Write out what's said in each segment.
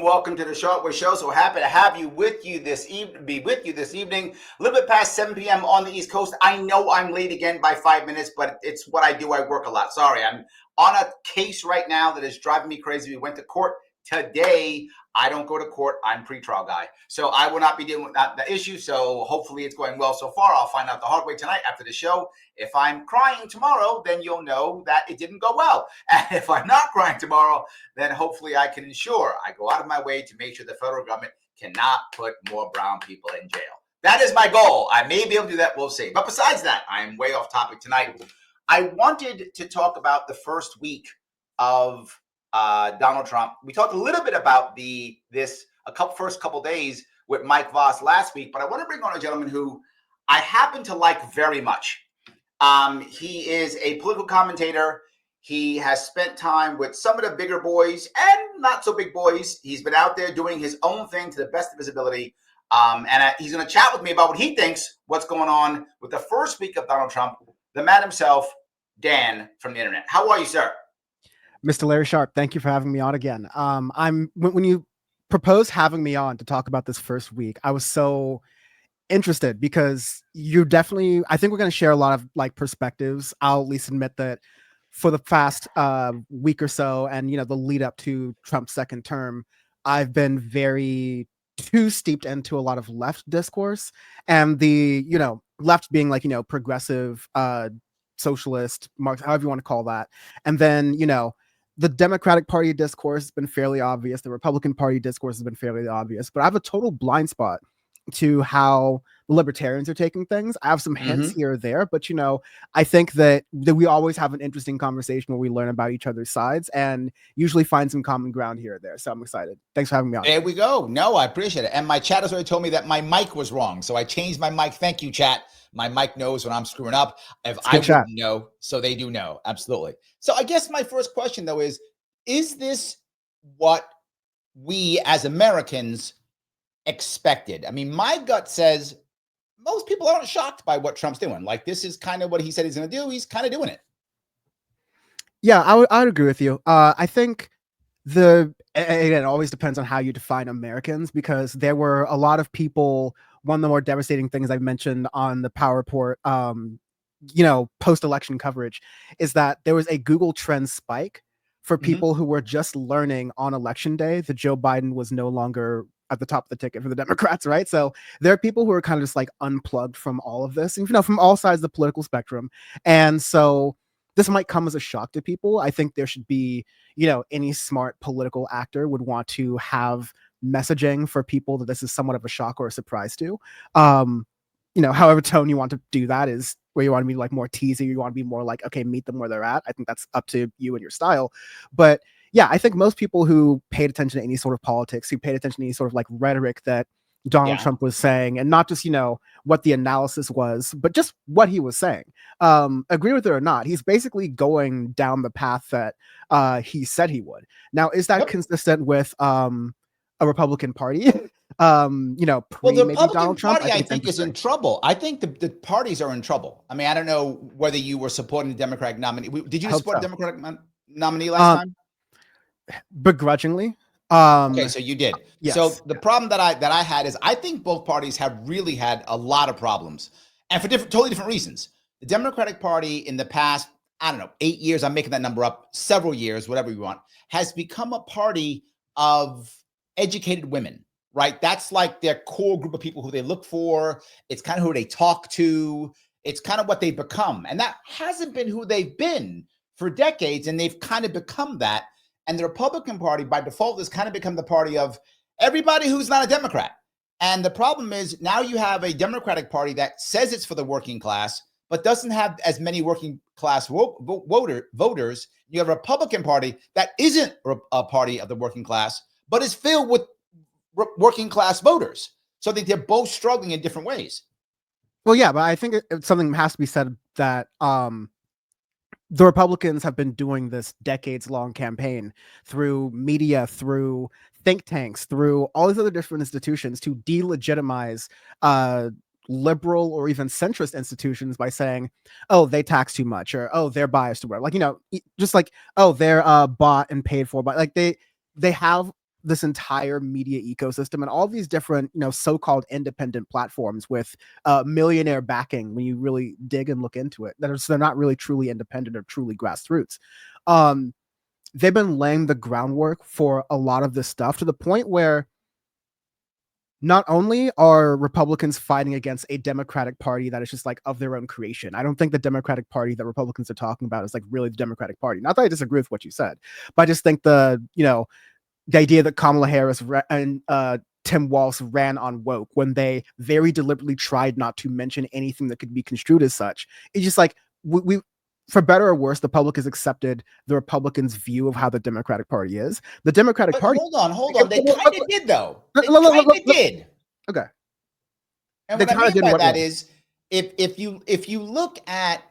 Welcome to the Sharpe Way Show. So happy to have you with you this evening. A little bit past 7 p.m. on the East Coast. I know I'm late again by 5 minutes, but it's what I do. I work a lot. Sorry, I'm on a case right now that is driving me crazy. We went to court today. I don't go to court. I'm pretrial guy, so I will not be dealing with the issue. So hopefully it's going well so far. I'll find out the hard way tonight after the show. If I'm crying tomorrow, then you'll know that it didn't go well. And if I'm not crying tomorrow, then hopefully I can ensure I go out of my way to make sure the federal government cannot put more brown people in jail. That is my goal. I may be able to do that. We'll see. But besides that, I'm way off topic tonight. I wanted to talk about the first week of Donald Trump. We talked a little bit about first couple days with Mike Voss last week, but I want to bring on a gentleman who I happen to like very much. He is a political commentator. He has spent time with some of the bigger boys and not so big boys. He's been out there doing his own thing to the best of his ability. And he's going to chat with me about what he thinks, what's going on with the first week of Donald Trump. The man himself, Dan from the internet. How are you, sir? Mr. Larry Sharpe, thank you for having me on again. When you proposed having me on to talk about this first week, I was so interested because I think we're going to share a lot of perspectives. I'll at least admit that for the past week or so, and the lead up to Trump's second term, I've been very too steeped into a lot of left discourse, and the left being progressive, socialist, Marx, however you want to call that, and then the Democratic Party discourse has been fairly obvious. The Republican Party discourse has been fairly obvious, but I have a total blind spot to how the libertarians are taking things. I have some hints here or there, but I think that we always have an interesting conversation where we learn about each other's sides and usually find some common ground here or there. So I'm excited. Thanks for having me on. There we go. No, I appreciate it. And my chat has already told me that my mic was wrong, so I changed my mic. Thank you, chat. My mic knows when I'm screwing up. If I wouldn't know, so they do know. Absolutely. So I guess my first question, though, is this what we as Americans expected? I mean, my gut says most people aren't shocked by what Trump's doing. This is kind of what he said he's going to do. He's kind of doing it. Yeah, I would agree with you. I think it always depends on how you define Americans, because there were a lot of people. One of the more devastating things I've mentioned on the Power Report, post-election coverage, is that there was a Google Trends spike for people who were just learning on election day that Joe Biden was no longer at the top of the ticket for the Democrats, right? So there are people who are kind of just unplugged from all of this, and from all sides of the political spectrum. And so this might come as a shock to people. I think there should be, any smart political actor would want to have messaging for people that this is somewhat of a shock or a surprise to. However tone you want to do that is where you want to be more teasy, you want to be more okay, meet them where they're at. I think that's up to you and your style. But yeah, I think most people who paid attention to any sort of politics, who paid attention to any sort of rhetoric that Donald Trump was saying, and not just, what the analysis was, but just what he was saying, agree with it or not, he's basically going down the path that he said he would. Now, is that consistent with a Republican Party? The Republican Donald Trump, Party, I think is in trouble. I think the parties are in trouble. I mean, I don't know whether you were supporting the Democratic nominee. Did you support the Democratic nominee last time? Begrudgingly. Okay, so you did. Yes. So the problem that I had is I think both parties have really had a lot of problems, and for totally different reasons. The Democratic Party in the past, 8 years, I'm making that number up, several years, whatever you want, has become a party of educated women, right? That's their core group of people who they look for. It's kind of who they talk to. It's kind of what they've become. And that hasn't been who they've been for decades. And they've kind of become that. And the Republican Party, by default, has kind of become the party of everybody who's not a Democrat. And the problem is now you have a Democratic Party that says it's for the working class, but doesn't have as many working class voters. You have a Republican Party that isn't a party of the working class, but is filled with working class voters. So I think they're both struggling in different ways. Well, yeah, but I think something has to be said that the Republicans have been doing this decades-long campaign through media, through think tanks, through all these other different institutions to delegitimize liberal or even centrist institutions by saying, "Oh, they tax too much," or "Oh, they're biased," or whatever. Like, just like, "Oh, they're bought and paid for," but like they have this entire media ecosystem and all these different, so-called independent platforms with millionaire backing when you really dig and look into it. They're not really truly independent or truly grassroots. Um, they've been laying the groundwork for a lot of this stuff to the point where not only are Republicans fighting against a Democratic Party that is just like of their own creation. I don't think the Democratic Party that Republicans are talking about is like really the Democratic Party. Not that I disagree with what you said, but I just think the idea that Kamala Harris and Tim Walz ran on woke when they very deliberately tried not to mention anything that could be construed as such. It's just like we for better or worse, the public has accepted the Republicans' view of how the Democratic Party is. The Democratic But Party. hold on. They kind of did, though. They kind of did. Okay. And They what I kinda mean did by what that way? is, if you look at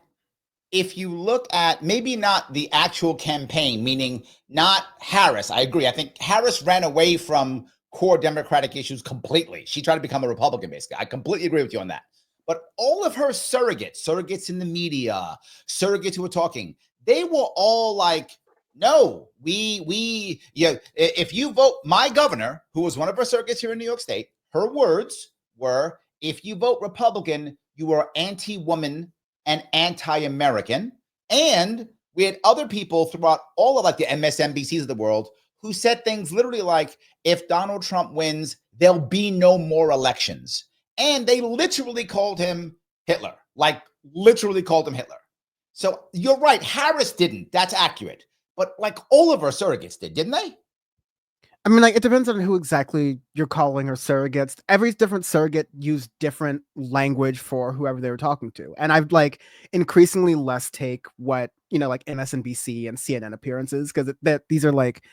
maybe not the actual campaign, meaning not Harris. I agree. I think Harris ran away from core Democratic issues completely. She tried to become a Republican, basically. I completely agree with you on that. But all of her surrogates in the media, surrogates who were talking, they were all like, no, yeah, if you vote, my governor, who was one of her surrogates here in New York State, her words were, if you vote Republican, you are anti-woman and anti-American. And we had other people throughout all of like the MSNBCs of the world who said things literally like, if Donald Trump wins, there'll be no more elections. And they literally called him Hitler, like literally called him Hitler. So you're right. Harris didn't. That's accurate. But like all of our surrogates did, didn't they? I mean, like, it depends on who exactly you're calling or surrogates. Every different surrogate used different language for whoever they were talking to. And I've like increasingly less take what, like MSNBC and CNN appearances because that these are like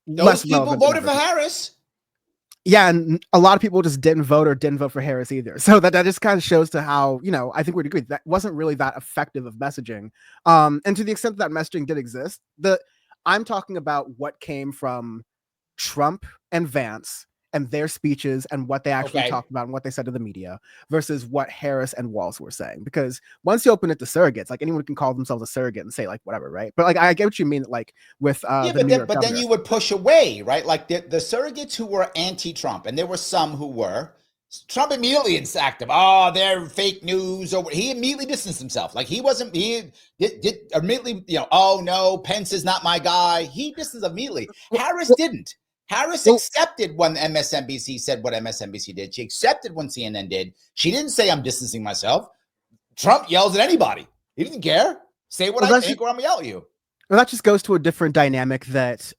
Those less people relevant than voted for others. Harris. Yeah, and a lot of people just didn't vote or didn't vote for Harris either. So that just kind of shows to how, I think we'd agree that wasn't really that effective of messaging. And to the extent that messaging did exist, I'm talking about what came from Trump and Vance and their speeches and what they actually Okay. talked about and what they said to the media versus what Harris and Walz were saying. Because once you open it to surrogates, like anyone can call themselves a surrogate and say like whatever, right? But like I get what you mean, like with Yeah, the New York but then governor. you would push away, right? Like the surrogates who were anti-Trump, and there were some who were. Trump immediately sacked them. Oh, they're fake news. Or he immediately distanced himself. Like he wasn't. He did immediately. Oh no, Pence is not my guy. He distanced immediately. Harris didn't. Harris Well, accepted when MSNBC said what MSNBC did. She accepted when CNN did. She didn't say I'm distancing myself. Trump yells at anybody. He didn't care. Say what well, I think, or I'm gonna yell at you. Well, that just goes to a different dynamic that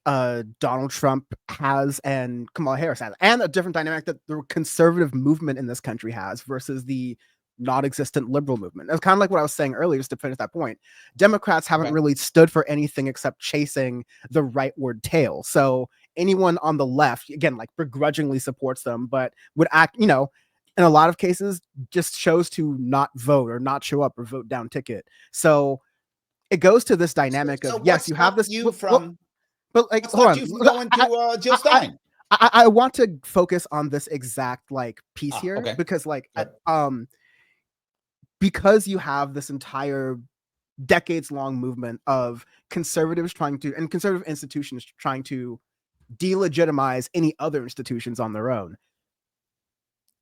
Donald Trump has and Kamala Harris has, and a different dynamic that the conservative movement in this country has versus the non-existent liberal movement. It's kind of like what I was saying earlier, just to finish that point. Democrats haven't Okay. really stood for anything except chasing the rightward tail. So anyone on the left, again, like begrudgingly supports them, but would act, in a lot of cases, just chose to not vote or not show up or vote down ticket. So it goes to this dynamic So of what yes, you have stopped this, you from but like what hold stopped on, you from going to Jill I, Stein? I want to focus on this exact like piece Ah, here okay. because like Good. because you have this entire decades long movement of conservatives trying to and conservative institutions trying to delegitimize any other institutions on their own.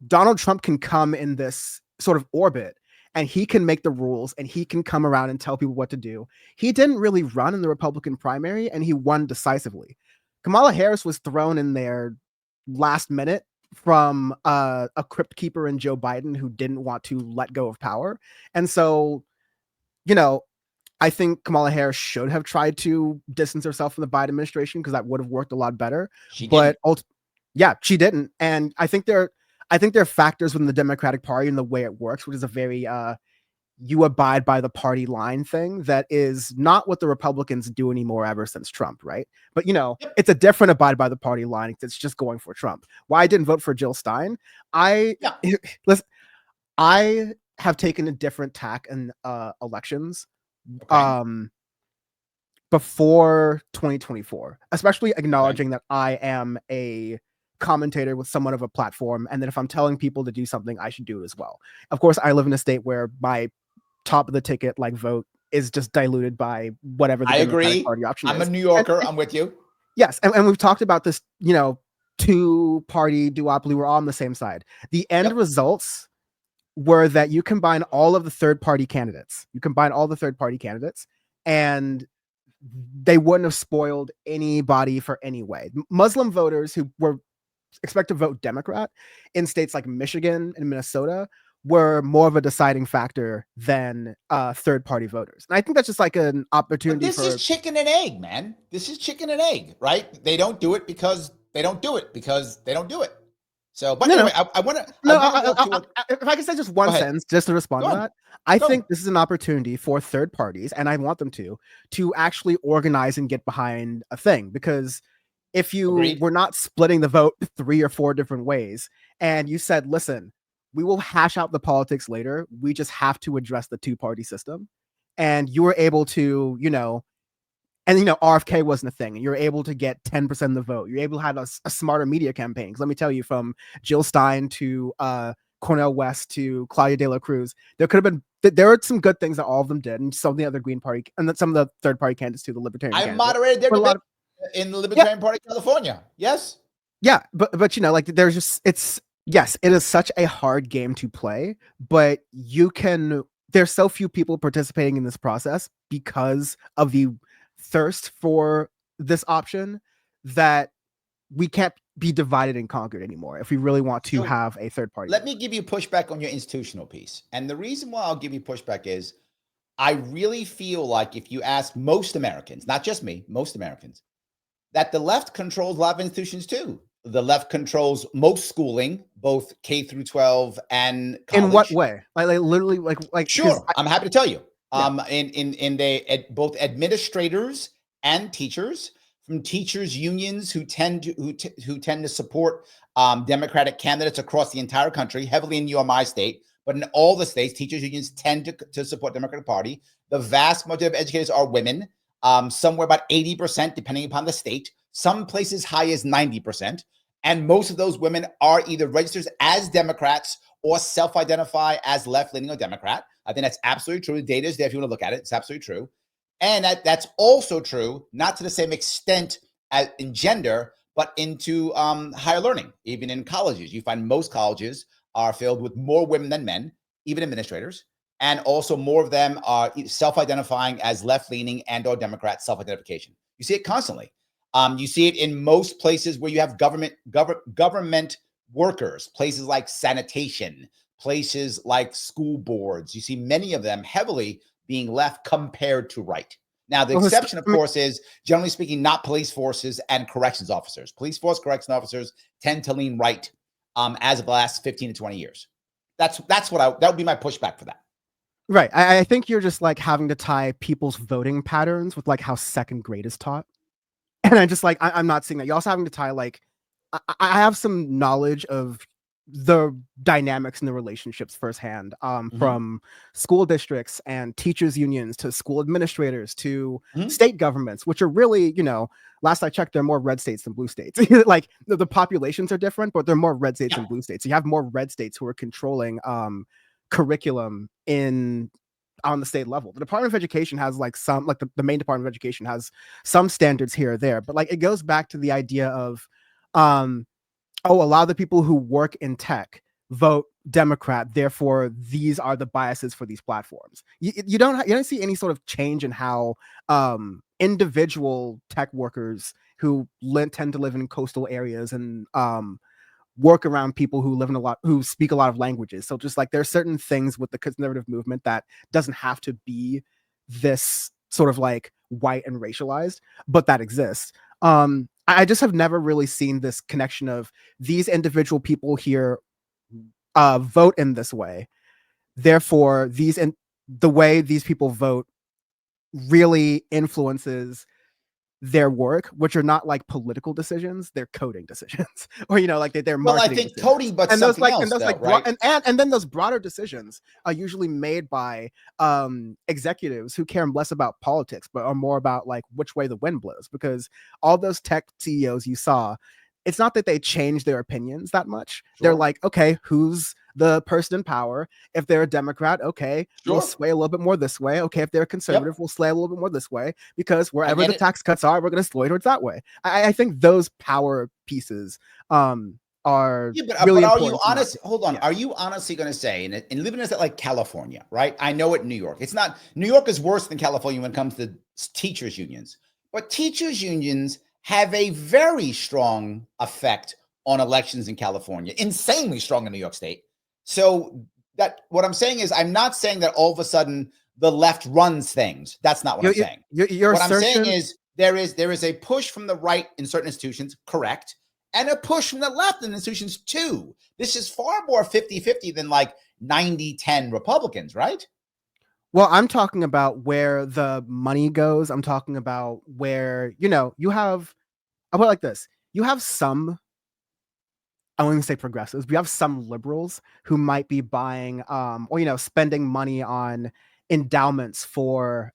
Donald Trump can come in this sort of orbit and he can make the rules and he can come around and tell people what to do. He didn't really run in the Republican primary and he won decisively. Kamala Harris was thrown in there last minute from a crypt keeper in Joe Biden who didn't want to let go of power. And so, you know, I think Kamala Harris should have tried to distance herself from the Biden administration because that would have worked a lot better. She But didn't. yeah, she didn't. And I think there are factors within the Democratic Party and the way it works, which is a very you abide by the party line thing that is not what the Republicans do anymore ever since Trump, right? But Yep. it's a different abide by the party line. It's just going for Trump. Why I didn't vote for Jill Stein? I Yeah. listen. I have taken a different tack in elections. Okay. Before 2024, especially Okay. acknowledging that I am a commentator with somewhat of a platform, and that if I'm telling people to do something, I should do it as well. Of course, I live in a state where my top of the ticket like vote is just diluted by whatever the I Democratic agree. Party option I'm a is. New And Yorker. I'm with you. yes, and we've talked about this, two-party duopoly. We're all on the same side. The end Yep. results were that you combine all of the third-party candidates. You combine all the third-party candidates, and they wouldn't have spoiled anybody for any way. Muslim voters who were expect to vote Democrat in states like Michigan and Minnesota were more of a deciding factor than third-party voters. And I think that's just like an But opportunity this is for chicken and egg, man. This is chicken and egg, right? They don't do it because they don't do it because they don't do it. So, but no, no, anyway, I want to no. walk to a. If I can say just Go one ahead. sentence just to respond Go to on. that, I think Go. this is an opportunity for third parties, and I want them to actually organize and get behind a thing, because if you Agreed. were not splitting the vote 3 or 4 different ways and you said, listen, we will hash out the politics later, we just have to address the two-party system, and you were able to, and RFK wasn't a thing, and you're able to get 10% of the vote, you're able to have a smarter media campaign. Because let me tell you, from Jill Stein to Cornel West to Claudia De La Cruz, there were some good things that all of them did, and some of the other Green Party and some of the third party candidates too, the Libertarian I candidate. moderated their But a debate lot of in the yeah, Libertarian Party of California. Yes. yeah, but like there's just it's yes, it is such a hard game to play, but there's so few people participating in this process because of the thirst for this option that we can't be divided and conquered anymore if we really want to So have a third party. let me give you pushback on your institutional piece. And the reason why I'll give you pushback is I really feel like if you ask most Americans, not just me, most Americans, that the left controls a lot of institutions too. The left controls most schooling, both K through 12 and In what college. way? Like literally, like because Sure, I'm happy to tell you. yeah. Both administrators and teachers, from teachers unions who tend to support Democratic candidates across the entire country, heavily in my state, but in all the states, teachers unions tend to support Democratic Party. The vast majority of educators are women, somewhere about 80%, depending upon the state. Some places high as 90%, and most of those women are either registered as Democrats or self-identify as left-leaning or Democrat. I think that's absolutely true. The data is there if you want to look at it. It's absolutely true. And that's also true, not to the same extent as in gender, but into higher learning. Even in colleges, you find most colleges are filled with more women than men, even administrators. And also more of them are self-identifying as left-leaning and or Democrat self-identification. You see it constantly. You see it in most places where you have government workers, places like sanitation, places like school boards. You see many of them heavily being left compared to right. Now, the exception, of course, is generally speaking, not police forces and corrections officers. Police force corrections officers tend to lean right as of the last 15 to 20 years. That would be my pushback for that. Right. I think you're just like having to tie people's voting patterns with like how second grade is taught. And I just like I'm not seeing that. You're also having to tie like I have some knowledge of the dynamics and the relationships firsthand, from school districts and teachers unions to school administrators to state governments, which are really, last I checked, they're more red states than blue states. Like the populations are different, but they're more red states than blue states. You have more red states who are controlling curriculum on the state level. The Department of Education has like some, like the main Department of Education has some standards here or there, but like it goes back to the idea of, a lot of the people who work in tech vote Democrat, therefore these are the biases for these platforms. You don't see any sort of change in how individual tech workers who tend to live in coastal areas and work around people who speak a lot of languages. So just like there's certain things with the conservative movement that doesn't have to be this sort of like white and racialized, but that exists. I just have never really seen this connection of these individual people here vote in this way. Therefore, the way these people vote really influences their work, which are not like political decisions, they're coding decisions, or like they're Well, I marketing think decisions. coding, but And those something like and else, those though, like right? and then those broader decisions are usually made by executives who care less about politics, but are more about like which way the wind blows. Because all those tech CEOs you saw, it's not that they change their opinions that much. They're Sure. like, okay, who's the person in power? If they're a Democrat, okay, we'll Sure. sway a little bit more this way. Okay, if they're a conservative, Yep. we'll sway a little bit more this way, because I wherever get the it. tax cuts are, we're going to sway towards that way. I think those power pieces are Yeah, really but are you important to not honest? miss. Hold on. Yeah. Are you honestly going to say, and living in like California, right? I know it in New York. It's not, New York is worse than California when it comes to teachers' unions. But teachers' unions have a very strong effect on elections in California, insanely strong in New York State. So that what I'm saying is, I'm not saying that all of a sudden the left runs things. That's not what I'm saying. Your What I'm saying assertion. is there is a push from the right in certain institutions, correct, and a push from the left in institutions too. This is far more 50-50 than like 90-10 Republicans, right? Well, I'm talking about where the money goes. I'm talking about where, you have, I'll put it like this. You have some, I won't even say progressives, but you have some liberals who might be buying, or, spending money on endowments for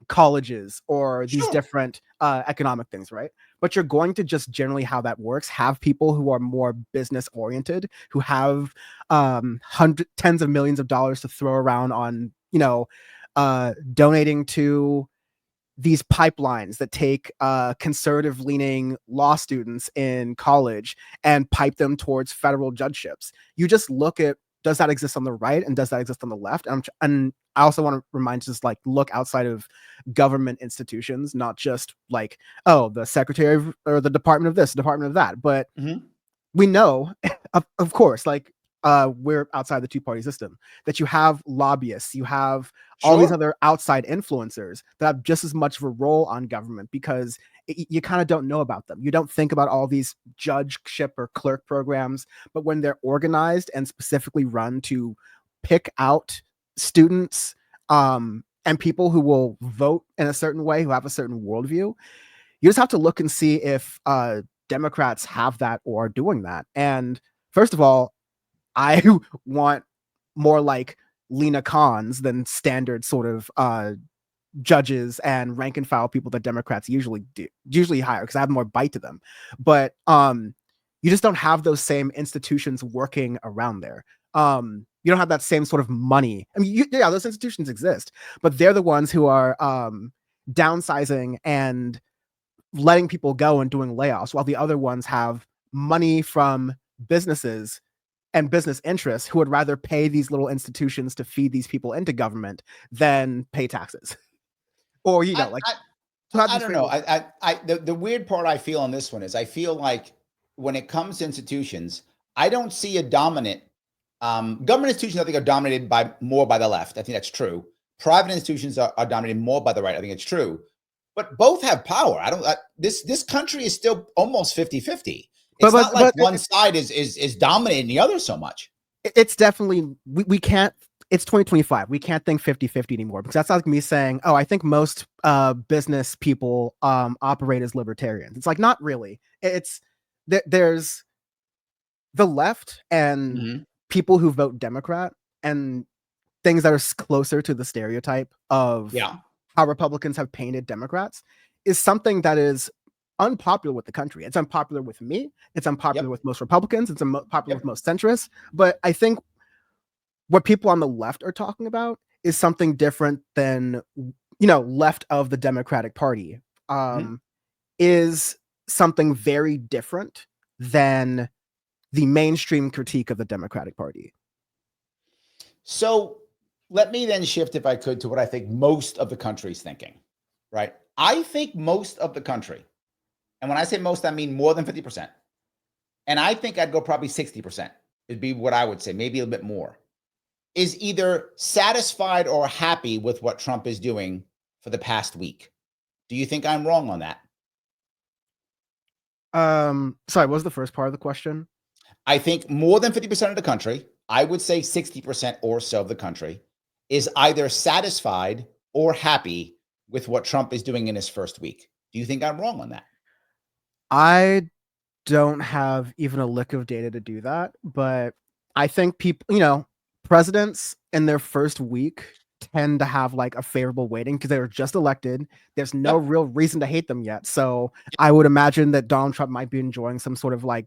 colleges or these Sure. different economic things, right? But you're going to just generally how that works have people who are more business oriented, who have tens of millions of dollars to throw around on, donating to these pipelines that take conservative leaning law students in college and pipe them towards federal judgeships. You just look at, does that exist on the right and does that exist on the left? And I also want to remind you, just like look outside of government institutions, not just like, oh, the secretary or the department of this, department of that. But Mm-hmm. we know, of course, like we're outside the two-party system, that you have lobbyists, you have all these Sure. other outside influencers that have just as much of a role on government, because you kind of don't know about them. You don't think about all these judgeship or clerk programs, but when they're organized and specifically run to pick out students and people who will vote in a certain way, who have a certain worldview, you just have to look and see if Democrats have that or are doing that. And first of all, I want more like Lena Khans than standard sort of judges and rank and file people that Democrats usually hire, because I have more bite to them. But you just don't have those same institutions working around there. You don't have that same sort of money. I mean, yeah, those institutions exist, but they're the ones who are downsizing and letting people go and doing layoffs, while the other ones have money from businesses and business interests who would rather pay these little institutions to feed these people into government than pay taxes. Or, I, like I to have I these don't know. frameworks. The weird part I feel on this one is I feel like when it comes to institutions, I don't see a dominant government institutions. I think are dominated by more by the left. I think that's true. Private institutions are dominated more by the right. I think it's true. But both have power. I don't. This country is still almost 50-50. But It's not like but one side is dominating the other so much. it's definitely, we can't, it's 2025. We can't think 50-50 anymore, because that's like me saying, oh, I think most business people operate as libertarians. It's like, not really. It's there's the left and Mhm. people who vote Democrat, and things that are closer to the stereotype of Yeah. how Republicans have painted Democrats, is something that is unpopular with the country. It's unpopular with me. It's unpopular Yep. with most Republicans. It's unpopular with Yep. most centrists. But I think what people on the left are talking about is something different than, left of the Democratic Party. Mhm. Is something very different than the mainstream critique of the Democratic Party. So let me then shift, if I could, to what I think most of the country is thinking, right? I think most of the country, and when I say most, I mean more than 50%. And I think I'd go probably 60%. It'd be what I would say, maybe a little bit more, is either satisfied or happy with what Trump is doing for the past week. Do you think I'm wrong on that? Sorry, what was the first part of the question? I think more than 50% of the country, I would say 60% or so of the country, is either satisfied or happy with what Trump is doing in his first week. Do you think I'm wrong on that? I don't have even a lick of data to do that, but I think people, presidents in their first week tend to have like a favorable weighting because they were just elected. There's no Yep. real reason to hate them yet. So I would imagine that Donald Trump might be enjoying some sort of like,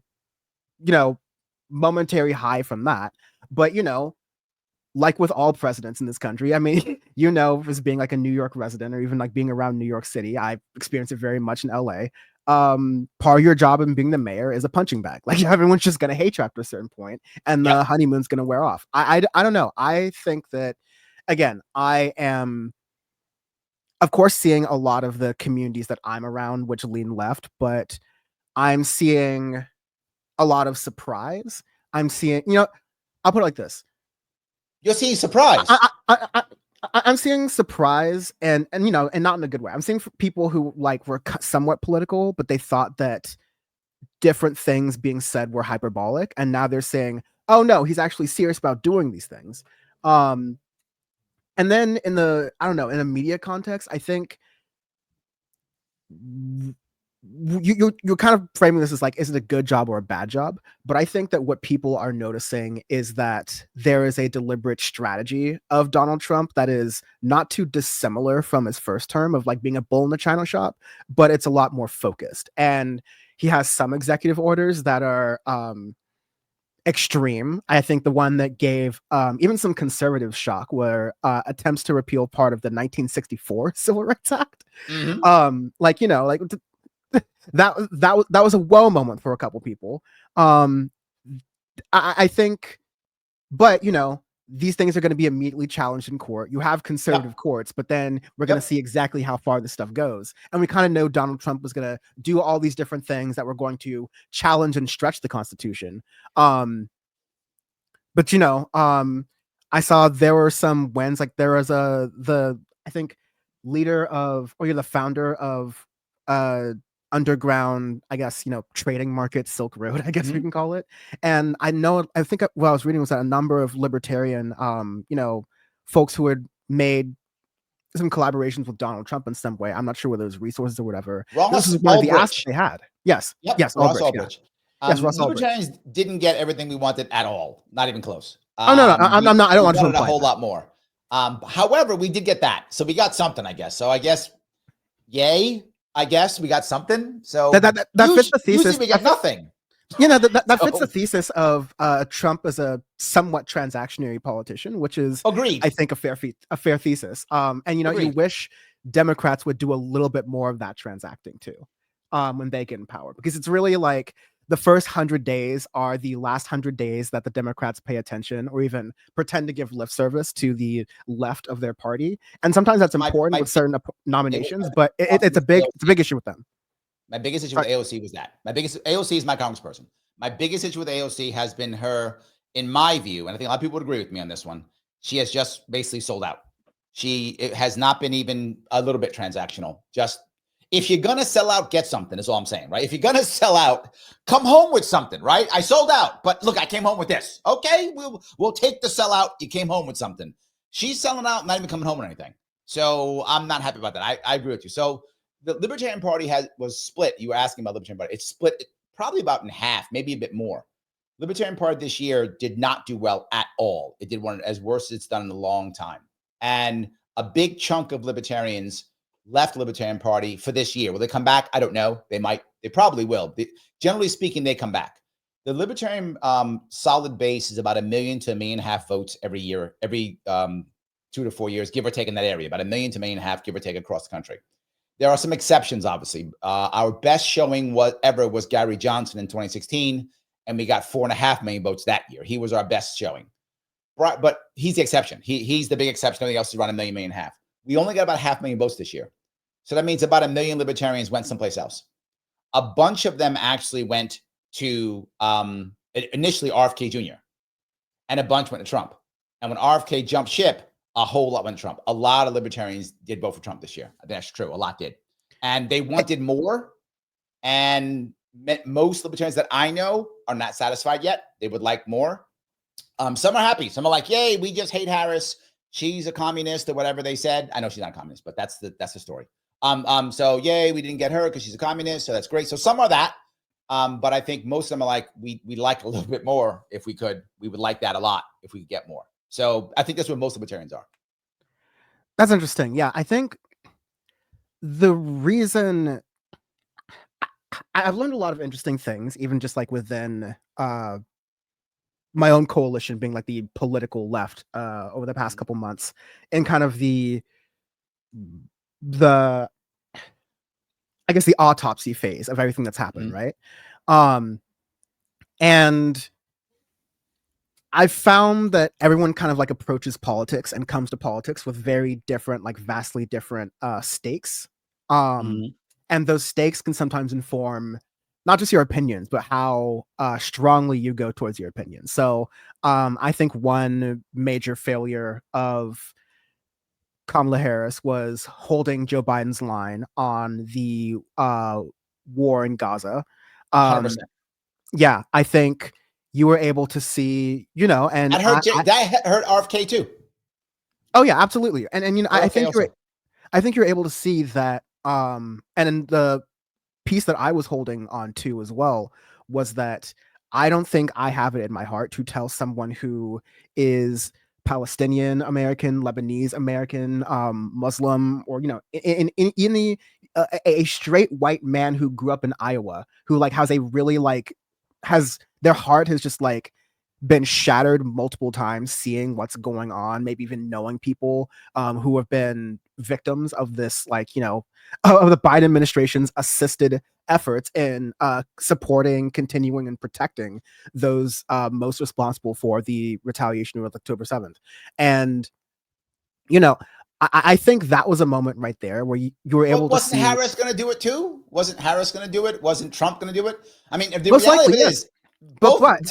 momentary high from that. But, like with all presidents in this country, I mean, as being like a New York resident or even like being around New York City, I experienced it very much in LA. Part of your job in being the mayor is a punching bag. Like everyone's just gonna hate you after a certain point, and the honeymoon's gonna wear off. I don't know. I think that again, I am of course seeing a lot of the communities that I'm around which lean left, but I'm seeing a lot of surprise. I'm seeing, I'll put it like this. You're seeing surprise. I'm seeing surprise and not in a good way. I'm seeing people who like were somewhat political, but they thought that different things being said were hyperbolic, and now they're saying, "Oh no, he's actually serious about doing these things." And then in a media context, I think you're kind of framing this as like, is it a good job or a bad job? But I think that what people are noticing is that there is a deliberate strategy of Donald Trump that is not too dissimilar from his first term of like being a bull in the china shop, but it's a lot more focused. And he has some executive orders that are extreme. I think the one that gave even some conservatives shock were attempts to repeal part of the 1964 Civil Rights Act. Like that was a whoa moment for a couple people. I think, but these things are going to be immediately challenged in court. You have conservative courts, but then we're going to see exactly how far this stuff goes. And we kind of know Donald Trump was going to do all these different things that were going to challenge and stretch the Constitution. But I saw there were some wins. Like there was I think the founder of underground, I guess, trading market, Silk Road, I guess we can call it. And I think what I was reading was that a number of libertarian, folks who had made some collaborations with Donald Trump in some way. I'm not sure whether it was resources or whatever. This is one of the asks they had. Yes. Yes. Ross Ulbricht. Yeah. Yes, Ross Libertarians didn't get everything we wanted at all. Not even close. No. I'm not. I don't want to imply a whole lot more. However, we did get that, so we got something, I guess. So I guess, yay. I guess we got something. So that fits the thesis. Usually we get nothing. That fits the thesis of Trump as a somewhat transactionary politician, which is agreed. I think a fair thesis. And you wish Democrats would do a little bit more of that transacting too, when they get in power, because it's really like the first 100 days are the last 100 days that the Democrats pay attention or even pretend to give lip service to the left of their party. And sometimes that's important with certain nominations, but it's a big issue with them. My biggest issue with AOC was that. AOC is my congressperson. My biggest issue with AOC has been her, in my view, and I think a lot of people would agree with me on this one, she has just basically sold out. It has not been even a little bit transactional. Just, if you're going to sell out, get something, is all I'm saying, right? If you're going to sell out, come home with something, right? I sold out, but look, I came home with this. Okay, we'll take the sellout. You came home with something. She's selling out, not even coming home with anything. So I'm not happy about that. I agree with you. So the Libertarian Party was split. You were asking about Libertarian Party. It's split probably about in half, maybe a bit more. Libertarian Party this year did not do well at all. It did one as worse as it's done in a long time. And a big chunk of libertarians left Libertarian Party for this year. Will they come back? I don't know. They might. They probably will. Generally speaking, they come back. The Libertarian solid base is about 1 million to 1.5 million votes every year, every 2 to 4 years, give or take in that area, about 1 million to 1.5 million, give or take across the country. There are some exceptions, obviously. Our best showing ever was Gary Johnson in 2016, and we got 4.5 million votes that year. He was our best showing. But he's the exception. He's the big exception. Everything else is around 1 million, 1.5 million. We only got about 500,000 votes this year. So that means about 1 million libertarians went someplace else. A bunch of them actually went to initially RFK Jr. and a bunch went to Trump. And when RFK jumped ship, a whole lot went to Trump. A lot of libertarians did vote for Trump this year. I think that's true. A lot did. And they wanted more. And most libertarians that I know are not satisfied yet. They would like more. Some are happy. Some are like, yay, we just hate Harris. she's a communist or whatever they said. I know she's not a communist, but that's the story. So yay, we didn't get her because she's a communist, so that's great. So some are that. But I think most of them are like, we like a little bit more if we could. We would like that a lot if we could get more. So I think that's what most libertarians are. That's interesting. Yeah, I think the reason I've learned a lot of interesting things, even just like within my own coalition being like the political left over the past couple months, and kind of the I guess the autopsy phase of everything that's happened, right? And I've found that everyone kind of like approaches politics and comes to politics with very different, like vastly different stakes. And those stakes can sometimes inform not just your opinions, but how strongly you go towards your opinions. So I think one major failure of Kamala Harris was holding Joe Biden's line on the war in Gaza. 100%. Yeah, I think you were able to see, you know, and that hurt RFK too. Oh yeah, absolutely. And you know, I think you're able to see that. And in the piece that I was holding on to as well was that I don't think I have it in my heart to tell someone who is Palestinian American, Lebanese American, Muslim, or you know, in the a straight white man who grew up in Iowa, who like has a really like has their heart has just like been shattered multiple times, seeing what's going on, maybe even knowing people who have been victims of this, like, you know, of the Biden administration's assisted efforts in supporting, continuing, and protecting those most responsible for the retaliation of October 7th. And, you know, I think that was a moment right there where you were able to see. Wasn't Harris going to do it too? Wasn't Harris going to do it? Wasn't Trump going to do it? I mean, the Most reality likely, of it yes. is,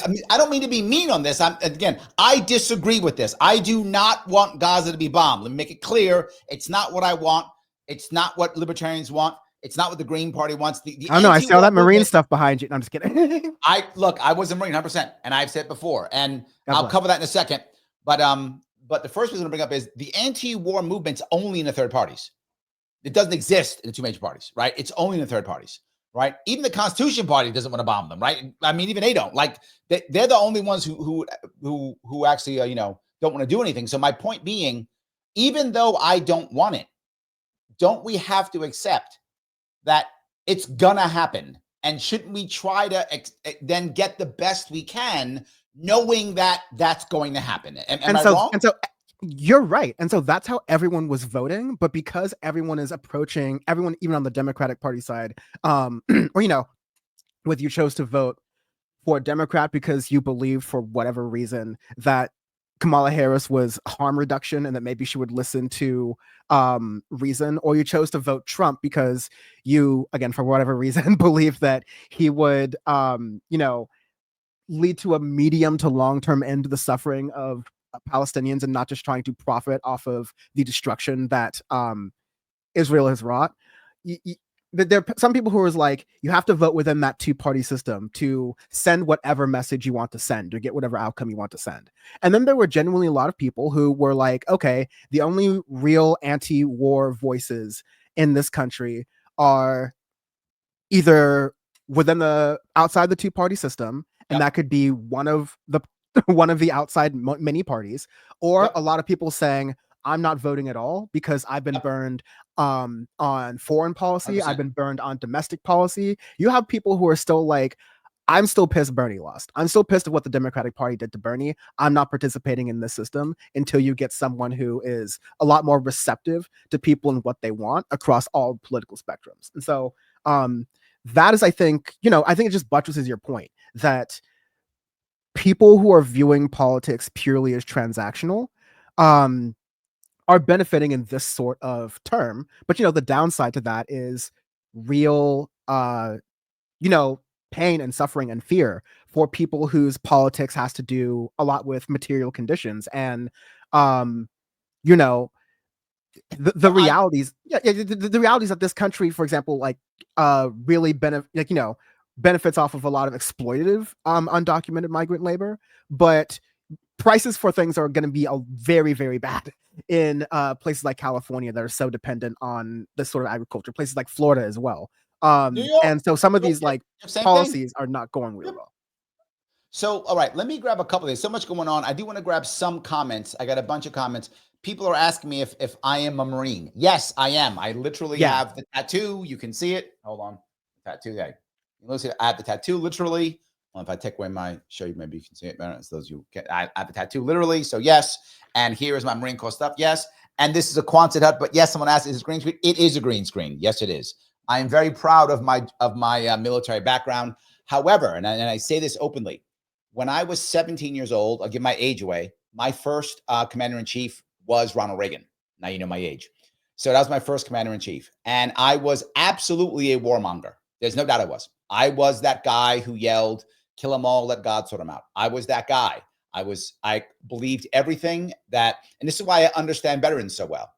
I mean, I don't mean to be mean on this. I disagree with this. I do not want Gaza to be bombed. Let me make it clear. It's not what I want. It's not what libertarians want. It's not what the Green Party wants. I don't know. I see all that Marine stuff behind you. No, I'm just kidding. I was a Marine 100%, and I've said it before, and I'll cover that in a second. But the first reason to bring up is the anti-war movement's only in the third parties. It doesn't exist in the two major parties, right? It's only in the third parties, right? Even the Constitution Party doesn't want to bomb them, right? I mean, even they don't. Like they're the only ones who actually don't want to do anything. So my point being, even though I don't want it, don't we have to accept that it's gonna happen? And shouldn't we try to then get the best we can, knowing that that's going to happen? Am I wrong? And so you're right. And so that's how everyone was voting. But because everyone is approaching, everyone, even on the Democratic Party side, or, you know, whether you chose to vote for a Democrat because you believe for whatever reason that Kamala Harris was harm reduction and that maybe she would listen to reason, or you chose to vote Trump because you, again, for whatever reason, believe that he would, you know, lead to a medium to long-term end to the suffering of Palestinians and not just trying to profit off of the destruction that Israel has wrought. There are some people who are like, you have to vote within that two-party system to send whatever message you want to send or get whatever outcome you want to send. And then there were genuinely a lot of people who were like, okay, the only real anti-war voices in this country are either within the outside the two-party system, and that could be one of the outside many parties, or a lot of people saying, I'm not voting at all because I've been burned on foreign policy. 100%. I've been burned on domestic policy. You have people who are still like, I'm still pissed Bernie lost. I'm still pissed at what the Democratic Party did to Bernie. I'm not participating in this system until you get someone who is a lot more receptive to people and what they want across all political spectrums. And so that is, I think, you know, I think it just buttresses your point that people who are viewing politics purely as transactional are benefiting in this sort of term. But, you know, the downside to that is real, you know, pain and suffering and fear for people whose politics has to do a lot with material conditions. And, you know, the realities, the realities that this country, for example, like really benefits off of a lot of exploitative undocumented migrant labor. But prices for things are going to be very, very bad in places like California that are so dependent on this sort of agriculture. Places like Florida as well. New York, And so some of New York, these like same thing. policies are not going real Yep. well. So, all right, let me grab a couple. There's so much going on. I do want to grab some comments. I got a bunch of comments. People are asking me if I am a Marine. Yes, I am. I literally have the tattoo. You can see it. Hold on. Tattoo. Yeah. I have the tattoo literally. Well, if I take away my show you, maybe you can see it better. It's those you get. I have the tattoo literally. So yes. And here is my Marine Corps stuff. Yes. And this is a Quonset hut. But yes, someone asked, is it green screen? It is a green screen. Yes, it is. I am very proud of my military background. However, and I say this openly, when I was 17 years old, I'll give my age away. My first commander-in-chief was Ronald Reagan. Now you know my age. So that was my first commander-in-chief. And I was absolutely a warmonger. There's no doubt I was. I was that guy who yelled, kill them all, let God sort them out. I was that guy. I believed everything that, and this is why I understand veterans so well.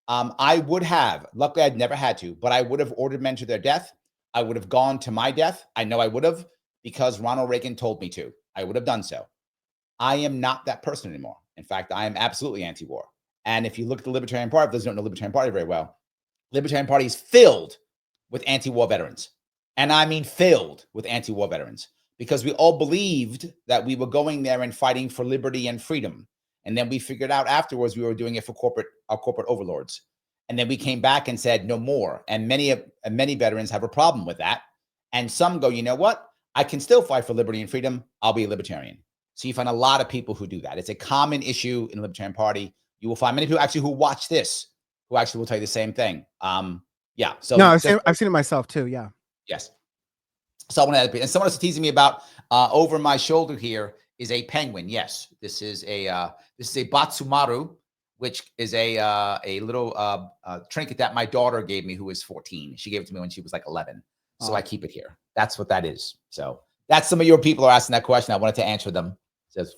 I would have, luckily I'd never had to, but I would have ordered men to their death. I would have gone to my death. I know I would have, because Ronald Reagan told me to. I would have done so. I am not that person anymore. In fact, I am absolutely anti-war. And if you look at the Libertarian Party, if those who don't know the Libertarian Party very well, Libertarian Party is filled with anti-war veterans. And I mean filled with anti-war veterans, because we all believed that we were going there and fighting for liberty and freedom. And then we figured out afterwards we were doing it for our corporate overlords. And then we came back and said no more. And many veterans have a problem with that. And some go, you know what? I can still fight for liberty and freedom. I'll be a libertarian. So you find a lot of people who do that. It's a common issue in the Libertarian Party. You will find many people actually who watch this, who actually will tell you the same thing. Yeah. So no, I've seen it myself too. Yeah. Yes. So I want to add, and someone else is teasing me about over my shoulder here is a penguin. Yes, this is a Batsumaru, which is a little trinket that my daughter gave me, who is 14. She gave it to me when she was like 11. So I keep it here. That's what that is. So that's some of your people are asking that question. I wanted to answer them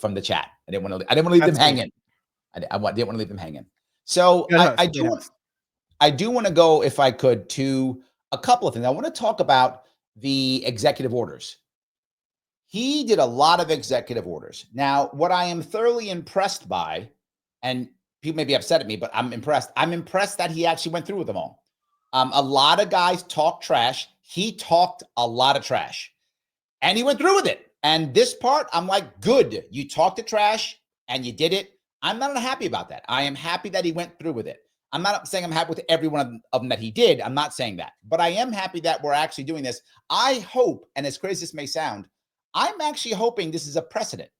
from the chat. I didn't want to leave them hanging. I didn't want to leave them hanging. So I do want to go, if I could, to a couple of things. I want to talk about the executive orders. He did a lot of executive orders. Now, what I am thoroughly impressed by, and people may be upset at me, but I'm impressed. I'm impressed that he actually went through with them all. A lot of guys talk trash. He talked a lot of trash, and he went through with it. And this part, I'm like, good. You talked the trash and you did it. I'm not happy about that. I am happy that he went through with it. I'm not saying I'm happy with every one of them that he did. I'm not saying that. But I am happy that we're actually doing this. I hope, and as crazy as this may sound, I'm actually hoping this is a precedent.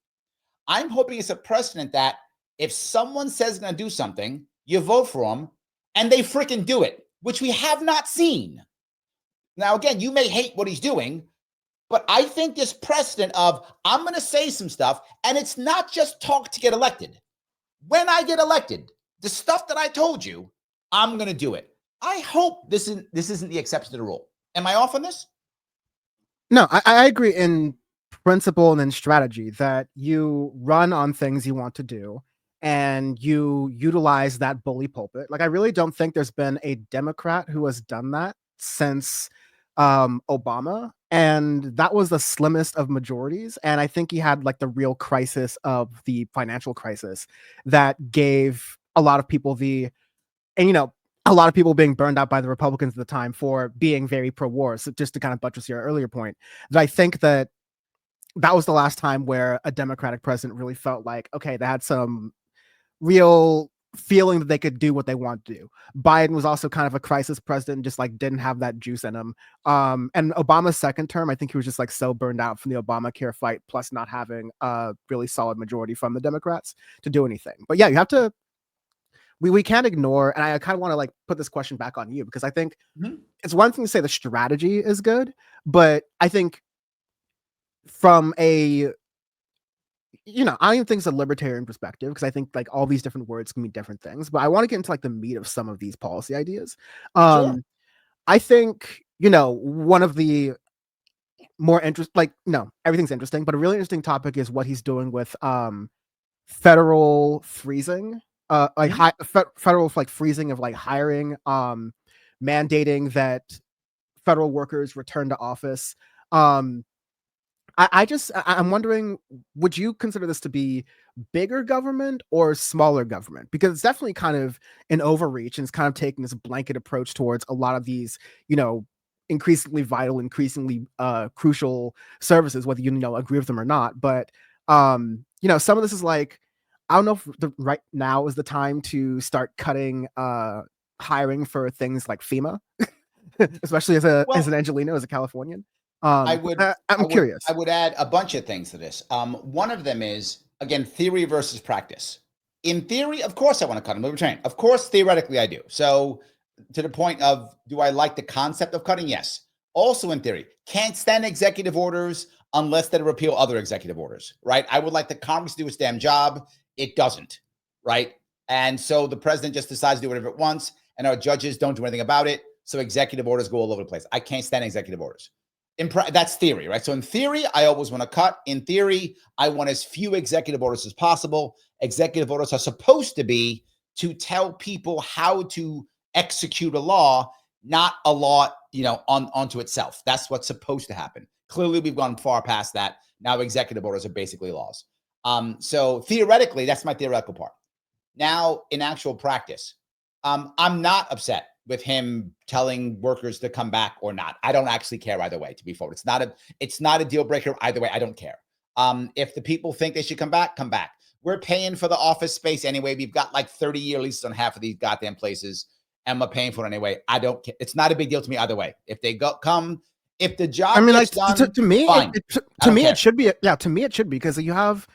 I'm hoping it's a precedent that if someone says they're going to do something, you vote for them, and they freaking do it, which we have not seen. Now, again, you may hate what he's doing, but I think this precedent of I'm going to say some stuff, and it's not just talk to get elected. When I get elected, the stuff that I told you, I'm going to do it. I hope this isn't the exception to the rule. Am I off on this? No, I agree in principle and in strategy that you run on things you want to do and you utilize that bully pulpit. Like, I really don't think there's been a Democrat who has done that since Obama. And that was the slimmest of majorities. And I think he had like the real crisis of the financial crisis that gave a lot of people a lot of people being burned out by the Republicans at the time for being very pro-war. So just to kind of buttress your earlier point, that I think that was the last time where a Democratic president really felt like, okay, they had some real feeling that they could do what they want to do. Biden was also kind of a crisis president, just like didn't have that juice in him. And Obama's second term, I think he was just like so burned out from the Obamacare fight, plus not having a really solid majority from the Democrats to do anything. But yeah, you have to, we can't ignore, and I kind of want to like put this question back on you, because I think it's one thing to say the strategy is good, but I think from a I don't even think it's a libertarian perspective, because I think like all these different words can mean different things, but I want to get into like the meat of some of these policy ideas. Sure. I think, one of the more everything's interesting, but a really interesting topic is what he's doing with federal freezing, federal like freezing of like hiring, mandating that federal workers return to office. I'm wondering, would you consider this to be bigger government or smaller government? Because it's definitely kind of an overreach, and it's kind of taking this blanket approach towards a lot of these, increasingly vital, increasingly crucial services, whether you agree with them or not. But some of this is like, I don't know if right now is the time to start cutting hiring for things like FEMA, especially as an Angelino, as a Californian. I would, I'm curious. I would add a bunch of things to this. One of them is, again, theory versus practice. In theory, of course, I want to cut and train. Of course, theoretically, I do. So, to the point of, do I like the concept of cutting? Yes. Also, in theory, can't stand executive orders unless they repeal other executive orders, right? I would like the Congress to do its damn job. It doesn't, right? And so the president just decides to do whatever it wants, and our judges don't do anything about it. So executive orders go all over the place. I can't stand executive orders. That's theory, right? So in theory, I always want to cut. In theory, I want as few executive orders as possible. Executive orders are supposed to be to tell people how to execute a law, not a law, onto itself. That's what's supposed to happen. Clearly, we've gone far past that. Now, executive orders are basically laws. So theoretically, that's my theoretical part. Now, in actual practice, I'm not upset with him telling workers to come back or not. I don't actually care either way, to be forward. It's not a deal breaker either way. I don't care. If the people think they should come back, come back. We're paying for the office space anyway. We've got like 30-year leases on half of these goddamn places, and we're paying for it anyway. I don't care. It's not a big deal to me either way. If they come, if the job gets done, to me, fine. it should be. Yeah, to me, it should be, because you have,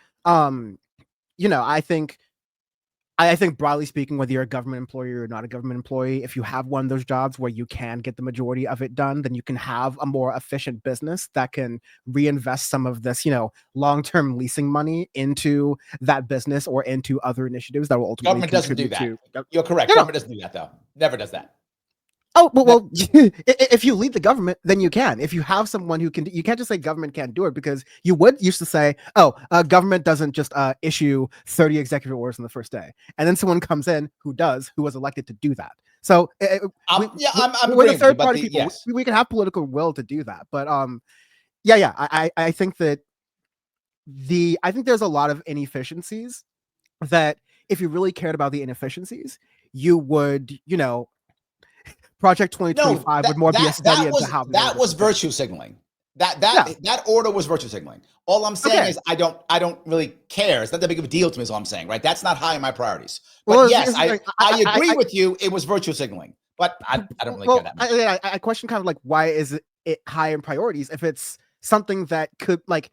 I think broadly speaking, whether you're a government employee or not a government employee, if you have one of those jobs where you can get the majority of it done, then you can have a more efficient business that can reinvest some of this, long-term leasing money into that business or into other initiatives that will ultimately government doesn't do contribute that. You're correct. Government doesn't do that, though. Never does that. Oh, well, if you lead the government, then you can. If you have someone who can, you can't just say government can't do it, because you would used to say, government doesn't just issue 30 executive orders on the first day. And then someone comes in who was elected to do that. So I'm we're the third party people. Yes. We can have political will to do that. But I think that I think there's a lot of inefficiencies that, if you really cared about the inefficiencies, you would, Project 2025 would more be a study into how that was virtue signaling. That order was virtue signaling. All I'm saying is I don't really care. It's not that big of a deal to me, is all I'm saying, right? That's not high in my priorities. But yes, I agree with you. It was virtue signaling, but I don't really care that much. I question kind of like, why is it high in priorities if it's something that could, like,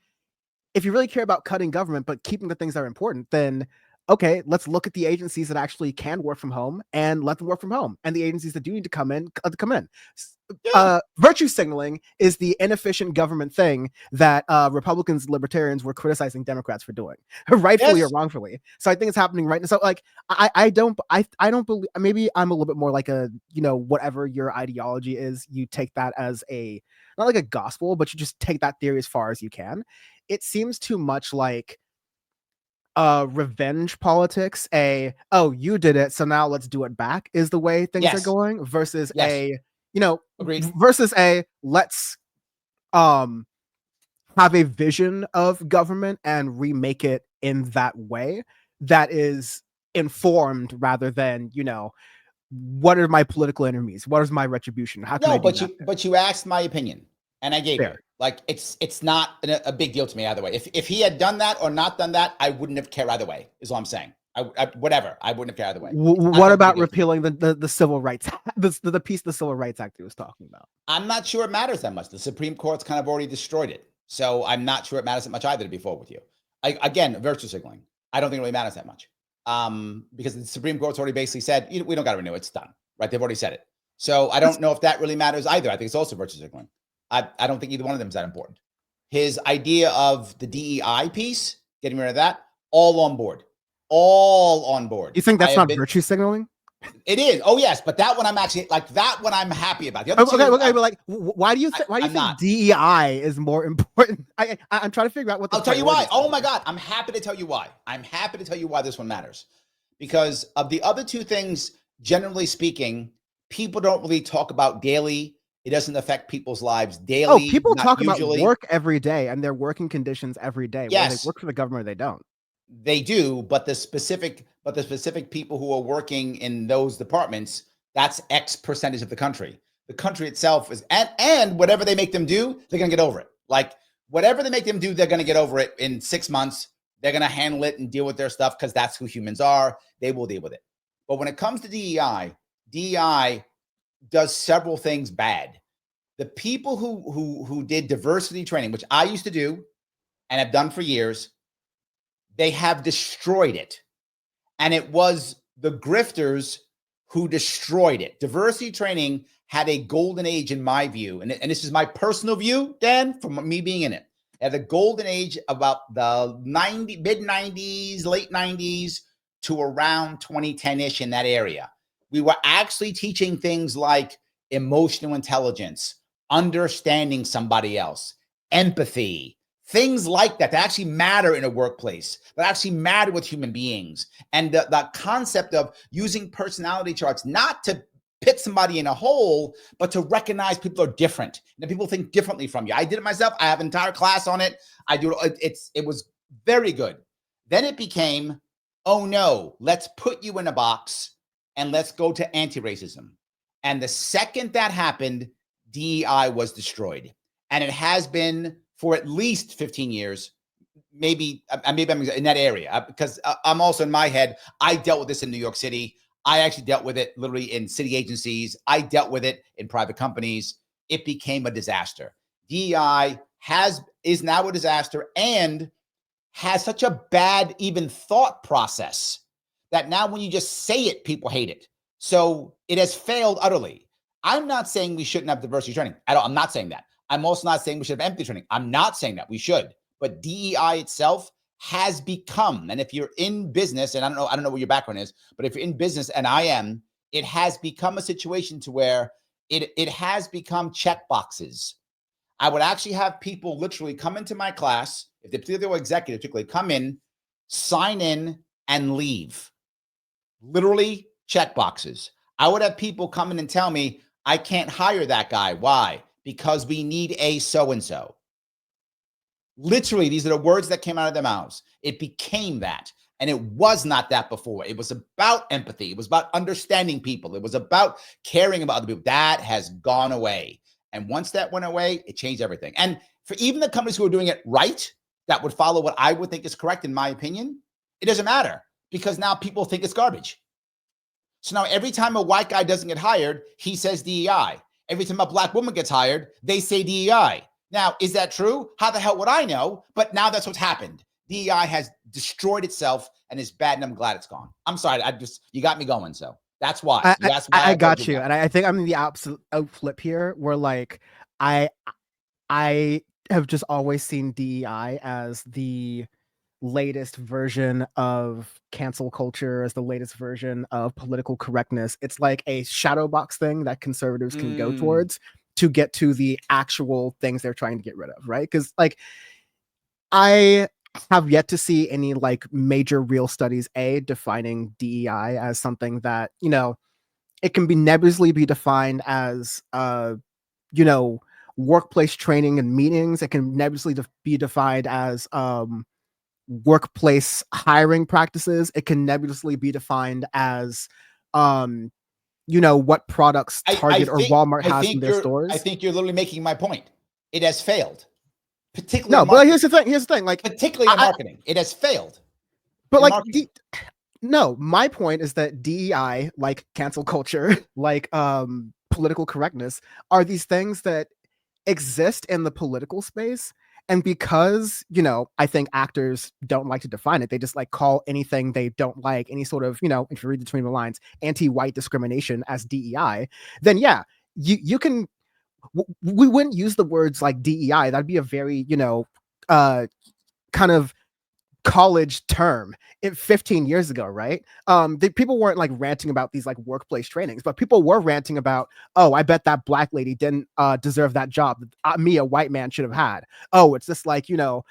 if you really care about cutting government but keeping the things that are important, then okay, let's look at the agencies that actually can work from home and let them work from home. And the agencies that do need to come in, come in. Yeah. Virtue signaling is the inefficient government thing that Republicans and libertarians were criticizing Democrats for doing, rightfully or wrongfully. So I think it's happening right now. So like, I don't believe, maybe I'm a little bit more like a, whatever your ideology is, you take that as not like a gospel, but you just take that theory as far as you can. It seems too much like revenge politics, you did it, so now let's do it back, is the way things are going, versus agreed. Versus let's have a vision of government and remake it in that way that is informed, rather than, what are my political enemies? What is my retribution? How can I do that? But you asked my opinion, and I gave it. Like, it's not a big deal to me either way. If he had done that or not done that, I wouldn't have cared either way, is all I'm saying. Whatever, I wouldn't have cared either way. What about repealing the Civil Rights, the piece of the Civil Rights Act he was talking about? I'm not sure it matters that much. The Supreme Court's kind of already destroyed it. So I'm not sure it matters that much either, to be forward with you. Again, virtue signaling. I don't think it really matters that much. Because the Supreme Court's already basically said, we don't got to renew it, it's done. Right? They've already said it. So I don't know if that really matters either. I think it's also virtue signaling. I don't think either one of them is that important. His idea of the DEI piece, getting rid of that, all on board. All on board. You think that's not virtue signaling? It is. Oh, yes. But that one I'm actually, like, that one I'm happy about. Okay, but like, why do you think DEI is more important? I'm trying to figure out what I'll tell you why. Oh, my God. I'm happy to tell you why. I'm happy to tell you why this one matters. Because of the other two things, generally speaking, people don't really talk about daily, It doesn't affect people's lives Oh, daily, people not talk about usually. work every day and their working conditions every day, whether they Yes, work for the government or they don't. they do, but the specific people who are working in those departments, that's X percentage of the country. The country itself is, and whatever they make them do, they're gonna get over it. Like whatever they make them do, they're gonna get over it in 6 months. They're gonna handle it and deal with their stuff because that's who humans are. They will deal with it. But when it comes to DEI does several things bad. The people who did diversity training, which I used to do and have done for years, they have destroyed it. And it was the grifters who destroyed it. Diversity training had a golden age in my view. And this is my personal view, Dan, from me being in it. At the golden age about the mid 90s, late 90s to around 2010-ish in that area. We were actually teaching things like emotional intelligence, understanding somebody else, empathy, things like that actually matter in a workplace, that actually matter with human beings. And the concept of using personality charts, not to pit somebody in a hole, but to recognize people are different and that people think differently from you. I did it myself. I have an entire class on it. I do it. It was very good. Then it became, oh no, let's put you in a box and let's go to anti-racism. And the second that happened, DEI was destroyed. And it has been for at least 15 years, maybe I'm in that area, because I'm also in my head, I dealt with this in New York City. I actually dealt with it literally in city agencies. I dealt with it in private companies. It became a disaster. DEI is now a disaster and has such a bad even thought process that now when you just say it, people hate it. So it has failed utterly. I'm not saying we shouldn't have diversity training. I'm not saying that. I'm also not saying we should have empathy training. I'm not saying that we should. But DEI itself has become, and if you're in business, and I don't know what your background is, but if you're in business, and I am, it has become a situation to where it has become check boxes. I would actually have people literally come into my class, if they were executive, particularly come in, sign in, and leave. Literally check boxes. I would have people come in and tell me, I can't hire that guy. Why? Because we need a so-and-so. Literally, these are the words that came out of their mouths. It became that. And it was not that before. It was about empathy. It was about understanding people. It was about caring about other people. That has gone away. And once that went away, it changed everything. And for even the companies who are doing it right, that would follow what I would think is correct, in my opinion, it doesn't matter because now people think it's garbage. So now every time a white guy doesn't get hired, he says DEI. Every time a black woman gets hired, they say DEI. Now, is that true? How the hell would I know? But now that's what's happened. DEI has destroyed itself and is bad, and I'm glad it's gone. I'm sorry. You got me going. So that's why. I got you. And I think I'm in the absolute flip here where like, I have just always seen DEI as the latest version of cancel culture, as the latest version of political correctness. It's like a shadow box thing that conservatives can go towards to get to the actual things they're trying to get rid of, right? Because like I have yet to see any like major real studies defining DEI as something that, you know, it can be nebulously be defined as you know, workplace training and meetings. It can nebulously be defined as workplace hiring practices. It can nebulously be defined as you know, what products Target or Walmart has in their stores. I think you're literally making my point. It has failed, particularly. No, but here's the thing. Like, particularly in marketing, it has failed. But like, no, my point is that DEI, like cancel culture, like political correctness, are these things that exist in the political space. And because, you know, I think actors don't like to define it, they just like call anything they don't like, any sort of, you know, if you read between the lines, anti-white discrimination as DEI, then yeah, you can, we wouldn't use the words like DEI. That'd be a very, you know, kind of college term 15 years ago, right? People weren't like ranting about these like workplace trainings, but people were ranting about, oh, I bet that black lady didn't deserve that job me, a white man, should have had. Oh, it's this like, you know,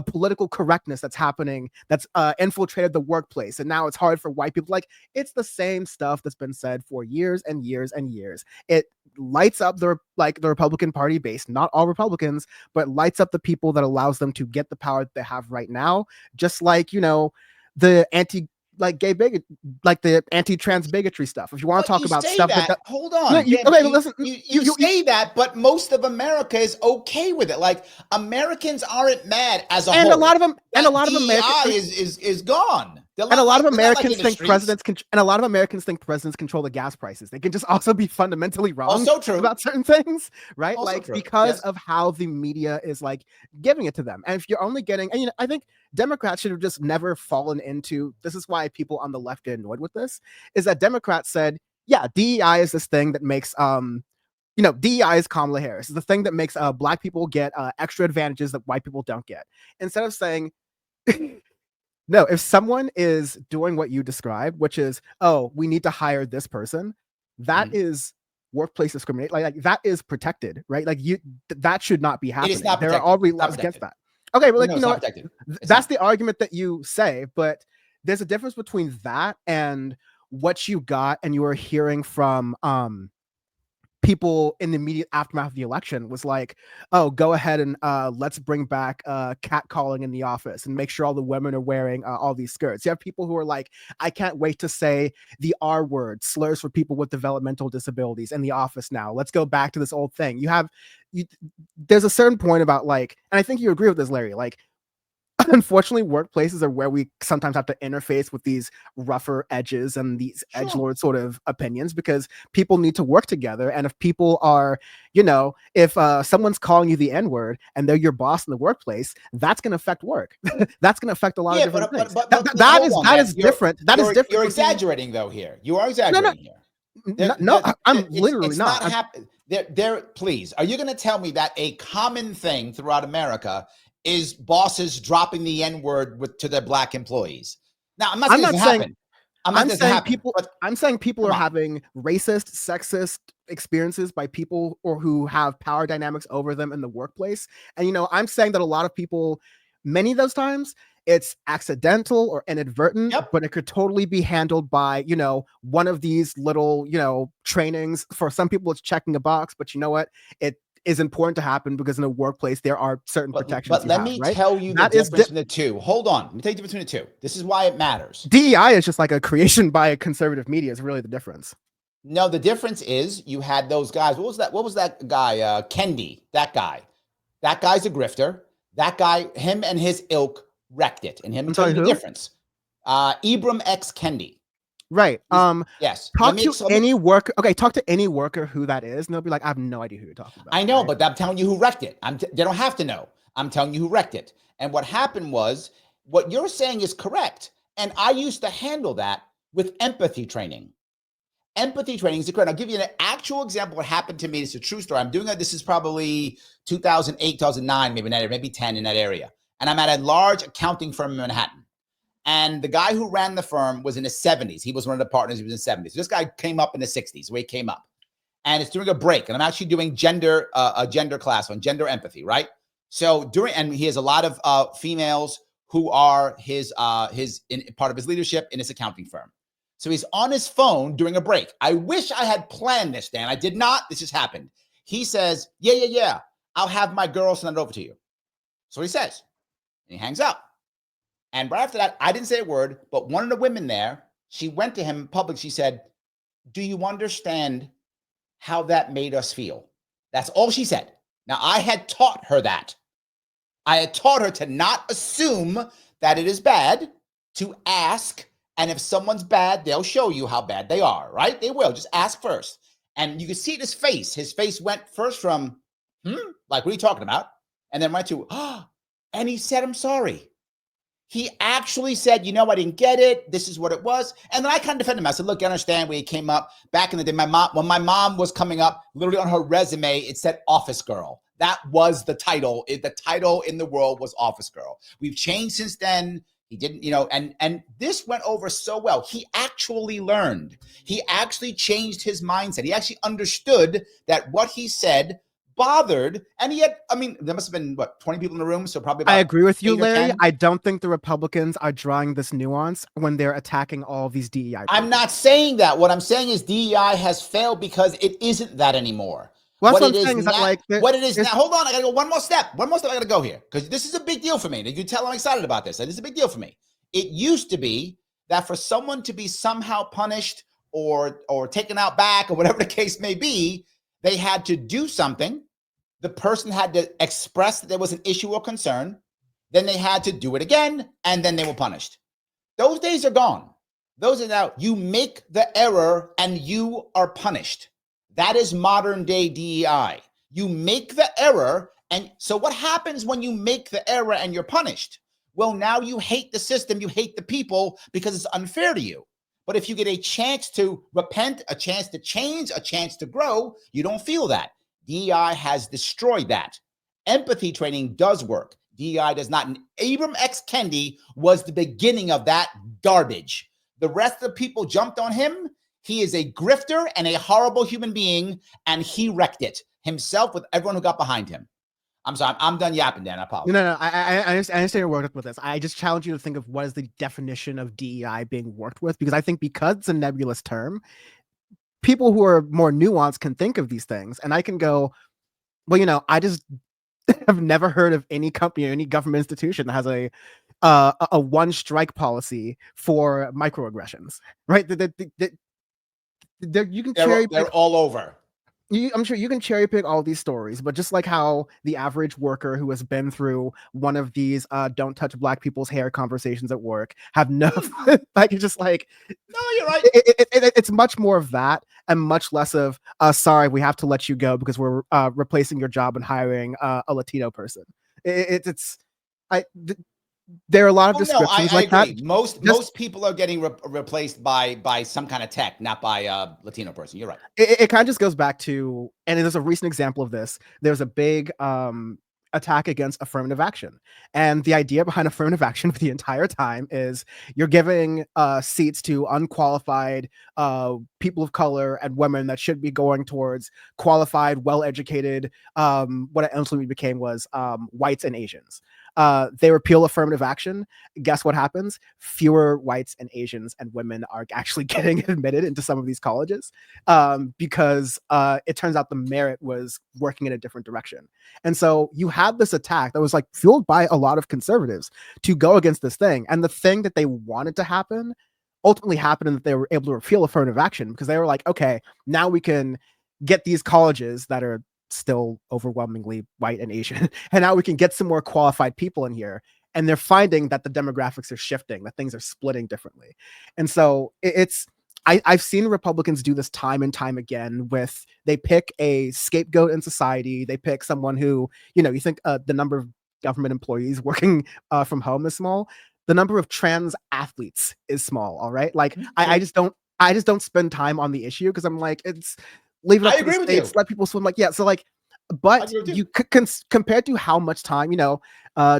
political correctness that's happening, that's infiltrated the workplace, and now it's hard for white people. Like, it's the same stuff that's been said for years and years and years. lights up the Republican Party base, not all Republicans, but lights up the people that allows them to get the power that they have right now. Just like, the gay bigot, like the anti-trans bigotry stuff. If you want to talk about stuff that, hold on. No, Dan, okay, but listen, you say that, but most of America is okay with it. Like, Americans aren't mad as a whole. And a lot of them, and a lot of Americans is gone. And a lot of Americans think presidents control the gas prices. They can just also be fundamentally wrong about certain things, right? Because of how the media is giving it to them. And if you're only getting, and I think Democrats should have just never fallen into, this is why people on the left get annoyed with this, is that Democrats said, yeah, DEI is this thing that makes DEI is Kamala Harris. It's the thing that makes black people get extra advantages that white people don't get. Instead of saying no, if someone is doing what you described, which is, oh, we need to hire this person, that is workplace discrimination. Like that is protected, right? That should not be happening. It is not protected. There are already laws against that. Okay, but that's the argument that you say, but there's a difference between that and what you got and you were hearing from people in the immediate aftermath of the election was like, oh, go ahead and let's bring back catcalling in the office and make sure all the women are wearing all these skirts. You have people who are like, I can't wait to say the R word, slurs for people with developmental disabilities in the office now. Let's go back to this old thing. There's a certain point about and I think you agree with this, Larry, unfortunately, workplaces are where we sometimes have to interface with these rougher edges and these edgelord sort of opinions because people need to work together. And if people are, if someone's calling you the N-word and they're your boss in the workplace, that's going to affect work. That's going to affect a lot of different things. That is different. You're exaggerating though here. You are exaggerating here. I'm literally not. Please, are you going to tell me that a common thing throughout America is bosses dropping the N-word to their black employees? Now, I'm not saying I'm saying people are having racist, sexist experiences by people who have power dynamics over them in the workplace. And, I'm saying that a lot of people, many of those times, it's accidental or inadvertent, but it could totally be handled by, one of these little, trainings. For some people, it's checking a box, but you know what? It is important to happen because in a workplace there are certain protections. But let me tell you the difference between the two. Hold on, let me tell you the difference between the two. This is why it matters. DEI is just like a creation by a conservative media. Is really the difference. No, the difference is you had those guys. What was that guy? Kendi. That guy's a grifter. That guy, him and his ilk wrecked it. And him tell you the difference. Ibram X. Kendi. Right. Yes. Talk to any worker who that is, and they'll be like, I have no idea who you're talking about. I know, but I'm telling you who wrecked it. They don't have to know. I'm telling you who wrecked it. And what happened was, what you're saying is correct. And I used to handle that with empathy training. Empathy training is correct. I'll give you an actual example of what happened to me. It's a true story. I'm doing it. This is probably 2008, 2009, maybe in that area, maybe 10 in that area. And I'm at a large accounting firm in Manhattan. And the guy who ran the firm was in his 70s. He was one of the partners. He was in his 70s. So this guy came up in the 60s, where he came up. And it's during a break. And I'm actually doing a gender class on gender empathy, right? So and he has a lot of females who are his part of his leadership in his accounting firm. So he's on his phone during a break. I wish I had planned this, Dan. I did not. This just happened. He says, yeah. I'll have my girl send it over to you. So he says, and he hangs up. And right after that, I didn't say a word, but one of the women there, she went to him in public. She said, do you understand how that made us feel? That's all she said. Now, I had taught her that. I had taught her to not assume that it is bad, to ask. And if someone's bad, they'll show you how bad they are, right? They will. Just ask first. And you can see his face. His face went first from, like, what are you talking about? And then went to, and he said, I'm sorry. He actually said, I didn't get it. This is what it was. And then I kind of defended him. I said, look, I understand where he came up. Back in the day, when my mom was coming up, literally on her resume, it said office girl. That was the title. The title in the world was office girl. We've changed since then. He didn't, and this went over so well. He actually learned. He actually changed his mindset. He actually understood that what he said bothered, and he had, I mean, there must have been, what, 20 people in the room, so probably about I agree with you, 8 or Larry. 10. I don't think the Republicans are drawing this nuance when they're attacking all of these DEI people. I'm not saying that. What I'm saying is DEI has failed because it isn't that anymore. Well, that's What what it I'm is saying is that, now, like, what it is now. Hold on, I gotta go one more step. One more step. I gotta go here because this is a big deal for me. You can tell I'm excited about this. It's a big deal for me. It used to be that for someone to be somehow punished or taken out back or whatever the case may be, they had to do something. The person had to express that there was an issue or concern. Then they had to do it again, and then they were punished. Those days are gone. Those are now, you make the error and you are punished. That is modern day DEI. You make the error. And so what happens when you make the error and you're punished? Well, now you hate the system, you hate the people because it's unfair to you. But if you get a chance to repent, a chance to change, a chance to grow, you don't feel that. DEI has destroyed that. Empathy training does work. DEI does not. And Ibram X. Kendi was the beginning of that garbage. The rest of the people jumped on him. He is a grifter and a horrible human being, and he wrecked it himself with everyone who got behind him. I'm sorry, I'm done yapping, Dan. I apologize. No. I understand you're worked with this. I just challenge you to think of what is the definition of DEI being worked with, because I think because it's a nebulous term, people who are more nuanced can think of these things, and I can go, well, I just have never heard of any company or any government institution that has a one strike policy for microaggressions, right? You can cherry pick. They're all over. I'm sure you can cherry pick all these stories, but just like how the average worker who has been through one of these "don't touch black people's hair" conversations at work have no, like, it's just like, no, you're right. It's much more of that and much less of sorry, we have to let you go because we're replacing your job and hiring a Latino person. There are a lot of descriptions like agree. that. Most people are getting replaced by some kind of tech, not by a Latino person. You're right. It kind of just goes back to, and there's a recent example of this. There's a big attack against affirmative action, and the idea behind affirmative action for the entire time is you're giving seats to unqualified people of color and women that should be going towards qualified, well-educated. What it ultimately became was whites and Asians. They repeal affirmative action. Guess what happens? Fewer whites and Asians and women are actually getting admitted into some of these colleges because it turns out the merit was working in a different direction. And so you had this attack that was like fueled by a lot of conservatives to go against this thing. And the thing that they wanted to happen ultimately happened, and that they were able to repeal affirmative action because they were like, okay, now we can get these colleges that are still overwhelmingly white and Asian, and now we can get some more qualified people in here. And they're finding that the demographics are shifting, that things are splitting differently. And so I've seen Republicans do this time and time again with, they pick a scapegoat in society. They pick someone who, you think the number of government employees working from home is small. The number of trans athletes is small. All right. Like I just don't spend time on the issue because I'm like, leave it up to the states, let people swim. Like, yeah. So like, but you compared to how much time,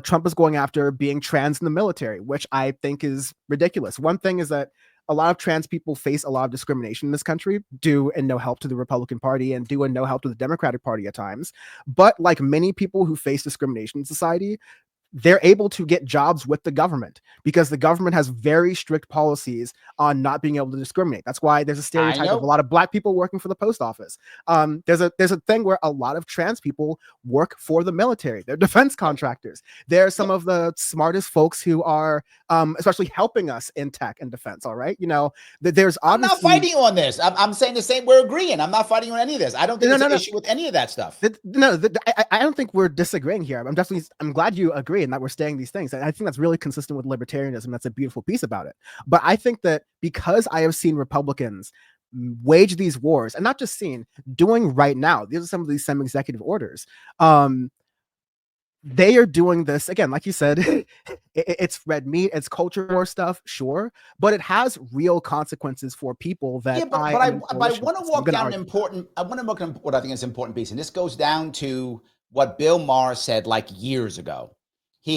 Trump is going after being trans in the military, which I think is ridiculous. One thing is that a lot of trans people face a lot of discrimination in this country, due and no help to the Republican Party and due and no help to the Democratic Party at times. But like many people who face discrimination in society, they're able to get jobs with the government because the government has very strict policies on not being able to discriminate. That's why there's a stereotype of a lot of black people working for the post office. There's a thing where a lot of trans people work for the military. They're defense contractors. They're some of the smartest folks who are especially helping us in tech and defense. All right. There's obviously, I'm not fighting you on this. I'm saying the same. We're agreeing. I'm not fighting you on any of this. I don't think there's an issue with any of that stuff. I don't think we're disagreeing here. I'm glad you agree and that we're saying these things. I think that's really consistent with libertarianism. That's a beautiful piece about it. But I think that because I have seen Republicans wage these wars, and not just seen, doing right now, these are some of these executive orders. They are doing this again, like you said, it's red meat, it's culture war stuff, sure, but it has real consequences for people that. I want to walk down what I think is an important piece, and this goes down to what Bill Maher said like years ago. He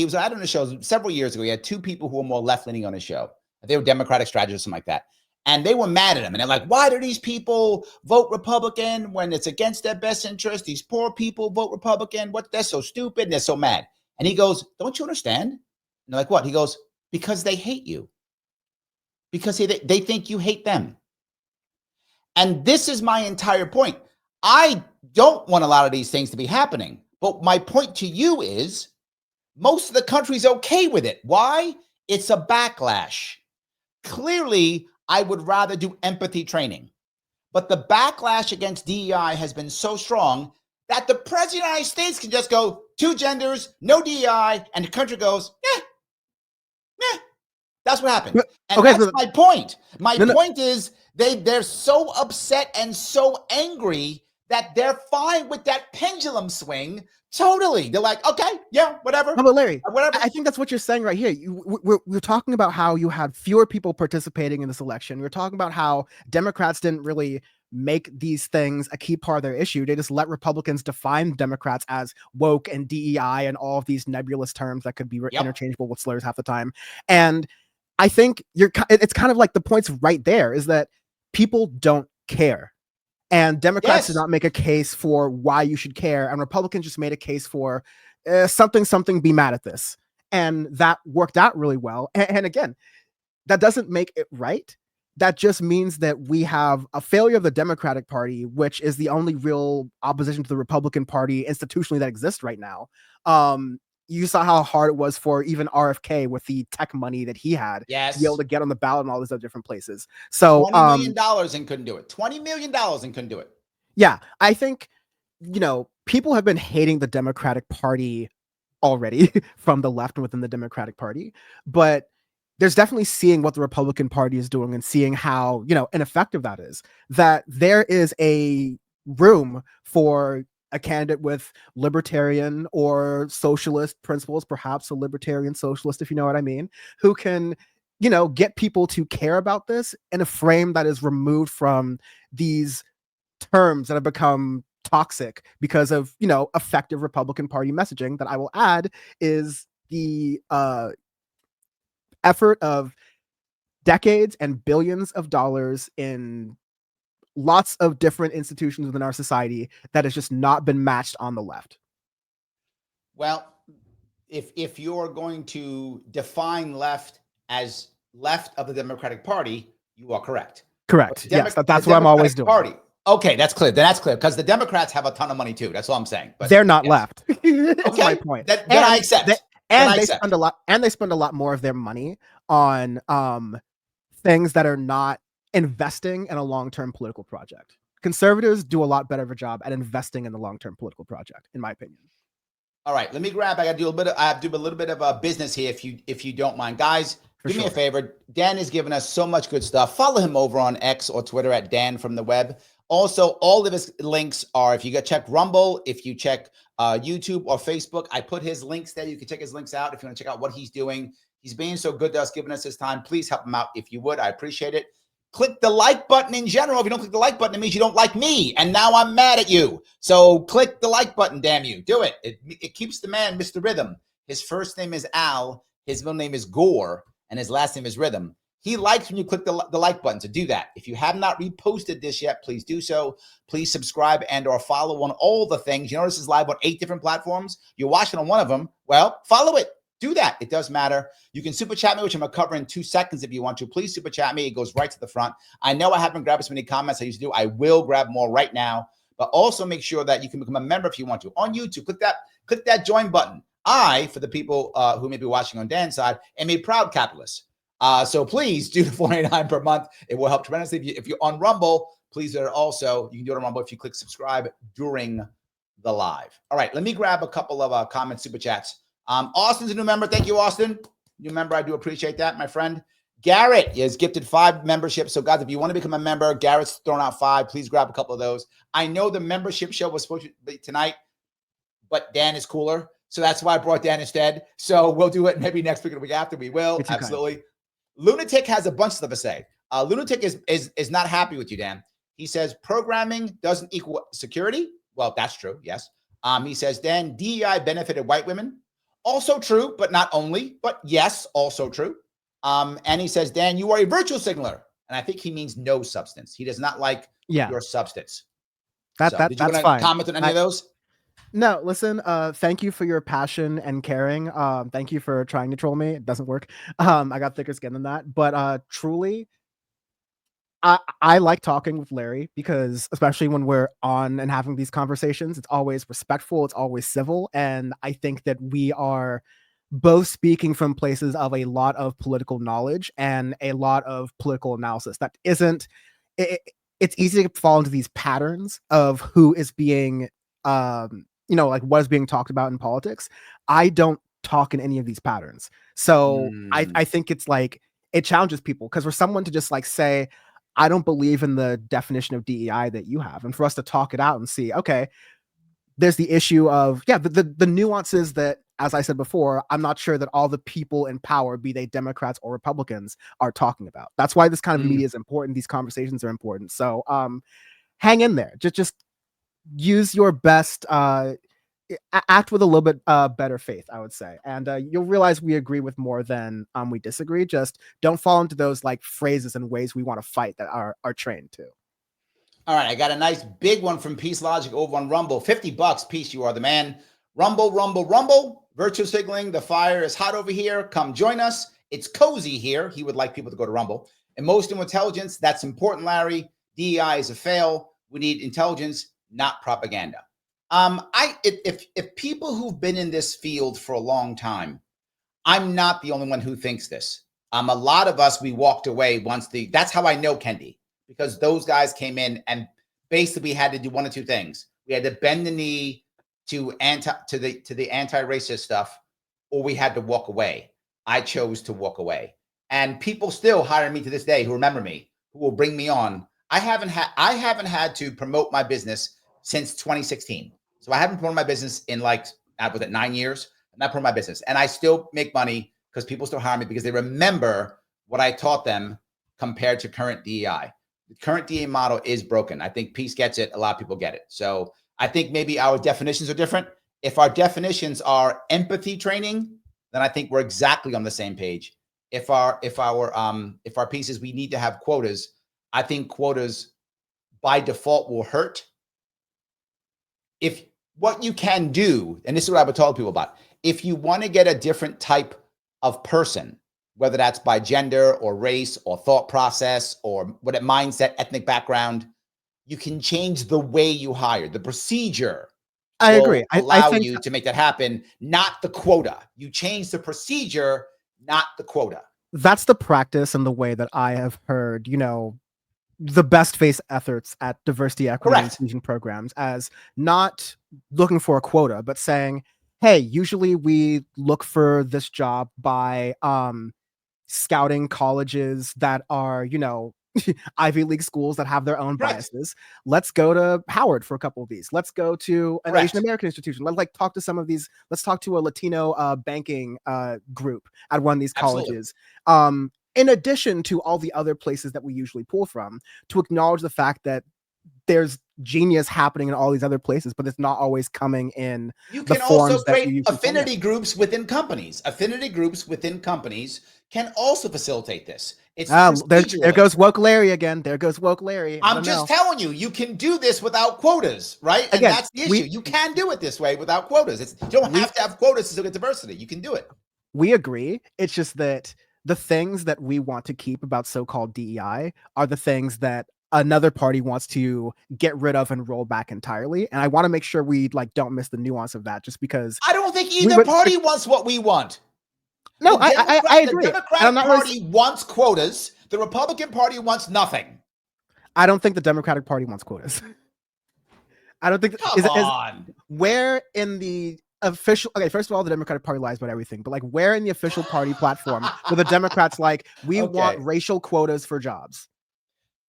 was on a show several years ago. He had two people who were more left leaning on his show. They were Democratic strategists, something like that. And they were mad at him. And they're like, why do these people vote Republican when it's against their best interest? These poor people vote Republican. What? They're so stupid. And they're so mad. And he goes, don't you understand? And they're like, what? He goes, because they hate you. Because they think you hate them. And this is my entire point. I don't want a lot of these things to be happening. But my point to you is most of the country's okay with it. Why? It's a backlash. Clearly, I would rather do empathy training. But the backlash against DEI has been so strong that the president of the United States can just go 2 genders, no DEI, and the country goes, That's what happened. And okay, that's my point. My point is they're so upset and so angry that they're fine with that pendulum swing. Totally. They're like, okay, yeah, whatever. No, but Larry, whatever. I think that's what you're saying right here. We're talking about how you had fewer people participating in this election. We're talking about how Democrats didn't really make these things a key part of their issue. They just let Republicans define Democrats as woke and DEI and all of these nebulous terms that could be interchangeable with slurs half the time. And I think it's kind of like the point's right there is that people don't care. And Democrats did not make a case for why you should care. And Republicans just made a case for something, be mad at this. And that worked out really well. And again, that doesn't make it right. That just means that we have a failure of the Democratic Party, which is the only real opposition to the Republican Party institutionally that exists right now. You saw how hard it was for even RFK with the tech money that he had to be able to get on the ballot in all these other different places. So $20 million and couldn't do it. $20 million and couldn't do it. Yeah, I think, people have been hating the Democratic Party already from the left and within the Democratic Party, but there's definitely seeing what the Republican Party is doing and seeing how, ineffective that is, that there is a room for a candidate with libertarian or socialist principles, perhaps a libertarian socialist, if you know what I mean, who can, get people to care about this in a frame that is removed from these terms that have become toxic because of, effective Republican Party messaging that I will add is the effort of decades and billions of dollars in lots of different institutions within our society that has just not been matched on the left. Well, if you're going to define left as left of the Democratic Party, you are correct. Correct. Yes, that's what I'm always doing. Party. Okay, that's clear. That's clear because the Democrats have a ton of money too. That's all I'm saying. But they're not left. That's my point. Then I accept. They spend a lot, and they spend a lot more of their money on things that are not investing in a long-term political project. Conservatives do a lot better of a job at investing in the long-term political project, in my opinion. All right, let me grab. I have to do a little bit of a business here, if you don't mind, guys. Do me a favor. Dan has given us so much good stuff. Follow him over on X or Twitter at Dan from the Web. Also, all of his links are, if you check Rumble, if you check YouTube or Facebook, I put his links there. You can check his links out if you want to check out what he's doing. He's being so good to us, giving us his time. Please help him out if you would. I appreciate it. Click the like button in general. If you don't click the like button, it means you don't like me. And now I'm mad at you. So click the like button, damn you. Do it. It keeps the man, Mr. Rhythm. His first name is Al. His middle name is Gore. And his last name is Rhythm. He likes when you click the like button. So do that. If you have not reposted this yet, please do so. Please subscribe and or follow on all the things. You know, this is live on 8 different platforms. You're watching on one of them. Well, follow it. Do that. It does matter. You can super chat me, which I'm going to cover in 2 seconds if you want to. Please super chat me. It goes right to the front. I know I haven't grabbed as many comments as I used to do. I will grab more right now. But also make sure that you can become a member if you want to. On YouTube, click that join button. I, for the people who may be watching on Dan's side, am a proud capitalist. So please do the $4.99 per month. It will help tremendously. If you're on Rumble, please do it also. You can do it on Rumble if you click subscribe during the live. All right, let me grab a couple of comment super chats. Austin's a new member. Thank you, Austin. New member. I do appreciate that, my friend. Garrett is gifted 5 memberships. So, guys, if you want to become a member, Garrett's thrown out 5. Please grab a couple of those. I know the membership show was supposed to be tonight, but Dan is cooler. So that's why I brought Dan instead. So we'll do it maybe next week or the week after. We will. Absolutely. Lunatic has a bunch of stuff to say. Lunatic is not happy with you, Dan. He says programming doesn't equal security. Well, that's true. Yes. He says, Dan, DEI benefited white women. Also true, but not only. But yes, also true. And he says, Dan, you are a virtual signaler. And I think he means no substance. He does not like Yeah, your substance. that So that did you that's want to fine. comment on any of those? No, listen, thank you for your passion and caring. Thank you for trying to troll me. It doesn't work. I got thicker skin than that. But truly, I like talking with Larry because especially when we're on and having these conversations, it's always respectful, it's always civil. And I think that we are both speaking from places of a lot of political knowledge and a lot of political analysis. That isn't it, it's easy to fall into these patterns of who is being like what is being talked about in politics. I don't talk in any of these patterns. So I think it's like it challenges people because for someone to just like say, I don't believe in the definition of DEI that you have, and for us to talk it out and see, okay, there's the issue of the nuances that, as I said before, I'm not sure that all the people in power, be they Democrats or Republicans, are talking about. That's why this kind of media is important. These conversations are important. So hang in there. Just use your best. Act with a little bit better faith, I would say, and you'll realize we agree with more than we disagree. Just don't fall into those like phrases and ways we want to fight that are trained to. All right, I got a nice big one from Peace Logic over on Rumble. $50, Peace, you are the man. Rumble, rumble, rumble. Virtual signaling. The fire is hot over here. Come join us. It's cozy here. He would like people to go to Rumble. Emotional intelligence, that's important, Larry. DEI is a fail. We need intelligence, not propaganda. If people who've been in this field for a long time, I'm not the only one who thinks this. A lot of us, we walked away that's how I know Kendi, because those guys came in and basically had to do one of two things. We had to bend the knee to the anti-racist stuff, or we had to walk away. I chose to walk away. And people still hire me to this day who remember me, who will bring me on. I haven't had to promote my business since 2016. So I haven't promoted my business in was it 9 years? I'm not promoting my business. And I still make money because people still hire me because they remember what I taught them compared to current DEI. The current DEI model is broken. I think Peace gets it. A lot of people get it. So I think maybe our definitions are different. If our definitions are empathy training, then I think we're exactly on the same page. If our piece is we need to have quotas, I think quotas by default will hurt. If what you can do, and this is what I would talk to people about, if you want to get a different type of person, whether that's by gender or race or thought process or what mindset, ethnic background, you can change the way you hire. The procedure I will agree. I allow think you to make that happen, not the quota. You change the procedure, not the quota. that's the practice and the way that I have heard, the best face efforts at diversity, equity, and inclusion programs as not looking for a quota, but saying, hey, usually we look for this job by scouting colleges that are, Ivy League schools that have their own biases. Let's go to Howard for a couple of these. Let's go to an Asian American institution. Let's talk to some of these. Let's talk to a Latino banking group at one of these colleges. In addition to all the other places that we usually pull from, to acknowledge the fact that there's genius happening in all these other places, but it's not always coming in. You can also create affinity groups within companies. Affinity groups within companies can also facilitate this. It's there goes woke Larry again. There goes woke Larry. I'm just telling you, you can do this without quotas, right? And that's the issue. You can do it this way without quotas. You don't have to have quotas to get diversity. You can do it. We agree. It's just that the things that we want to keep about so-called DEI are the things that another party wants to get rid of and roll back entirely. And I want to make sure we don't miss the nuance of that, just because I don't think either party wants what we want. No, I agree. The Democratic Party wants quotas. The Republican Party wants nothing. I don't think the Democratic Party wants quotas. I don't think. Come on. Where in the official? Okay, first of all, the Democratic Party lies about everything. But where in the official party platform were the Democrats we want racial quotas for jobs?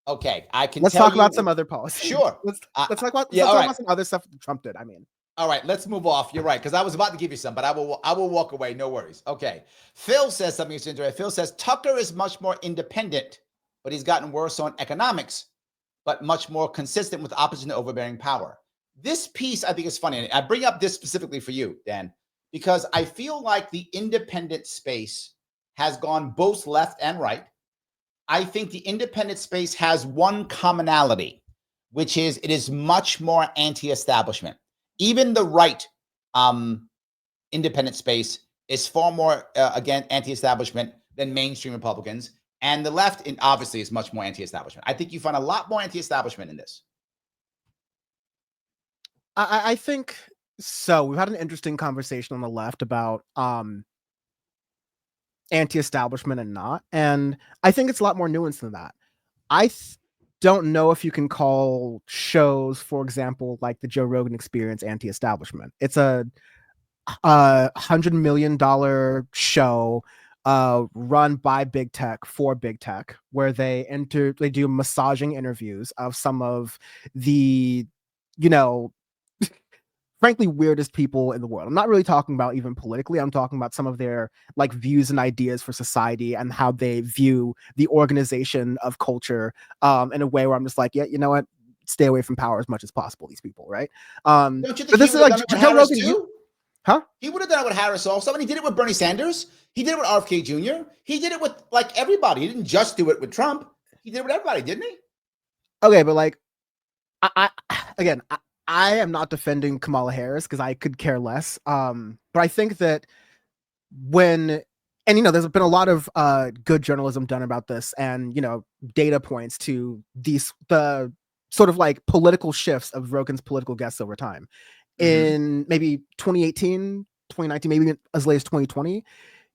Okay, I can. Let's talk about some other policies. Sure. Let's talk about some other stuff Trump did. I mean. All right, let's move off. You're right, because I was about to give you some, but I will walk away. No worries. Okay. Phil says something interesting. Phil says Tucker is much more independent, but he's gotten worse on economics, but much more consistent with opposition to overbearing power. This piece I think is funny. And I bring up this specifically for you, Dan, because I feel like the independent space has gone both left and right. I think the independent space has one commonality, which is it is much more anti-establishment. Even the right independent space is far more, again, anti-establishment than mainstream Republicans. And the left, obviously, is much more anti-establishment. I think you find a lot more anti-establishment in this. I think so. We've had an interesting conversation on the left about anti-establishment and not, and I think it's a lot more nuanced than that. I don't know if you can call shows, for example, like the Joe Rogan Experience, anti-establishment. It's a $100 million show run by big tech for big tech, where they do massaging interviews of some of the, you know, frankly weirdest people in the world. I'm not really talking about even politically. I'm talking about some of their like views and ideas for society and how they view the organization of culture in a way where I'm just like, yeah, you know what? Stay away from power as much as possible, these people, right? Don't you think But this he is would like have done it with Joe Harris Rogan, too? huh? He would have done it with Harris also. I mean, he did it with Bernie Sanders. He did it with RFK Jr. He did it with like everybody. He didn't just do it with Trump. He did it with everybody, didn't he? Okay, but like, I again, I am not defending Kamala Harris because I could care less. But I think that when, and there's been a lot of good journalism done about this, and data points to the sort of like political shifts of Rogan's political guests over time. In maybe 2018, 2019, maybe as late as 2020,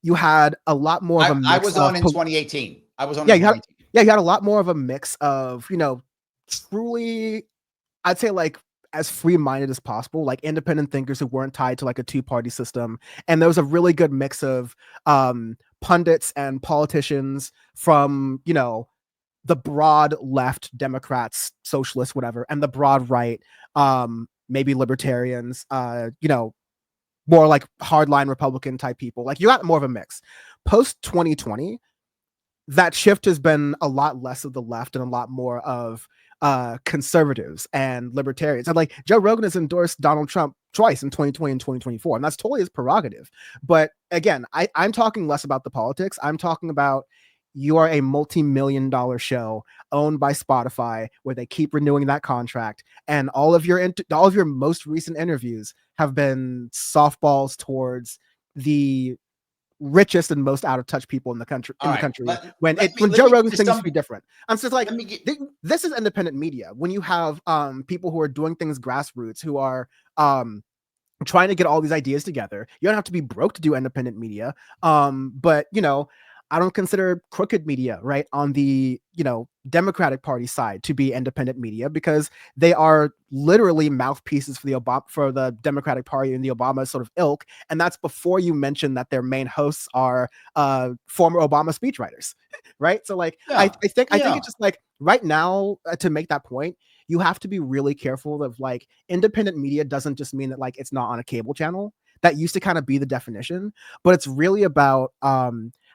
you had a lot more of a mix. I was on in 2018. I was on yeah, in 2018. You had a lot more of a mix of, truly, I'd say, like, as free-minded as possible, like independent thinkers who weren't tied to like a two-party system. And there was a really good mix of pundits and politicians from, the broad left, Democrats, socialists, whatever, and the broad right, maybe libertarians, more like hardline Republican type people. Like, you got more of a mix. Post 2020, that shift has been a lot less of the left and a lot more of conservatives and libertarians. And like Joe Rogan has endorsed Donald Trump twice in 2020 and 2024, and that's totally his prerogative. But again, I'm talking less about the politics. I'm talking about, you are a multi-million-dollar show owned by Spotify, where they keep renewing that contract, and all of your most recent interviews have been softballs towards the richest and most out of touch people in the country. When Joe Rogan's thing used to be different. I'm just like, this is independent media. When you have people who are doing things grassroots, who are trying to get all these ideas together, you don't have to be broke to do independent media. But I don't consider crooked media, right, on the Democratic Party side to be independent media, because they are literally mouthpieces for the Democratic Party and the Obama sort of ilk, and that's before you mention that their main hosts are former Obama speechwriters, right? So like, I think it's just like, right now, to make that point, you have to be really careful of, like, independent media doesn't just mean that like it's not on a cable channel. That used to kind of be the definition, but it's really about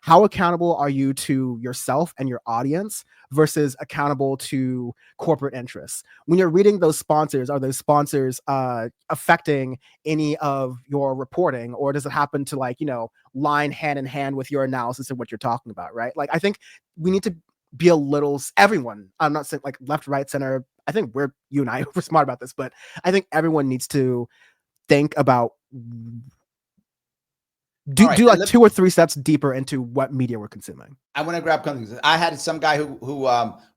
how accountable are you to yourself and your audience versus accountable to corporate interests. When you're reading those sponsors, are those sponsors affecting any of your reporting, or does it happen to, like, line hand in hand with your analysis of what you're talking about, right? Like, I think we need to be a little, everyone, I'm not saying like left, right, center. I think you and I were smart about this, but I think everyone needs to think about, do like 2 or 3 steps deeper into what media we're consuming. I want to grab something. I had some guy who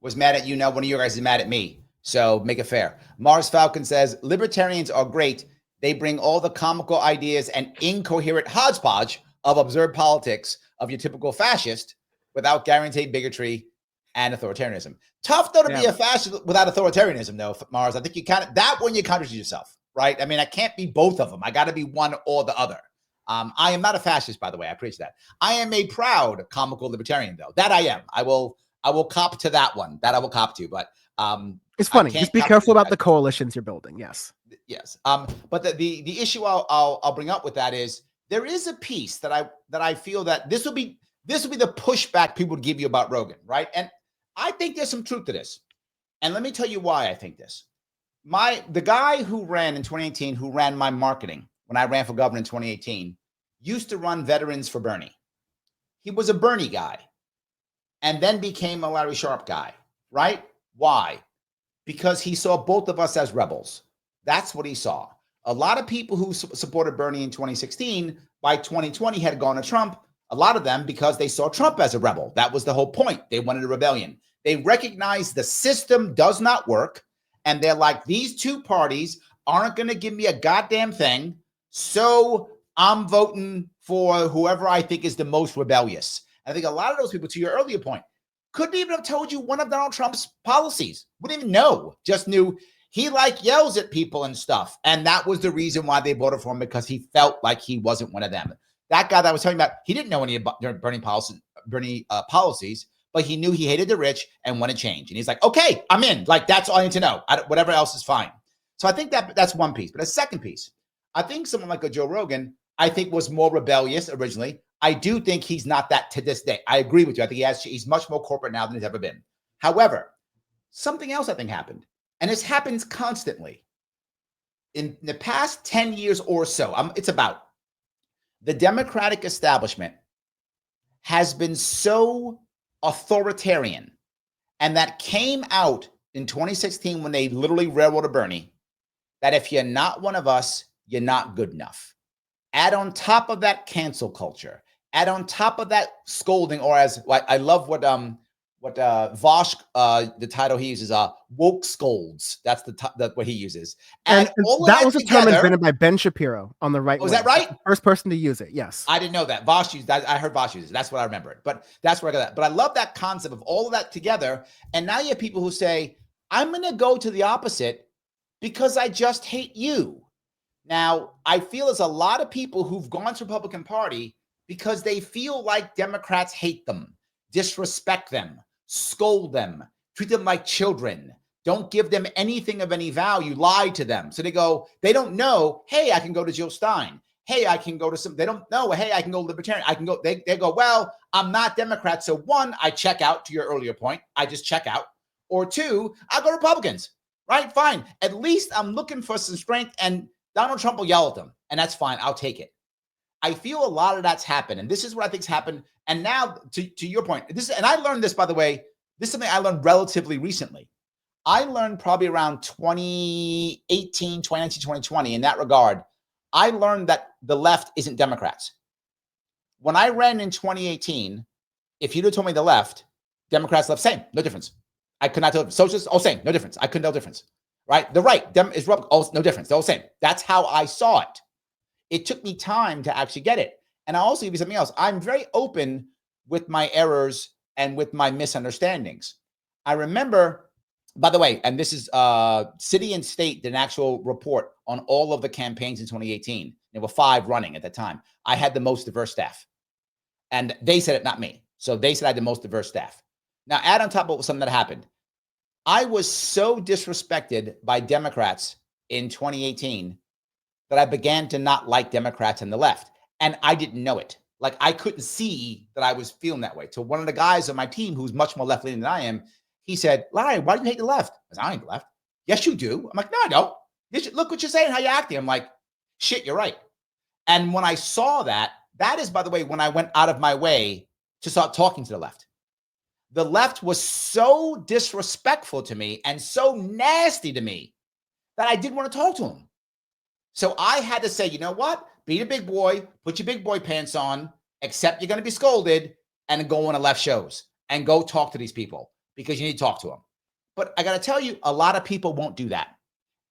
was mad at you. Now one of you guys is mad at me. So make it fair. Mars Falcon says, libertarians are great. They bring all the comical ideas and incoherent hodgepodge of absurd politics of your typical fascist without guaranteed bigotry and authoritarianism. Tough, though, to be a fascist without authoritarianism, though, Mars. I think you that one you contradict yourself, right? I mean, I can't be both of them. I got to be one or the other. I am not a fascist, by the way. I preach that. I am a proud comical libertarian, though. That I am. I will cop to that one. That I will cop to. But it's funny. Just be careful about the coalitions you're building. Yes. Yes. But the issue I'll bring up with that is, there is a piece that I feel that this will be the pushback people would give you about Rogan, right? And I think there's some truth to this. And let me tell you why I think this. The guy who ran in 2018, who ran my marketing when I ran for governor in 2018, used to run veterans for Bernie. He was a Bernie guy. and then became a Larry Sharpe guy, right? Why? Because he saw both of us as rebels. That's what he saw. A lot of people who supported Bernie in 2016, by 2020 had gone to Trump, a lot of them because they saw Trump as a rebel. That was the whole point. They wanted a rebellion. They recognized the system does not work, and they're like, these two parties aren't going to give me a goddamn thing, so I'm voting for whoever I think is the most rebellious. I think a lot of those people, to your earlier point, couldn't even have told you one of Donald Trump's policies. Wouldn't even know. Just knew he yells at people and stuff. And that was the reason why they voted for him, because he felt like he wasn't one of them. That guy that I was talking about, he didn't know any about Bernie policies, but he knew he hated the rich and wanted change. And he's like, okay, I'm in. Like, that's all I need to know. Whatever else is fine. So I think that's one piece. But a second piece, I think someone like a Joe Rogan, I think was more rebellious originally. I do think he's not that to this day. I agree with you. I think he's much more corporate now than he's ever been. However, something else I think happened, and this happens constantly. In the past 10 years or so, it's about the Democratic establishment has been so authoritarian, and that came out in 2016 when they literally railroaded Bernie, that if you're not one of us, you're not good enough. Add on top of that cancel culture. Add on top of that scolding, or as I love what Vosh, the title he uses, woke scolds. That's what he uses. And all that of was a term invented by Ben Shapiro on the right. Was that right? First person to use it. Yes. I didn't know that. Vosh used that. I heard Vosh use it. That's what I remembered. But that's where I got that. But I love that concept of all of that together. And now you have people who say, I'm going to go to the opposite because I just hate you. Now, I feel there's a lot of people who've gone to the Republican Party because they feel like Democrats hate them, disrespect them, scold them, treat them like children, don't give them anything of any value, lie to them. So they don't know, hey, I can go to Jill Stein. Hey, I can go to they don't know, hey, I can go libertarian. I can go, they go, well, I'm not Democrat. So one, I check out, to your earlier point, I just check out. Or two, I'll go Republicans, right? Fine. At least I'm looking for some strength, and Donald Trump will yell at them, and that's fine. I'll take it. I feel a lot of that's happened, and this is what I think's happened. And now, to your point, and I learned this, by the way, this is something I learned relatively recently. I learned probably around 2018, 2019, 2020 in that regard. I learned that the left isn't Democrats. When I ran in 2018, if you'd have told me the left, Democrats, left, same, no difference. I could not tell. Socialists, all same, no difference. I couldn't tell difference, right? The right, is all, no difference. They're all same. That's how I saw it. It took me time to actually get it. And I'll also give you something else. I'm very open with my errors and with my misunderstandings. I remember, by the way, and this is City and State did an actual report on all of the campaigns in 2018. There were 5 running at the time. I had the most diverse staff. And they said it, not me. So they said I had the most diverse staff. Now, add on top of something that happened. I was so disrespected by Democrats in 2018 that I began to not like Democrats and the left. And I didn't know it. Like, I couldn't see that I was feeling that way. So one of the guys on my team who's much more left-leaning than I am, he said, Larry, why do you hate the left? I said, I hate the left. Yes, you do. I'm like, no, I don't. Look what you're saying, how you're acting. I'm like, shit, you're right. And when I saw that, that is, by the way, when I went out of my way to start talking to the left. The left was so disrespectful to me and so nasty to me that I didn't want to talk to them. So I had to say, you know what? Be a big boy, put your big boy pants on, accept you're going to be scolded, and go on the left shows and go talk to these people because you need to talk to them. But I got to tell you, a lot of people won't do that.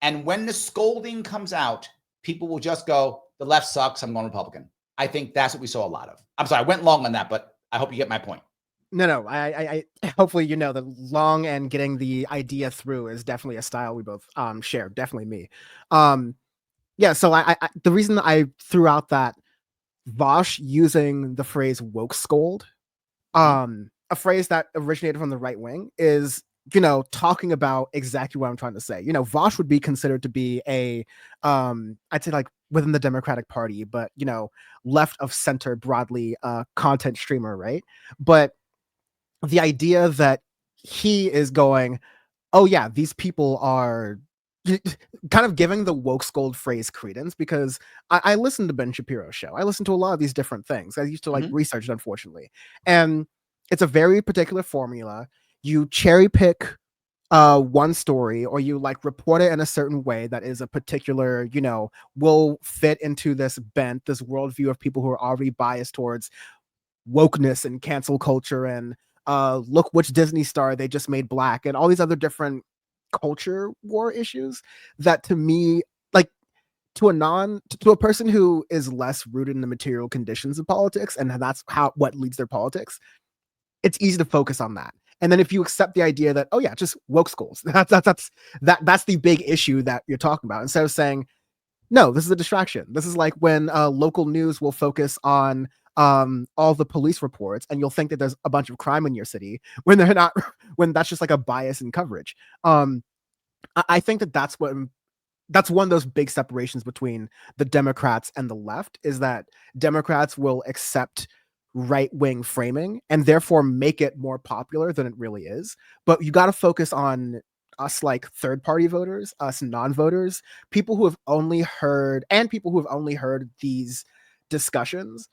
And when the scolding comes out, people will just go, the left sucks, I'm going Republican. I think that's what we saw a lot of. I'm sorry, I went long on that, but I hope you get my point. No, I hopefully, the long and getting the idea through is definitely a style we both share. Definitely me. Yeah. So I the reason I threw out that Vosh using the phrase woke scold, a phrase that originated from the right wing, is, talking about exactly what I'm trying to say. Vosh would be considered to be a, I'd say, like, within the Democratic Party, but, left of center broadly, content streamer, right? But the idea that he is going, oh yeah, these people are kind of giving the woke scold phrase credence, because I listened to Ben Shapiro's show. I listened to a lot of these different things. I used to research it, unfortunately. And it's a very particular formula. You cherry pick one story, or you like report it in a certain way that is a particular, will fit into this bent, this worldview of people who are already biased towards wokeness and cancel culture and look which Disney star they just made black and all these other different culture war issues that, to me, like, to a person who is less rooted in the material conditions of politics, and that's what leads their politics, it's easy to focus on that. And then if you accept the idea that, oh yeah, just woke schools, that's the big issue that you're talking about, instead of saying, no, this is a distraction. This is like when local news will focus on all the police reports, and you'll think that there's a bunch of crime in your city when they're not, when that's just like a bias in coverage. I think that's one of those big separations between the Democrats and the left, is that Democrats will accept right-wing framing and therefore make it more popular than it really is. But you got to focus on us, like third-party voters, us non-voters, people who have only heard these discussions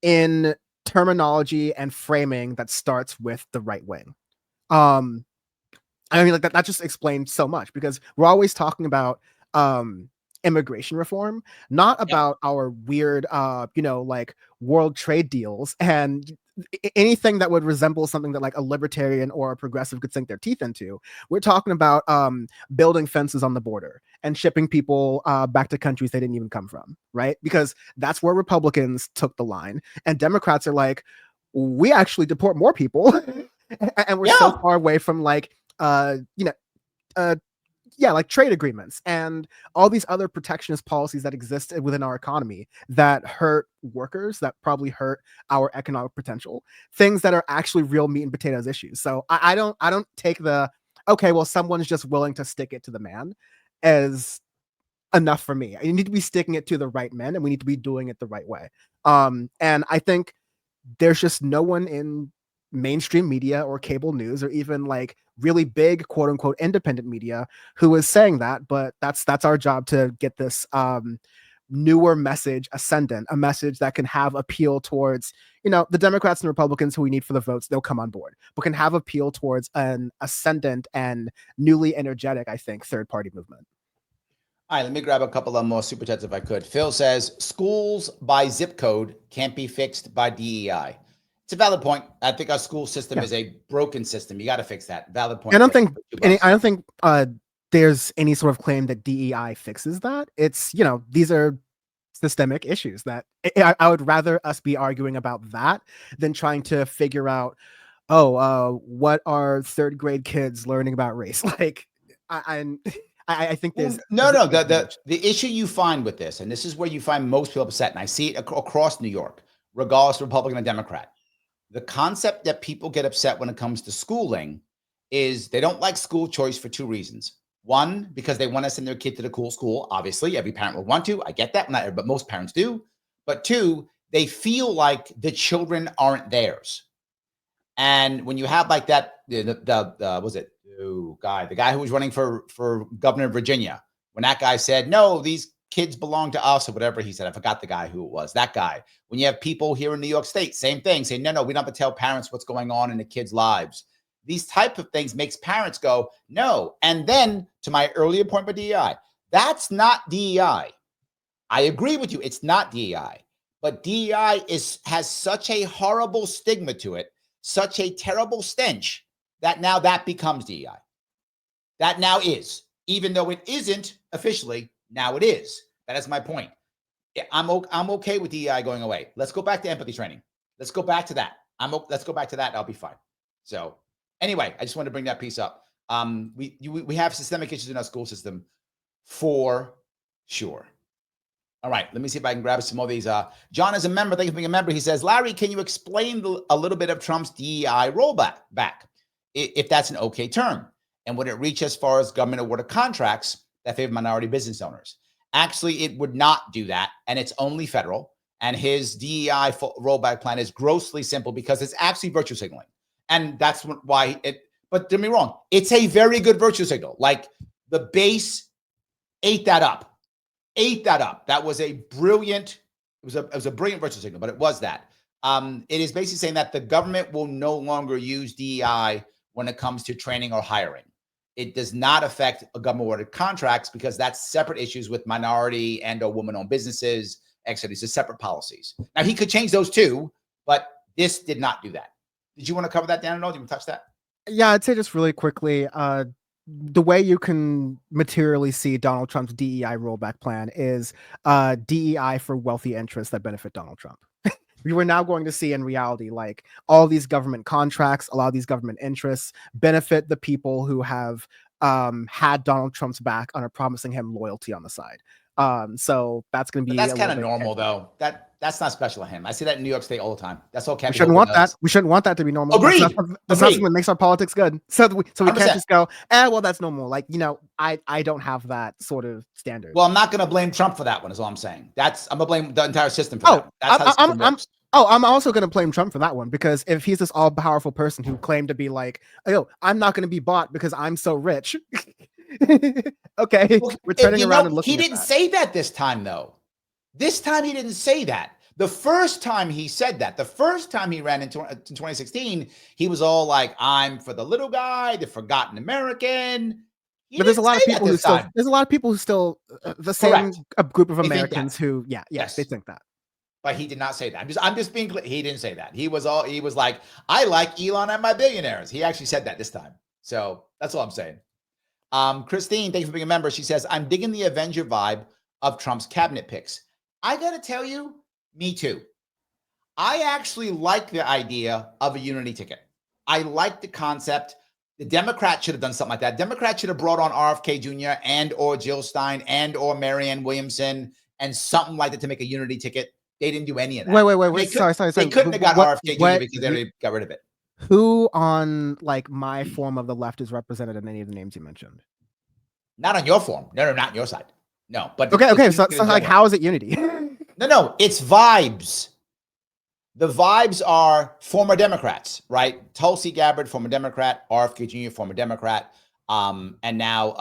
in terminology and framing that starts with the right wing. I mean, like that just explains so much, because we're always talking about immigration reform, not about our weird, like world trade deals and anything that would resemble something that like a libertarian or a progressive could sink their teeth into. We're talking about building fences on the border and shipping people back to countries they didn't even come from, right? Because that's where Republicans took the line, and Democrats are like, we actually deport more people, and we're so far away from like like trade agreements and all these other protectionist policies that exist within our economy that hurt workers, that probably hurt our economic potential, things that are actually real meat and potatoes issues. So I don't take the, okay, well, someone's just willing to stick it to the man as enough for me. You need to be sticking it to the right men, and we need to be doing it the right way. And I think there's just no one in mainstream media or cable news or even like really big quote unquote independent media who is saying that. But that's our job, to get this newer message ascendant, a message that can have appeal towards, the Democrats and Republicans who we need for the votes. They'll come on board, but can have appeal towards an ascendant and newly energetic, I think, third party movement. All right, let me grab a couple of more super chats if I could. Phil says, schools by zip code can't be fixed by DEI. It's a valid point. I think our school system is a broken system. You got to fix that. Valid point. I don't think there's any sort of claim that DEI fixes that. It's, these are systemic issues that I would rather us be arguing about that than trying to figure out, what are third grade kids learning about race? Like, I think there's the issue you find with this, and this is where you find most people upset, and I see it across New York, regardless of Republican or Democrat. The concept that people get upset when it comes to schooling is they don't like school choice for two reasons. One, because they want to send their kid to the cool school. Obviously, every parent will want to. I get that, not, but most parents do. But two, they feel like the children aren't theirs. And when you have like that, the guy who was running for governor of Virginia, when that guy said, no, these kids belong to us, or whatever he said, I forgot the guy who it was, that guy. When you have people here in New York State, same thing, saying, no, we don't have to tell parents what's going on in the kids' lives. These type of things makes parents go, no. And then to my earlier point about DEI, that's not DEI. I agree with you. It's not DEI, but DEI has such a horrible stigma to it, such a terrible stench, that now that becomes DEI. That now is, even though it isn't officially, now it is. That is my point. I'm okay with DEI going away. Let's go back to empathy training. Let's go back to that. Let's go back to that. I'll be fine. So anyway, I just wanted to bring that piece up. We have systemic issues in our school system for sure. All right, let me see if I can grab some of these. John is a member. Thank you for being a member. He says, Larry, can you explain a little bit of Trump's DEI rollback, if that's an okay term? And would it reach as far as government awarded contracts that favor minority business owners? Actually, it would not do that, and it's only federal. And his DEI rollback plan is grossly simple because it's actually virtue signaling. And that's why but don't get me wrong, it's a very good virtue signal. Like the base ate that up. That was a brilliant, it was a brilliant virtue signal, but it was that. It is basically saying that the government will no longer use DEI when it comes to training or hiring. It does not affect government awarded contracts because that's separate issues with minority and or woman-owned businesses, etc. These are separate policies. Now he could change those too, but this did not do that. Did you want to cover that, Dan? No, do you want to touch that? Yeah, I'd say just really quickly, the way you can materially see Donald Trump's DEI rollback plan is DEI for wealthy interests that benefit Donald Trump. We were now going to see in reality, like all these government contracts, a lot of these government interests benefit the people who have had Donald Trump's back and are promising him loyalty on the side. So that's going to be. But that's kind of normal, though. That's not special to him. I see that in New York State all the time. That's all. We shouldn't want that. We shouldn't want that to be normal. Agreed. That's not something that makes our politics good. So we 100%. can't just go, well, that's normal. Like, I don't have that sort of standard. Well, I'm not going to blame Trump for that one. Is all I'm saying. I'm going to blame the entire system for that one. That's how the system works. I'm also going to blame Trump for that one, because if he's this all-powerful person who claimed to be like, I'm not going to be bought because I'm so rich. Okay, well, we're turning around and looking He didn't say that this time, though. This time he didn't say that. The first time he said that, the first time he ran in 2016, he was all like, I'm for the little guy, the forgotten American. But there's a lot of people who still, the same group of Americans who, yes, they think that. But he did not say that. I'm just being clear. He didn't say that. He was like, I like Elon and my billionaires. He actually said that this time. So that's all I'm saying. Christine, thank you for being a member. She says, I'm digging the Avenger vibe of Trump's cabinet picks. I got to tell you, me too. I actually like the idea of a unity ticket. I like the concept. The Democrats should have done something like that. Democrats should have brought on RFK Jr. and or Jill Stein and or Marianne Williamson and something like that to make a unity ticket. They didn't do any of that. Wait. Sorry. They couldn't have got RFK Jr. because they already got rid of it. Who on like my form of the left is represented in any of the names you mentioned? Not on your form. No, not on your side. No, but okay. So like, how is it unity? No, it's vibes. The vibes are former Democrats, right? Tulsi Gabbard, former Democrat, RFK Jr., former Democrat, and now,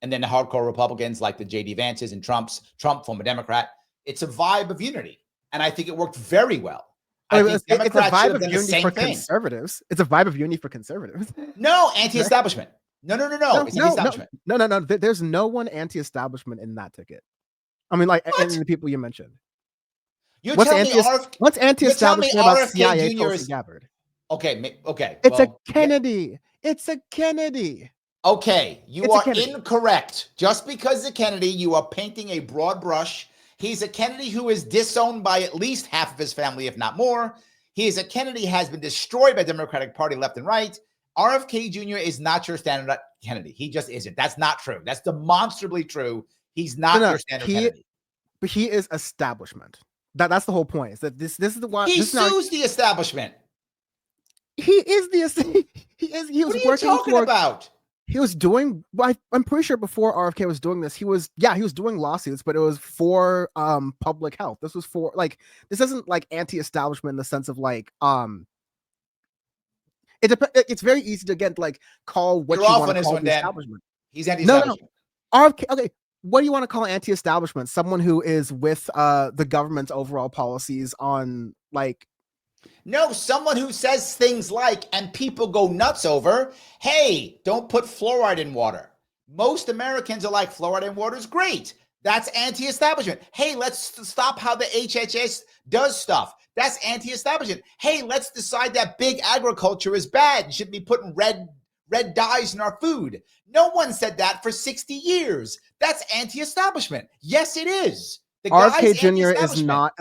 and then the hardcore Republicans like the J.D. Vances and Trump, former Democrat. It's a vibe of unity, and I think it worked very well. It's a vibe of unity for conservatives. It's a vibe of unity for conservatives. No, anti-establishment. No. It's anti-establishment. No. There's no one anti-establishment in that ticket. I mean, like, and the people you mentioned. What's anti-establishment about CIA Tulsi Gabbard? Okay. It's a Kennedy. Yeah. It's a Kennedy. Okay, you are incorrect. Just because it's a Kennedy, you are painting a broad brush. He's a Kennedy who is disowned by at least half of his family, if not more. He is a Kennedy has been destroyed by the Democratic Party left and right. RFK Jr. is not your standard Kennedy. He just isn't. That's not true. That's demonstrably true. He's not your standard Kennedy. But he is establishment. That's the whole point. Is that this is the one he sues the establishment. He is the he was working talking about. He was doing. I'm pretty sure before RFK was doing this, he was doing lawsuits, but it was for public health. This was for like, this isn't like anti-establishment in the sense of like it's very easy to get like call what you want to call the establishment. He's anti-establishment. No. RFK. Okay. What do you want to call anti-establishment? Someone who is with the government's overall policies on like. No, someone who says things like, and people go nuts over, hey, don't put fluoride in water. Most Americans are like, fluoride in water is great. That's anti-establishment. Hey, let's stop how the HHS does stuff. That's anti-establishment. Hey, let's decide that big agriculture is bad and should be putting red dyes in our food. No one said that for 60 years. That's anti-establishment. Yes, it is. RFK Jr. is not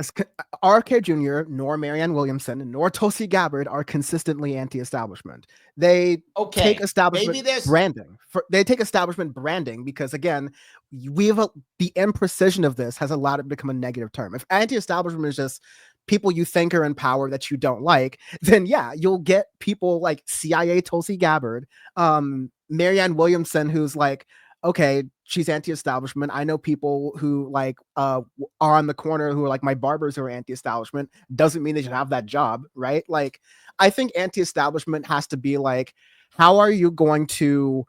RFK Jr. nor Marianne Williamson nor Tulsi Gabbard are consistently anti-establishment. They take establishment branding. They take establishment branding because again, the imprecision of this has allowed it to become a negative term. If anti-establishment is just people you think are in power that you don't like, then yeah, you'll get people like CIA Tulsi Gabbard, Marianne Williamson, who's like, okay, she's anti-establishment. I know people who like are on the corner who are like my barbers who are anti-establishment. Doesn't mean they should have that job, right? Like, I think anti-establishment has to be like, how are you going to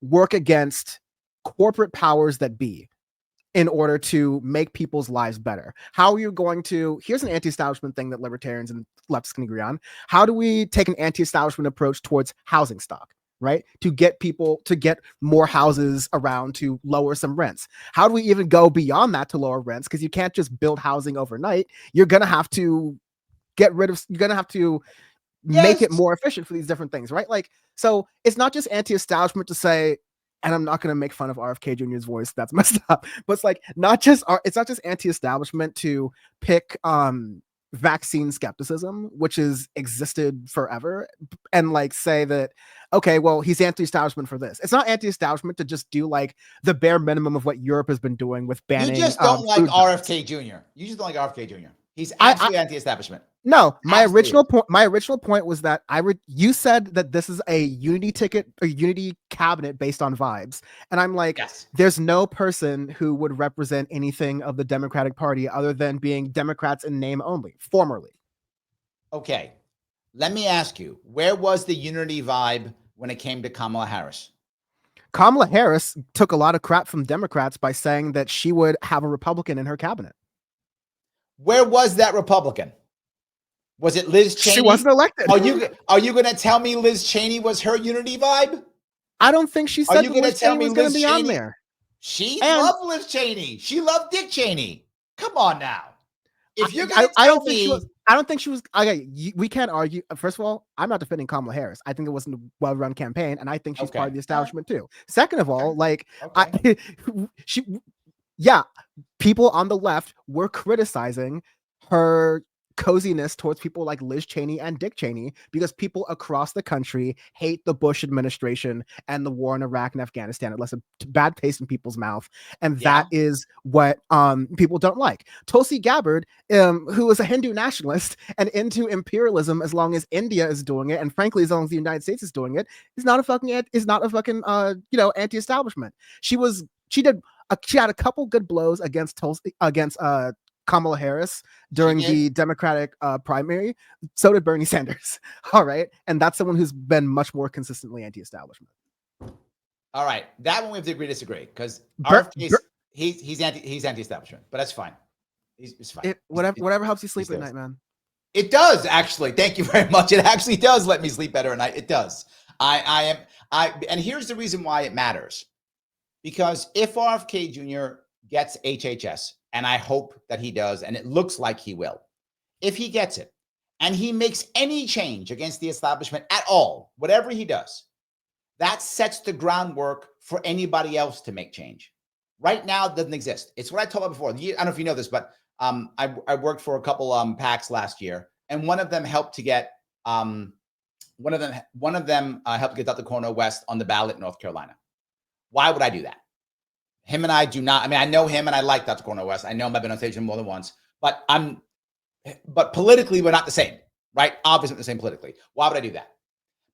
work against corporate powers that be? in order to make people's lives better? How are you going to, here's an anti-establishment thing that libertarians and leftists can agree on. How do we take an anti-establishment approach towards housing stock, right? To get people, to get more houses around to lower some rents. How do we even go beyond that to lower rents? Because you can't just build housing overnight. You're going to have to you're going to have to make it more efficient for these different things, right? Like, so it's not just anti-establishment to say, and I'm not going to make fun of RFK Jr.'s voice, that's messed up, but it's like it's not just anti-establishment to pick vaccine skepticism, which has existed forever, and like say that, okay, well, he's anti-establishment for this. It's not anti-establishment to just do like the bare minimum of what Europe has been doing with banning. You just don't like RFK Jr. You just don't like RFK Jr. He's absolutely anti-establishment. No, my original point was that you said that this is a unity ticket, a unity cabinet based on vibes. And I'm like, yes. There's no person who would represent anything of the Democratic Party other than being Democrats in name only, formerly. Okay. Let me ask you, where was the unity vibe when it came to Kamala Harris? Kamala Harris took a lot of crap from Democrats by saying that she would have a Republican in her cabinet. Where was that Republican? Was it Liz Cheney? She wasn't elected. Are you going to tell me Liz Cheney was her unity vibe? I don't think she said that Liz Cheney was going to be on there. She loved Liz Cheney. She loved Dick Cheney. Come on now. If you're going to tell me, I don't think she was. Okay, we can't argue. First of all, I'm not defending Kamala Harris. I think it wasn't a well-run campaign, and I think she's part of the establishment too. Second of all, like people on the left were criticizing her coziness towards people like Liz Cheney and Dick Cheney because people across the country hate the Bush administration and the war in Iraq and Afghanistan. It left a bad taste in people's mouth, and that is what people don't like. Tulsi Gabbard, who is a Hindu nationalist and into imperialism, as long as India is doing it, and frankly, as long as the United States is doing it, is not a fucking anti-establishment. She had a couple good blows against Kamala Harris during the Democratic primary. So did Bernie Sanders. All right. And that's someone who's been much more consistently anti-establishment. All right. That one we have to agree disagree because he's anti-establishment, but that's fine. It's fine. Whatever helps you sleep at night, man. It does, actually. Thank you very much. It actually does let me sleep better at night. It does. And here's the reason why it matters. Because if RFK Jr. gets HHS, and I hope that he does, and it looks like he will, if he gets it, and he makes any change against the establishment at all, whatever he does, that sets the groundwork for anybody else to make change. Right now, it doesn't exist. It's what I told you before. I don't know if you know this, but I worked for a couple PACs last year, and one of them helped to get helped to get Dr. Cornel West on the ballot in North Carolina. Why would I do that? Him and I do not. I mean, I know him and I like Dr. Cornel West. I know him. I've been on stage with him more than once. But politically, we're not the same, right? Obviously, not the same politically. Why would I do that?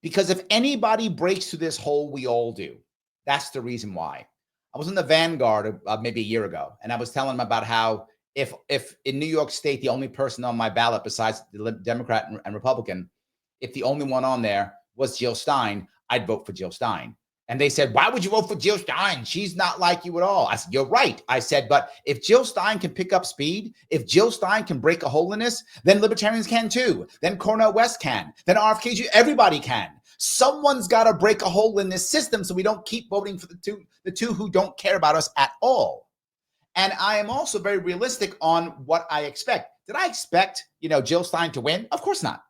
Because if anybody breaks through this hole, we all do. That's the reason why. I was in the Vanguard maybe a year ago, and I was telling them about how if in New York State, the only person on my ballot besides the Democrat and Republican, if the only one on there was Jill Stein, I'd vote for Jill Stein. And they said, why would you vote for Jill Stein? She's not like you at all. I said, you're right. I said, but if Jill Stein can pick up speed, if Jill Stein can break a hole in this, then libertarians can too. Then Cornel West can. Then RFK, everybody can. Someone's got to break a hole in this system so we don't keep voting for the two who don't care about us at all. And I am also very realistic on what I expect. Did I expect, Jill Stein to win? Of course not.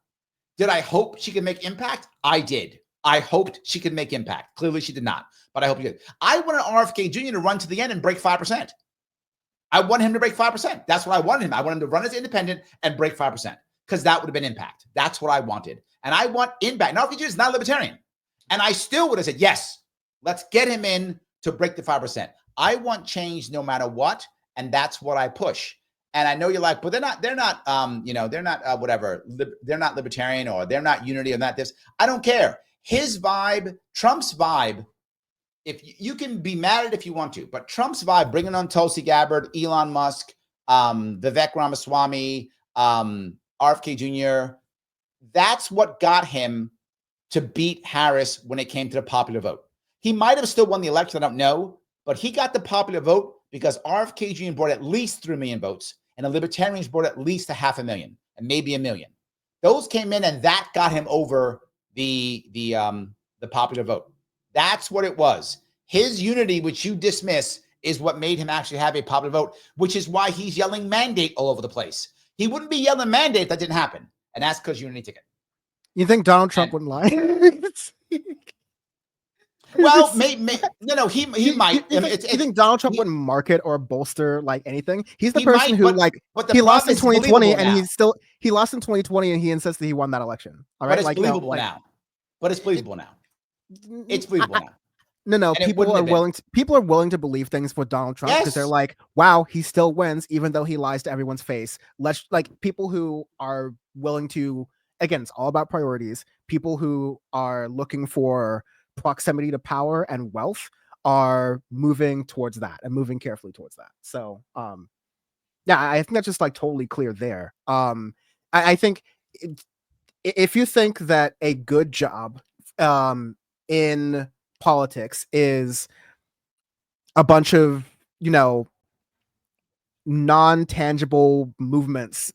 Did I hope she could make impact? I did. I hoped she could make impact. Clearly, she did not, but I hope she did. I wanted RFK Jr. to run to the end and break 5%. I want him to break 5%. That's what I wanted him. I want him to run as independent and break 5% because that would have been impact. That's what I wanted. And I want impact. Now, RFK Jr. is not libertarian. And I still would have said, yes, let's get him in to break the 5%. I want change no matter what. And that's what I push. And I know you're like, but they're not whatever. They're not libertarian or they're not unity or not this. I don't care. His vibe, Trump's vibe, if you can be mad at it if you want to, but Trump's vibe, bringing on Tulsi Gabbard, Elon Musk, Vivek Ramaswamy, RFK Jr., that's what got him to beat Harris when it came to the popular vote. He might have still won the election, I don't know, but he got the popular vote because RFK Jr. brought at least 3 million votes, and the Libertarians brought at least 500,000 and maybe 1 million. Those came in, and that got him over the popular vote. That's what it was. His unity, which you dismiss, is what made him actually have a popular vote, which is why he's yelling mandate all over the place. He wouldn't be yelling mandate if that didn't happen, and that's because unity ticket. You think Donald Trump wouldn't lie? Well, he might. You think Donald Trump wouldn't market or bolster like anything? He's the person might, who he lost in 2020 and he lost in 2020 and he insists that he won that election. All right, but it's believable now. But it's believable now. It's believable now. No. People are willing to believe things with Donald Trump because they're like, wow, he still wins even though he lies to everyone's face. Let's people who are willing to, again, it's all about priorities. People who are looking for proximity to power and wealth are moving towards that and moving carefully towards that. So yeah, I think that's just like totally clear there. I think if you think that a good job in politics is a bunch of, non-tangible movements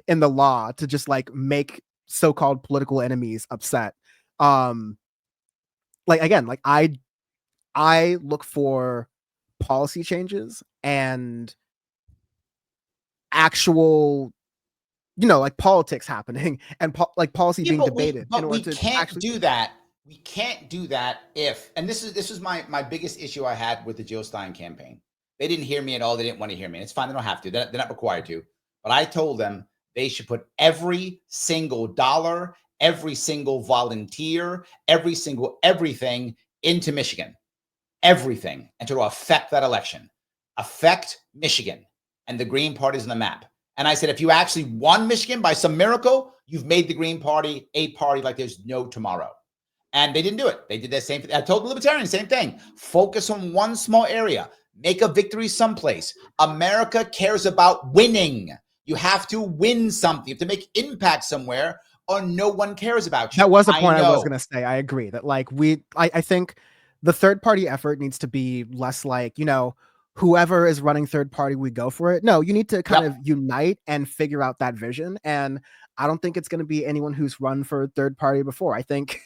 in the law to just like make so-called political enemies upset, I look for policy changes and actual, politics happening and policy being debated. But we can't do that. We can't do that if, and this is my biggest issue I had with the Jill Stein campaign. They didn't hear me at all. They didn't want to hear me. And it's fine. They don't have to. They're not required to. But I told them they should put every single dollar, every single volunteer, every single everything into Michigan. Everything. And to affect that election. Affect Michigan. And the Green Party's on the map. And I said, if you actually won Michigan by some miracle, you've made the Green Party a party like there's no tomorrow. And they didn't do it. They did the same thing. I told the Libertarians, same thing. Focus on one small area. Make a victory someplace. America cares about winning. You have to win something. You have to make impact somewhere, or no one cares about you. That was the point I was going to say. I agree that I think the third party effort needs to be less like, whoever is running third party, we go for it. No, you need to kind of unite and figure out that vision. And I don't think it's going to be anyone who's run for third party before. I think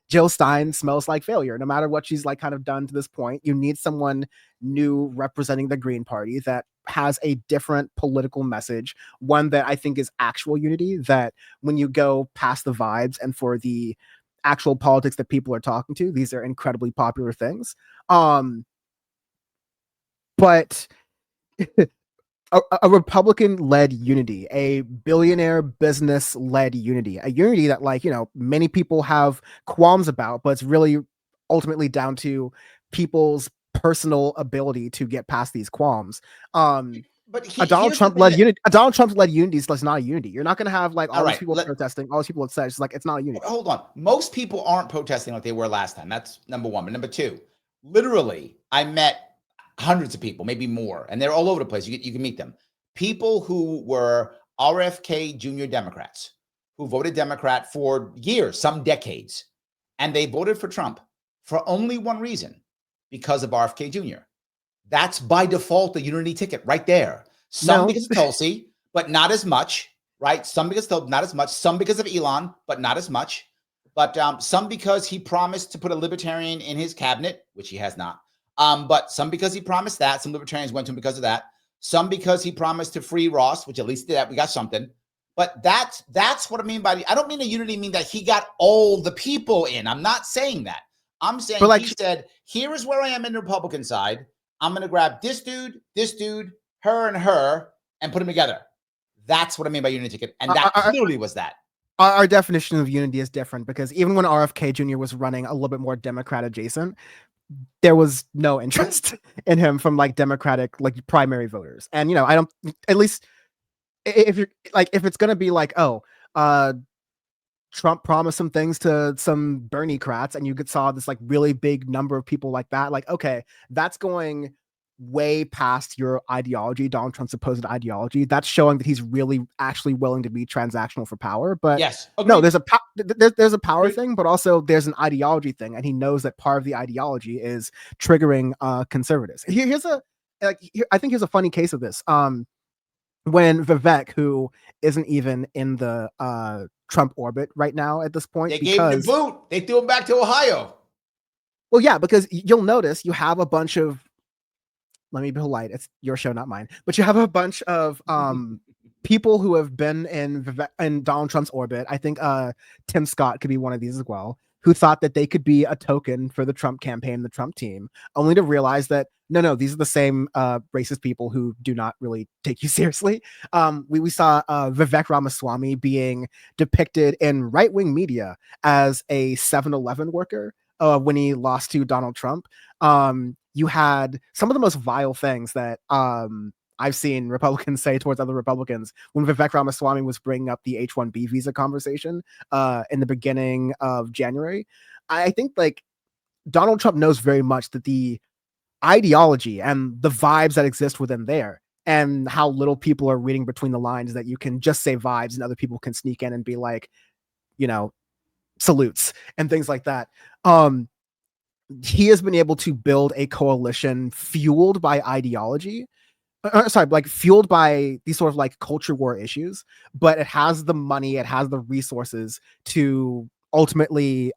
Jill Stein smells like failure, no matter what she's kind of done to this point. You need someone new representing the Green Party that has a different political message, one that I think is actual unity, that when you go past the vibes and for the actual politics that people are talking to, these are incredibly popular things. But a Republican-led unity, a billionaire business-led unity, a unity that many people have qualms about, but it's really ultimately down to people's personal ability to get past these qualms. But a Donald Trump-led unity is not a unity. You're not going to have all these people protesting, all these people upset. It's it's not a unity. Hold on. Most people aren't protesting like they were last time. That's number one. But number two, literally, I met hundreds of people, maybe more, and they're all over the place. You can meet them. People who were RFK Jr. Democrats, who voted Democrat for years, some decades, and they voted for Trump for only one reason, because of RFK Jr. That's by default a unity ticket right there. Some because of Tulsi, but not as much, right? Some because of not as much. Some because of Elon, but not as much. But some because he promised to put a libertarian in his cabinet, which he has not. But some because he promised that. Some libertarians went to him because of that. Some because he promised to free Ross, which at least did that. We got something. But that's what I mean by I don't mean a unity mean that he got all the people in. I'm not saying that. I'm saying he said, here is where I am in the Republican side. I'm going to grab this dude, her, and put them together. That's what I mean by unity ticket. And that clearly was that. Our definition of unity is different because even when RFK Jr. was running a little bit more Democrat adjacent, there was no interest in him from Democratic primary voters. And I don't, at least if you're if it's gonna be Trump promised some things to some Bernie crats and you saw this really big number of people like that, okay, that's going way past your ideology, Donald Trump's supposed ideology. That's showing that he's really actually willing to be transactional for power. But yes, no, there's a power thing, but also there's an ideology thing, and he knows that part of the ideology is triggering conservatives. Here's a I think here's a funny case of this. When Vivek, who isn't even in the Trump orbit right now at this point, They gave him the boot. They threw him back to Ohio. Well, yeah, because you'll notice you have a bunch of, let me be polite, it's your show, not mine, but you have a bunch of people who have been in Donald Trump's orbit. I think Tim Scott could be one of these as well, who thought that they could be a token for the Trump campaign, the Trump team, only to realize that no, these are the same racist people who do not really take you seriously. We saw Vivek Ramaswamy being depicted in right-wing media as a 7-Eleven worker when he lost to Donald Trump. You had some of the most vile things that I've seen Republicans say towards other Republicans when Vivek Ramaswamy was bringing up the H-1B visa conversation in the beginning of January. I think like Donald Trump knows very much that the ideology and the vibes that exist within there and how little people are reading between the lines, that you can just say vibes and other people can sneak in and be like, salutes and things like that. He has been able to build a coalition fueled by ideology. Fueled by these sort of like culture war issues, but it has the money, it has the resources to ultimately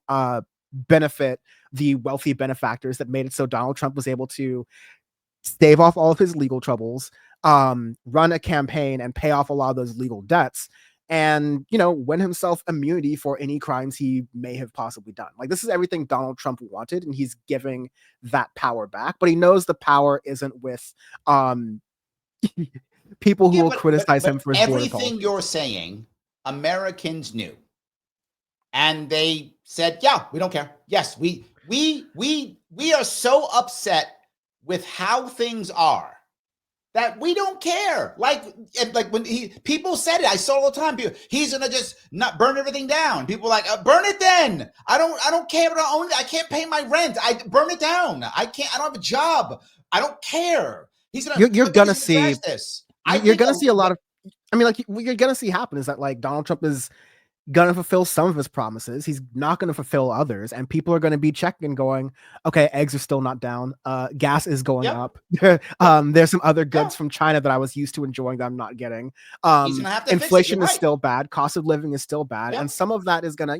benefit the wealthy benefactors that made it so Donald Trump was able to stave off all of his legal troubles, run a campaign and pay off a lot of those legal debts, and win himself immunity for any crimes he may have possibly done. Like, this is everything Donald Trump wanted, and he's giving that power back, but he knows the power isn't with people who will criticize him for his everything you're saying. Americans knew, and they said, "Yeah, we don't care." Yes, we are so upset with how things are that we don't care. Like when people said it, I saw all the time. People, he's gonna just not burn everything down. People were like, burn it then. I don't care. I can't pay my rent. I burn it down. I don't have a job. I don't care. He's gonna. You're gonna see this. You're gonna see a lot of. I mean, like, what you're gonna see happen is that like Donald Trump is gonna fulfill some of his promises. He's not gonna fulfill others, and people are gonna be checking and going, okay, eggs are still not down. Gas is going up. There's some other goods from China that I was used to enjoying that I'm not getting. Inflation is still bad. Cost of living is still bad, and some of that is gonna,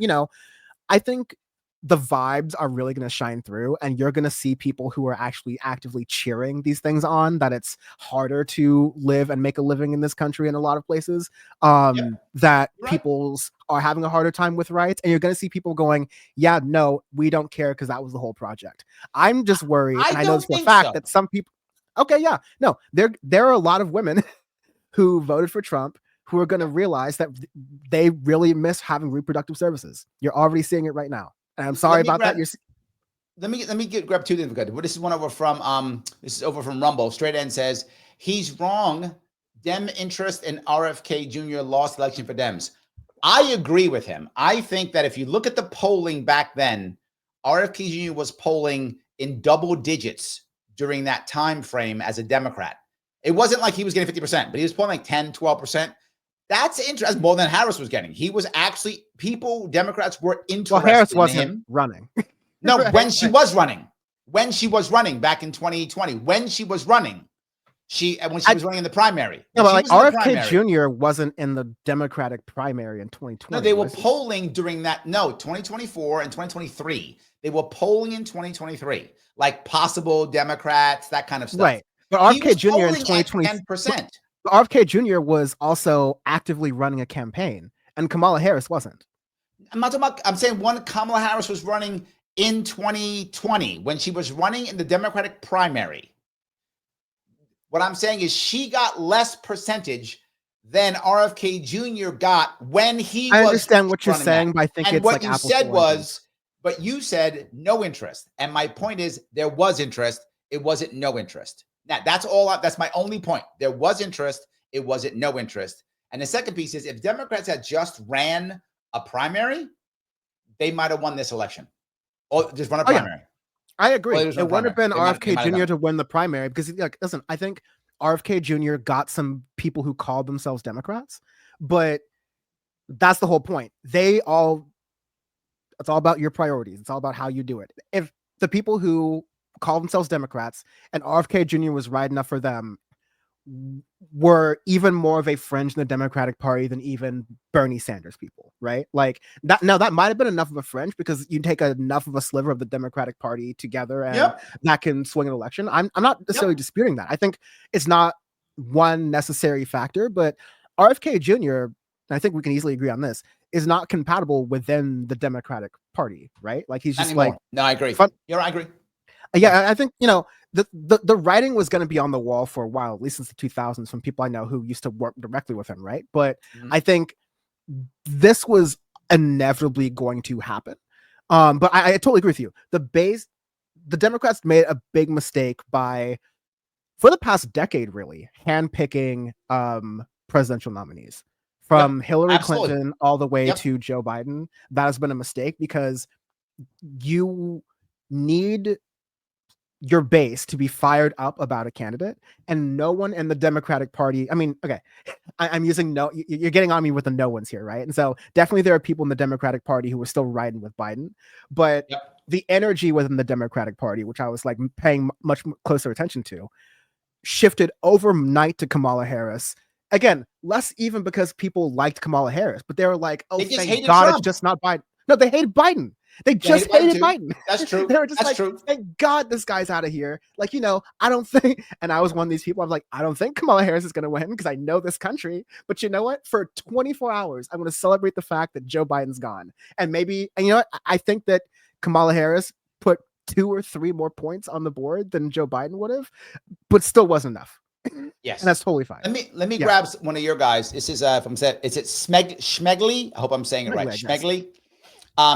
I think the vibes are really going to shine through, and you're going to see people who are actually actively cheering these things on, that it's harder to live and make a living in this country in a lot of places, that people are having a harder time with rights. And you're going to see people going, yeah, no, we don't care, because that was the whole project. I'm just worried. And I know this for a fact that some people, there are a lot of women who voted for Trump who are going to realize that they really miss having reproductive services. You're already seeing it right now. And I'm sorry about that. Let me grab two things. This is one over from Rumble. Straight End says he's wrong. Dem interest in RFK Jr. lost election for Dems. I agree with him. I think that if you look at the polling back then, RFK Jr. was polling in double digits during that time frame as a Democrat. It wasn't like he was getting 50%, but he was polling like 10, 12%. That's interesting. More than Harris was getting. He was actually, Democrats were interested. Well, Harris wasn't in him running. No, when she was running back in 2020, when she was running in the primary. No, but like RFK Jr. wasn't in the Democratic primary in 2020. No, they were polling during that. No, 2024 and 2023. They were polling in 2023, like possible Democrats, that kind of stuff. Right. But RFK Jr. in 2020, 10%. RFK Jr. was also actively running a campaign, and Kamala Harris wasn't. I'm not talking about, I'm saying one, Kamala Harris was running in 2020 when she was running in the Democratic primary. What I'm saying is she got less percentage than RFK Jr. got when he was. I understand what you're saying, but I think it's what like you said was, but you said no interest. And my point is there was interest. It wasn't no interest. Now, that's my only point. There was interest. It wasn't no interest. And the second piece is if Democrats had just ran a primary, they might have won this election. Or just run a primary. Yeah. I agree. It wouldn't have been RFK Jr. to win the primary because, like, listen, I think RFK Jr. got some people who called themselves Democrats, but that's the whole point. It's all about your priorities. It's all about how you do it. If the people who call themselves Democrats, and RFK Jr. was riding up for them, were even more of a fringe in the Democratic Party than even Bernie Sanders people, right? Like that. Now that might have been enough of a fringe because you take enough of a sliver of the Democratic Party together, and that can swing an election. I'm not necessarily disputing that. I think it's not one necessary factor, but RFK Jr., and I think we can easily agree on this, is not compatible within the Democratic Party, right? Like he's just like, no, I agree. I agree. Yeah, I think, you know, the writing was going to be on the wall for a while, at least since the 2000s, from people I know who used to work directly with him, right? But I think this was inevitably going to happen. But I totally agree with you. The Democrats made a big mistake by, for the past decade, really, handpicking presidential nominees. From Hillary Clinton all the way to Joe Biden. That has been a mistake because you need your base to be fired up about a candidate, and no one in the Democratic Party. I mean, okay, I'm using no. You're getting on me with the no ones here, right? And so definitely there are people in the Democratic Party who are still riding with Biden, but the energy within the Democratic Party, which I was like paying much closer attention to, shifted overnight to Kamala Harris. Again, less even because people liked Kamala Harris, but they were like, "Oh, thank God, Trump. It's just not Biden." No, they hated Biden. They just hated Biden. That's true. They were just thank God this guy's out of here. Like, you know, I don't think, and I was one of these people, I'm like, I don't think Kamala Harris is going to win because I know this country. But you know what? For 24 hours, I'm going to celebrate the fact that Joe Biden's gone. And maybe, and you know what? I think that Kamala Harris put 2 or 3 more points on the board than Joe Biden would have, but still wasn't enough. Yes, and that's totally fine. Let me grab one of your guys. This is if I'm saying, is it Schmegley? I hope I'm saying it right. Schmegley.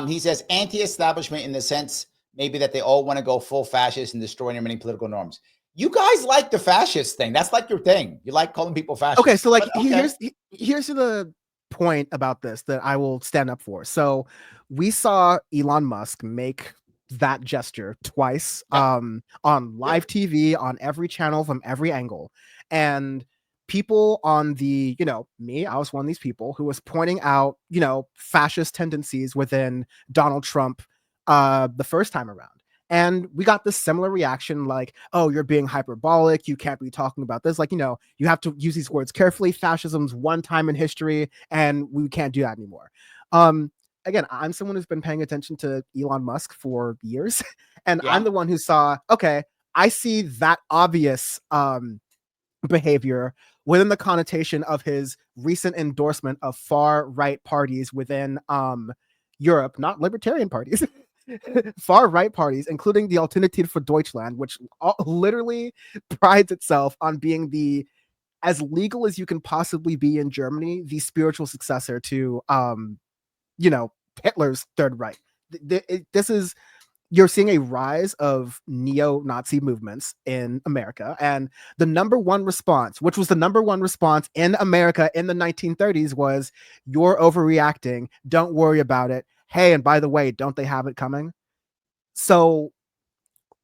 He says anti-establishment in the sense maybe that they all want to go full fascist and destroy many political norms. You guys like the fascist thing. That's like your thing. You like calling people fascist. Okay, so like here's the point about this that I will stand up for. So we saw Elon Musk make that gesture twice on live TV, on every channel, from every angle. And people on the, you know, I was one of these people who was pointing out, you know, fascist tendencies within Donald Trump the first time around. And we got this similar reaction like, oh, you're being hyperbolic. You can't be talking about this. Like, you know, you have to use these words carefully. Fascism's one time in history and we can't do that anymore. Again, I'm someone who's been paying attention to Elon Musk for years. And I'm the one who saw, okay, I see that obvious behavior within the connotation of his recent endorsement of far right parties within Europe, not libertarian parties, far right parties, including the Alternative for Deutschland, which literally prides itself on being the as legal as you can possibly be in Germany, the spiritual successor to you know, Hitler's Third Reich. This is, you're seeing a rise of neo-Nazi movements in America. And the number one response, which was the number one response in America in the 1930s, was, you're overreacting. Don't worry about it. Hey, and by the way, don't they have it coming? So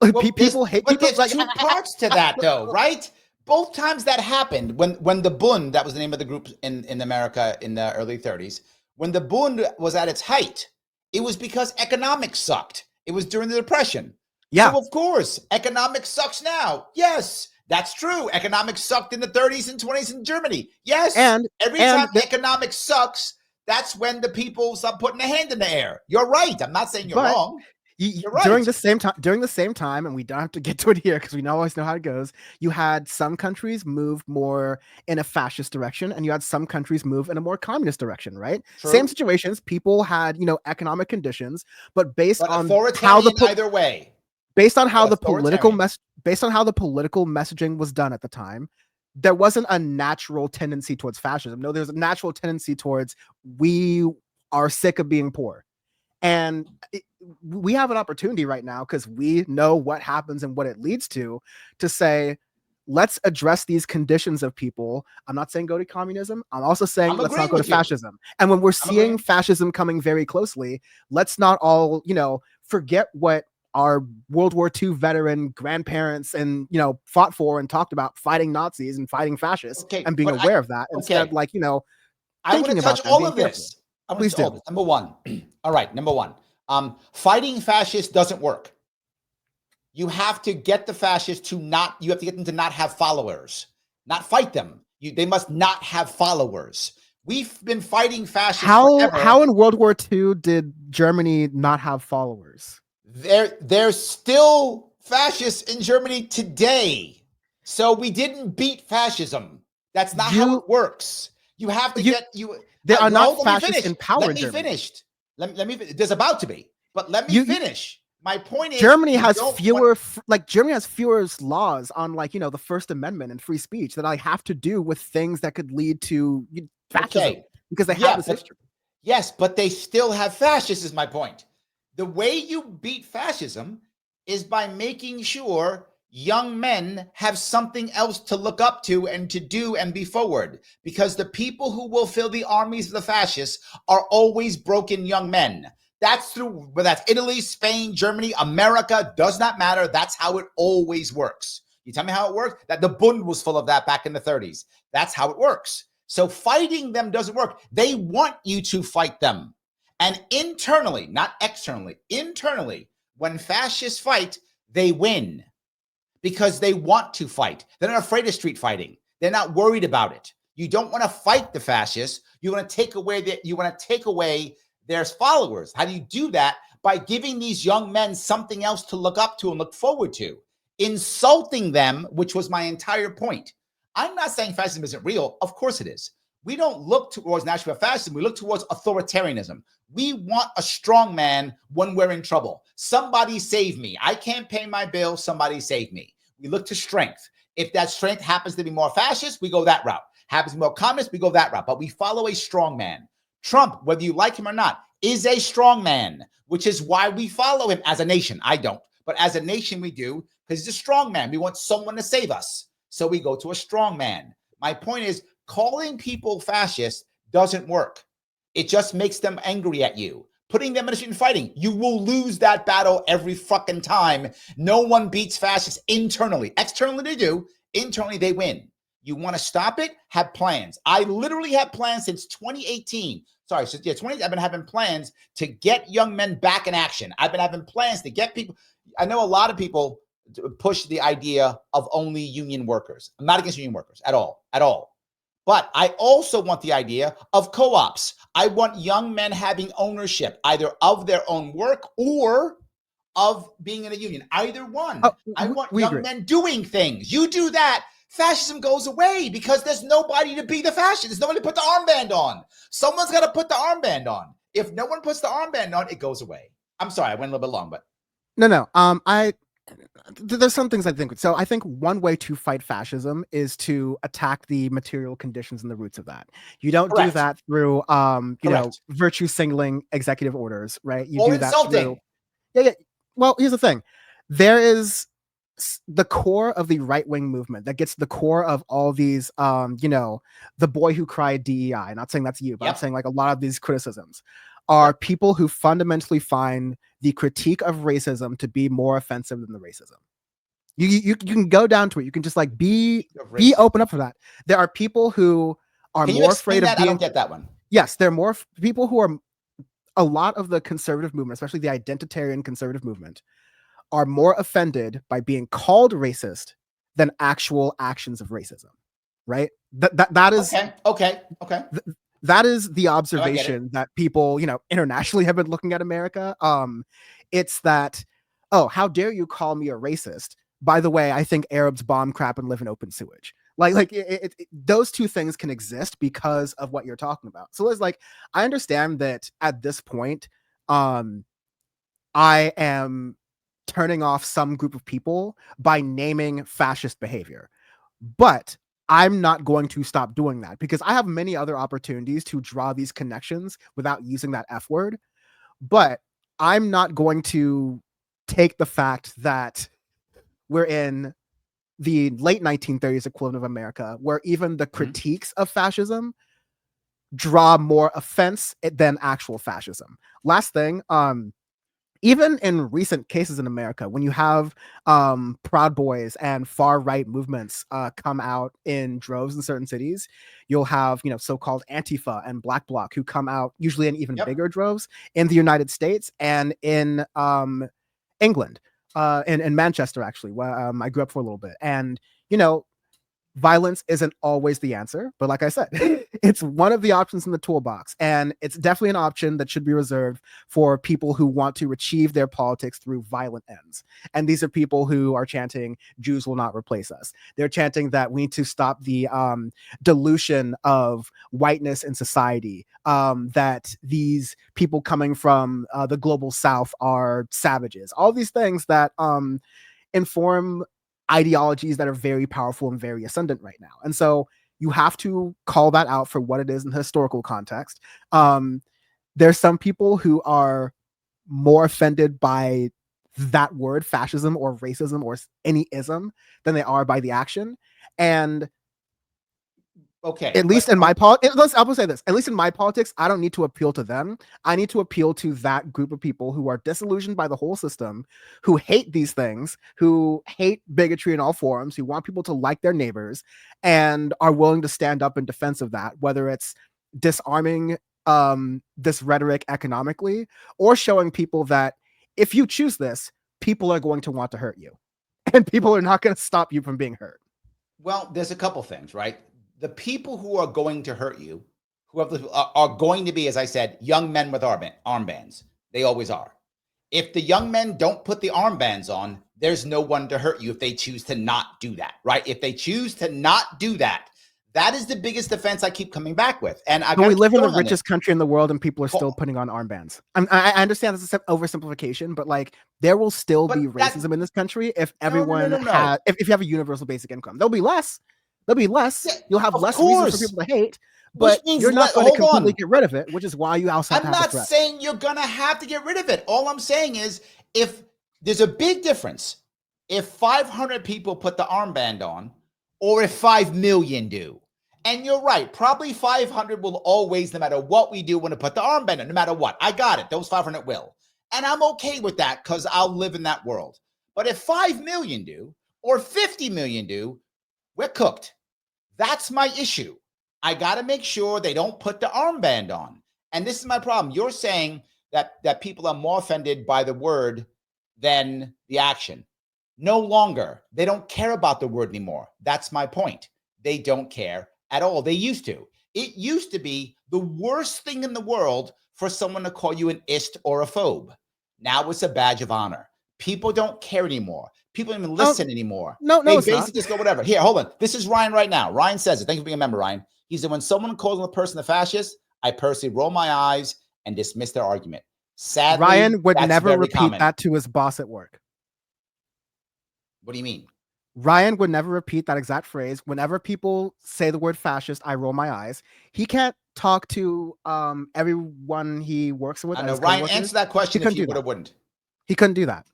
people hate people. There's like 2 parts to that, though, right? Both times that happened, when the Bund, that was the name of the group in America in the early 30s, when the Bund was at its height, it was because economics sucked. It was during the Depression. Yeah. So of course, economics sucks now. Yes, that's true. Economics sucked in the 30s and 20s in Germany. Yes. And every time economics sucks, that's when the people start putting a hand in the air. You're right. I'm not saying you're wrong. You're right. During the same time, and we don't have to get to it here because we always know how it goes, you had some countries move more in a fascist direction, and you had some countries move in a more communist direction, right? True. Same situations, people had, you know, economic conditions, but based on how either way. Based on how the political messaging was done at the time, there wasn't a natural tendency towards fascism. No, there's a natural tendency towards, we are sick of being poor. And we have an opportunity right now, because we know what happens and what it leads to say, let's address these conditions of people. I'm not saying go to communism. I'm also saying let's not go to fascism. And when we're seeing fascism coming very closely, let's not all, you know, forget what our World War II veteran grandparents and, you know, fought for and talked about, fighting Nazis and fighting fascists, and being aware of that instead, like, you know, I want to touch all of this. Please do. Number one. All right. Number one. Fighting fascists doesn't work. You have to get the fascists to not, you have to get them to not have followers, not fight them. They must not have followers. We've been fighting fascists forever. How in World War II did Germany not have followers? There's still fascists in Germany today. So we didn't beat fascism. That's not how it works. You have to There are not fascists in power. Let me finish. Let me. There's about to be, but let me finish. My point is, Germany has fewer laws on, like, the First Amendment and free speech that I have to do with things that could lead to fascism because they have this history. Yes, but they still have fascists, is my point. The way you beat fascism is by making sure young men have something else to look up to and to do and be forward, because the people who will fill the armies of the fascists are always broken young men. That's whether that's Italy, Spain, Germany, America, does not matter. That's how it always works. You tell me how it works? That the Bund was full of that back in the 30s. That's how it works. So fighting them doesn't work. They want you to fight them. And internally, not externally, internally, when fascists fight, they win because they want to fight. They're not afraid of street fighting. They're not worried about it. You don't want to fight the fascists. You want to take away their followers. How do you do that? By giving these young men something else to look up to and look forward to. Insulting them, which was my entire point. I'm not saying fascism isn't real. Of course it is. We don't look towards national fascism. We look towards authoritarianism. We want a strong man when we're in trouble. Somebody save me. I can't pay my bill. Somebody save me. We look to strength. If that strength happens to be more fascist, we go that route. Happens to be more communist, we go that route. But we follow a strong man. Trump, whether you like him or not, is a strong man, which is why we follow him as a nation. I don't. But as a nation, we do, because he's a strong man. We want someone to save us. So we go to a strong man. My point is, calling people fascist doesn't work. It just makes them angry at you. Putting them in a street and fighting, you will lose that battle every fucking time. No one beats fascists internally. Externally, they do. Internally, they win. You want to stop it? Have plans. I literally have plans since 2018. Sorry, so yeah, I've been having plans to get young men back in action. I've been having plans to get people. I know a lot of people push the idea of only union workers. I'm not against union workers at all. But I also want the idea of co-ops. I want young men having ownership, either of their own work or of being in a union. Either one. I want young men doing things. You do that, fascism goes away because there's nobody to be the fascist. There's nobody to put the armband on. Someone's got to put the armband on. If no one puts the armband on, it goes away. I'm sorry, I went a little bit long, but no. There's some things I think. So I think one way to fight fascism is to attack the material conditions and the roots of that. You don't do that through, virtue signaling executive orders, right? You do that through. Yeah. Well, here's the thing. There is the core of the right-wing movement that gets the core of all these, the boy who cried DEI. Not saying that's you, but I'm saying like a lot of these criticisms are people who fundamentally find the critique of racism to be more offensive than the racism. You can go down to it. You can just like be open up for that. There are people who are more afraid of being. I don't get that one. Yes, there are more people who are. A lot of the conservative movement, especially the identitarian conservative movement, are more offended by being called racist than actual actions of racism. Right? That is okay. That is the observation that people, internationally have been looking at America. It's that, oh, how dare you call me a racist? By the way, I think Arabs bomb crap and live in open sewage. Those two things can exist because of what you're talking about. So it's like, I understand that at this point, I am turning off some group of people by naming fascist behavior, but I'm not going to stop doing that because I have many other opportunities to draw these connections without using that F word. But I'm not going to take the fact that we're in the late 1930s equivalent of America, where even the critiques of fascism draw more offense than actual fascism. Last thing, even in recent cases in America, when you have Proud Boys and far right movements come out in droves in certain cities, you'll have so-called Antifa and Black Bloc who come out usually in even bigger droves in the United States and in England. in Manchester, actually, where I grew up for a little bit. And, violence isn't always the answer, but like I said, it's one of the options in the toolbox, and it's definitely an option that should be reserved for people who want to achieve their politics through violent ends. And these are people who are chanting Jews will not replace us. They're chanting that we need to stop the dilution of whiteness in society, that these people coming from the global south are savages, all these things that inform ideologies that are very powerful and very ascendant right now. And so you have to call that out for what it is in the historical context. There's some people who are more offended by that word, fascism or racism or any ism, than they are by the action. And okay, at least in my politics, I will say this, at least in my politics, I don't need to appeal to them. I need to appeal to that group of people who are disillusioned by the whole system, who hate these things, who hate bigotry in all forms, who want people to like their neighbors, and are willing to stand up in defense of that, whether it's disarming this rhetoric economically, or showing people that if you choose this, people are going to want to hurt you, and people are not going to stop you from being hurt. Well, there's a couple things, right? The people who are going to hurt you, are going to be, as I said, young men with armbands. They always are. If the young men don't put the armbands on, there's no one to hurt you if they choose to not do that, right? If they choose to not do that, that is the biggest defense I keep coming back with. And we live in the richest country in the world, and people are still putting on armbands. I understand this is an oversimplification, but like there will still be racism in this country if everyone if you have a universal basic income. There'll be less. There'll be less. Yeah, you'll have less reason for people to hate, but you're not going to completely get rid of it, which is why you also have to have I'm not saying you're going to have to get rid of it. All I'm saying is if there's a big difference, if 500 people put the armband on or if 5 million do. And you're right. Probably 500 will always, no matter what we do, want to put the armband on, no matter what. I got it. Those 500 will. And I'm okay with that because I'll live in that world. But if 5 million do or 50 million do, we're cooked. That's my issue. I got to make sure they don't put the armband on. And this is my problem. You're saying that people are more offended by the word than the action. No longer. They don't care about the word anymore. That's my point. They don't care at all. They used to. It used to be the worst thing in the world for someone to call you an ist or a phobe. Now it's a badge of honor. People don't care anymore. People don't even listen anymore. No, they basically just go whatever. Here, hold on. This is Ryan right now. Ryan says it. Thank you for being a member, Ryan. He said, when someone calls a person a fascist, I personally roll my eyes and dismiss their argument. Sadly, Ryan would never repeat that to his boss at work. What do you mean? Ryan would never repeat that exact phrase. Whenever people say the word fascist, I roll my eyes. He can't talk to everyone he works with. I know. Ryan, answer that question if you would or wouldn't. He couldn't do that.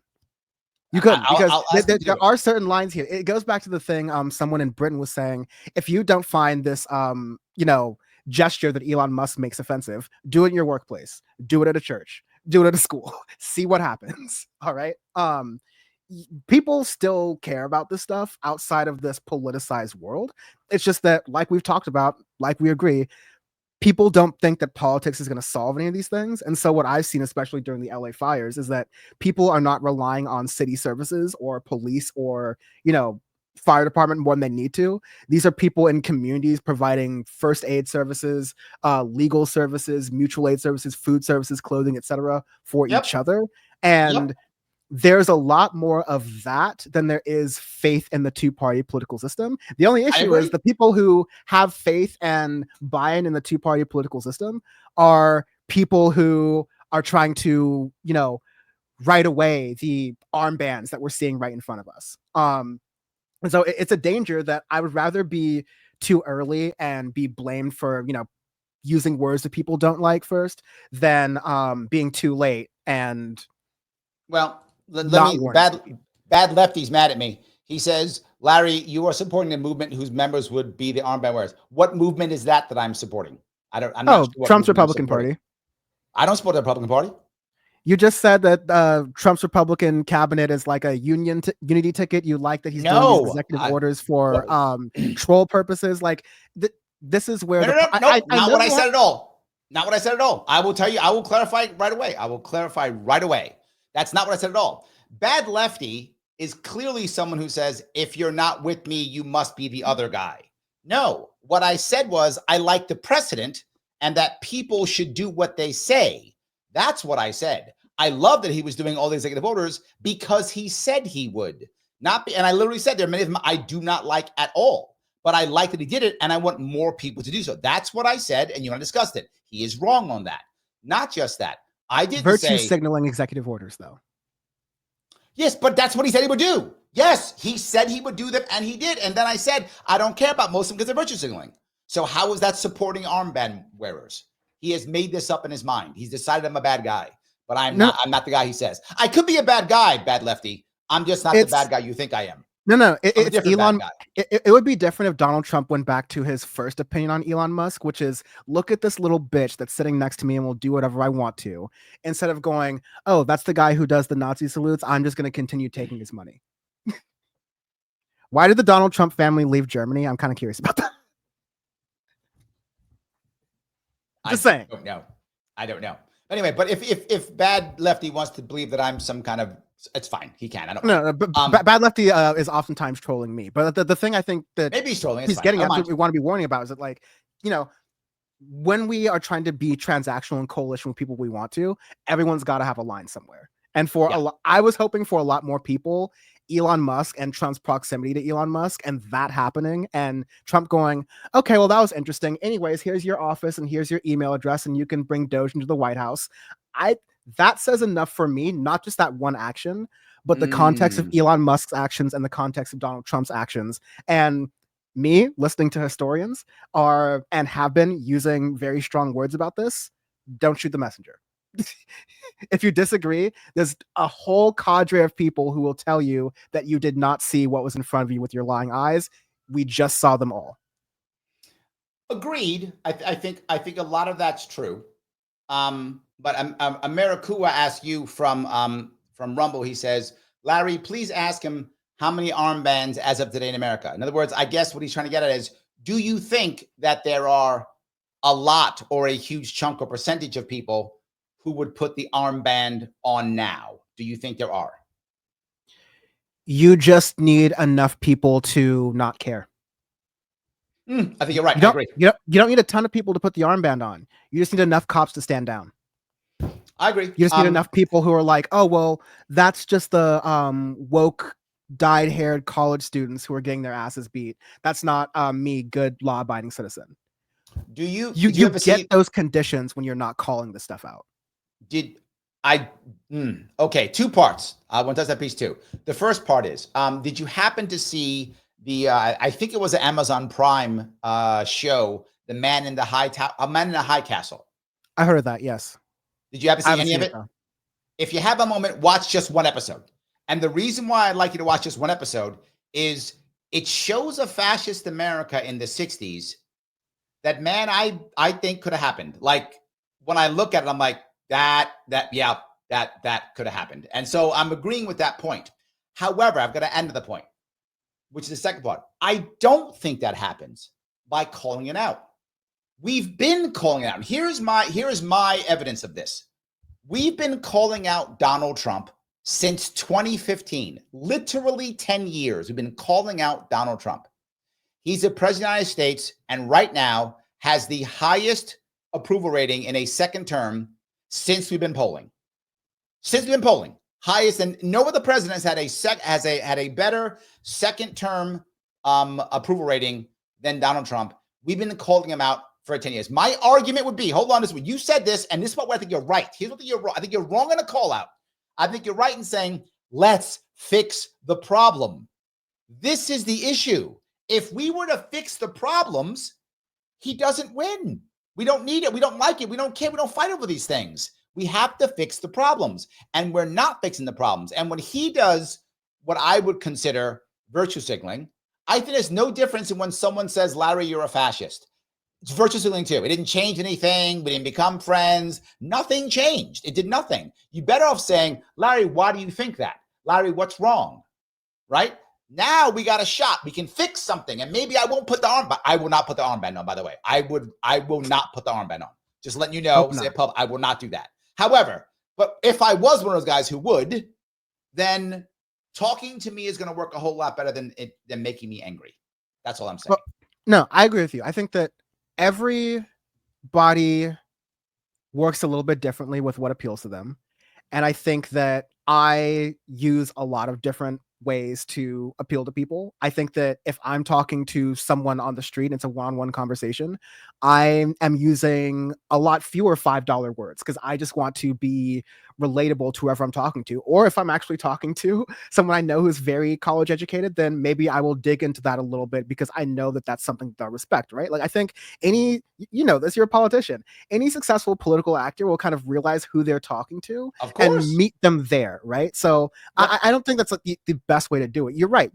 You couldn't, because there are certain lines here. It goes back to the thing someone in Britain was saying, if you don't find this gesture that Elon Musk makes offensive, do it in your workplace, do it at a church, do it at a school, see what happens. All right. People still care about this stuff outside of this politicized world. It's just that, like we've talked about, like we agree, people don't think that politics is going to solve any of these things. And so what I've seen, especially during the LA fires, is that people are not relying on city services or police or, fire department more than they need to. These are people in communities providing first aid services, legal services, mutual aid services, food services, clothing, etc. for each other. And there's a lot more of that than there is faith in the two-party political system. The only issue is the people who have faith and buy-in in the two-party political system are people who are trying to, write away the armbands that we're seeing right in front of us. And so it's a danger that I would rather be too early and be blamed for, using words that people don't like first than being too late and bad lefty's mad at me. He says, Larry, you are supporting a movement whose members would be the armband wearers. What movement is that I'm supporting? I'm not sure Trump's Republican Party. I don't support the Republican Party. You just said that Trump's Republican cabinet is like a unity ticket. You like that he's doing these executive orders for troll purposes. Like this is where not what I said at all. Not what I said at all. I will tell you. I will clarify right away. That's not what I said at all. Bad Lefty is clearly someone who says, if you're not with me, you must be the other guy. No, what I said was I like the precedent and that people should do what they say. That's what I said. I love that he was doing all the executive orders because he said he would. And I literally said there are many of them I do not like at all, but I like that he did it and I want more people to do so. That's what I said, and you and I discussed it. He is wrong on that. Not just that. I didn't Virtue say signaling executive orders, though. yes, but that's what he said he would do. Yes, he said he would do them, and he did. And then I said, I don't care about most of them because they're virtue signaling. So how is that supporting armband wearers? He has made this up in his mind. He's decided I'm a bad guy, but I'm not the guy he says. I could be a bad guy, Bad Lefty. I'm just not the bad guy you think I am. No, it's Elon. Guy. It would be different if Donald Trump went back to his first opinion on Elon Musk, which is look at this little bitch that's sitting next to me and will do whatever I want to, instead of going, oh, that's the guy who does the Nazi salutes. I'm just going to continue taking his money. Why did the Donald Trump family leave Germany? I'm kind of curious about that. Just saying. I don't know. Anyway, but if Bad Lefty wants to believe that I'm some kind of, it's fine. He can. I don't know. No, but Bad Lefty is oftentimes trolling me. But the thing I think that maybe he's trolling. He's getting at what we want to be warning about is that, like, you know, when we are trying to be transactional and coalition with people we want to, everyone's got to have a line somewhere. And for I was hoping for a lot more people, Elon Musk and Trump's proximity to Elon Musk and that happening, and Trump going, okay, well, that was interesting. Anyways, here's your office and here's your email address, and you can bring Doge into the White House. That says enough for me, not just that one action, but the context of Elon Musk's actions and the context of Donald Trump's actions. And me listening to historians and have been using very strong words about this. Don't shoot the messenger. If you disagree, there's a whole cadre of people who will tell you that you did not see what was in front of you with your lying eyes. We just saw them all. Agreed. I think a lot of that's true. But Americua asked you from Rumble. He says, Larry, please ask him how many armbands as of today in America. In other words, I guess what he's trying to get at is, do you think that there are a lot or a huge chunk or percentage of people who would put the armband on now? Do you think there are? You just need enough people to not care. I think you're right. I agree. You don't need a ton of people to put the armband on. You just need enough cops to stand down. I agree. You just need enough people who are like, oh, well, that's just the woke, dyed-haired college students who are getting their asses beat. That's not me, good law-abiding citizen. Do you get those conditions when you're not calling this stuff out? Okay, two parts. I want to touch that piece too. The first part is, did you happen to see I think it was an Amazon Prime show, The Man in the High Castle? I heard of that, yes. Did you happen to see any of it? If you have a moment, watch just one episode. And the reason why I'd like you to watch just one episode is it shows a fascist America in the 60s that, man, I think could have happened. Like, when I look at it, I'm like, that could have happened. And so I'm agreeing with that point. However, I've got to end the point, which is the second part. I don't think that happens by calling it out. We've been calling it out. And here is my evidence of this. We've been calling out Donald Trump since 2015, literally 10 years. We've been calling out Donald Trump. He's the president of the United States, and right now has the highest approval rating in a second term since we've been polling. Highest, and no other president has had a better second term approval rating than Donald Trump. We've been calling him out for 10 years. My argument would be, hold on, this one. You said this, and this is what I think you're right. Here's what you're wrong. I think you're wrong in a call out. I think you're right in saying, let's fix the problem. This is the issue. If we were to fix the problems, he doesn't win. We don't need it. We don't like it. We don't care. We don't fight over these things. We have to fix the problems, and we're not fixing the problems. And when he does what I would consider virtue signaling, I think there's no difference in when someone says, Larry, you're a fascist. It's virtue signaling too. It didn't change anything. We didn't become friends. Nothing changed. It did nothing. You're better off saying, Larry, why do you think that? Larry, what's wrong? Right? Now we got a shot. We can fix something. And maybe I won't put the armband. I will not put the armband on, by the way. I will not put the armband on. Just letting you know, I will not do that. However, but if I was one of those guys who would, then talking to me is going to work a whole lot better than making me angry. That's all I'm saying. Well, no, I agree with you. I think that everybody works a little bit differently with what appeals to them. And I think that I use a lot of different ways to appeal to people. I think that if I'm talking to someone on the street and it's a one-on-one conversation, I am using a lot fewer $5 words because I just want to be relatable to whoever I'm talking to. Or if I'm actually talking to someone I know who's very college educated, then maybe I will dig into that a little bit because I know that that's something that I respect, right? Like I think this, you're a politician. Any successful political actor will kind of realize who they're talking to and meet them there, right? So yep. I don't think that's like the best way to do it. You're right.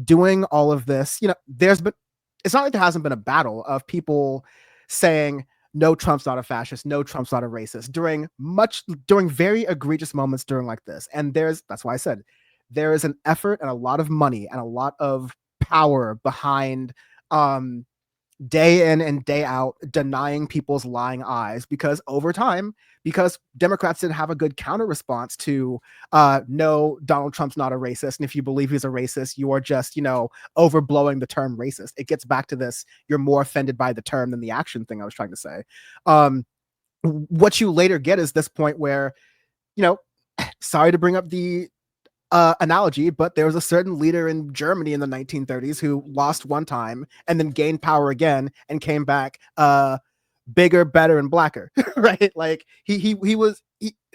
Doing all of this, it's not like there hasn't been a battle of people saying, no, Trump's not a fascist. No, Trump's not a racist during very egregious moments during like this. And that's why I said there is an effort and a lot of money and a lot of power behind day in and day out denying people's lying eyes, because over time, because Democrats didn't have a good counter response to no, Donald Trump's not a racist, and if you believe he's a racist, you are just overblowing the term racist. It gets back to this, you're more offended by the term than the action thing I was trying to say. What you later get is this point where sorry to bring up the analogy, but there was a certain leader in Germany in the 1930s who lost one time and then gained power again and came back bigger, better, and blacker, right? Like he was,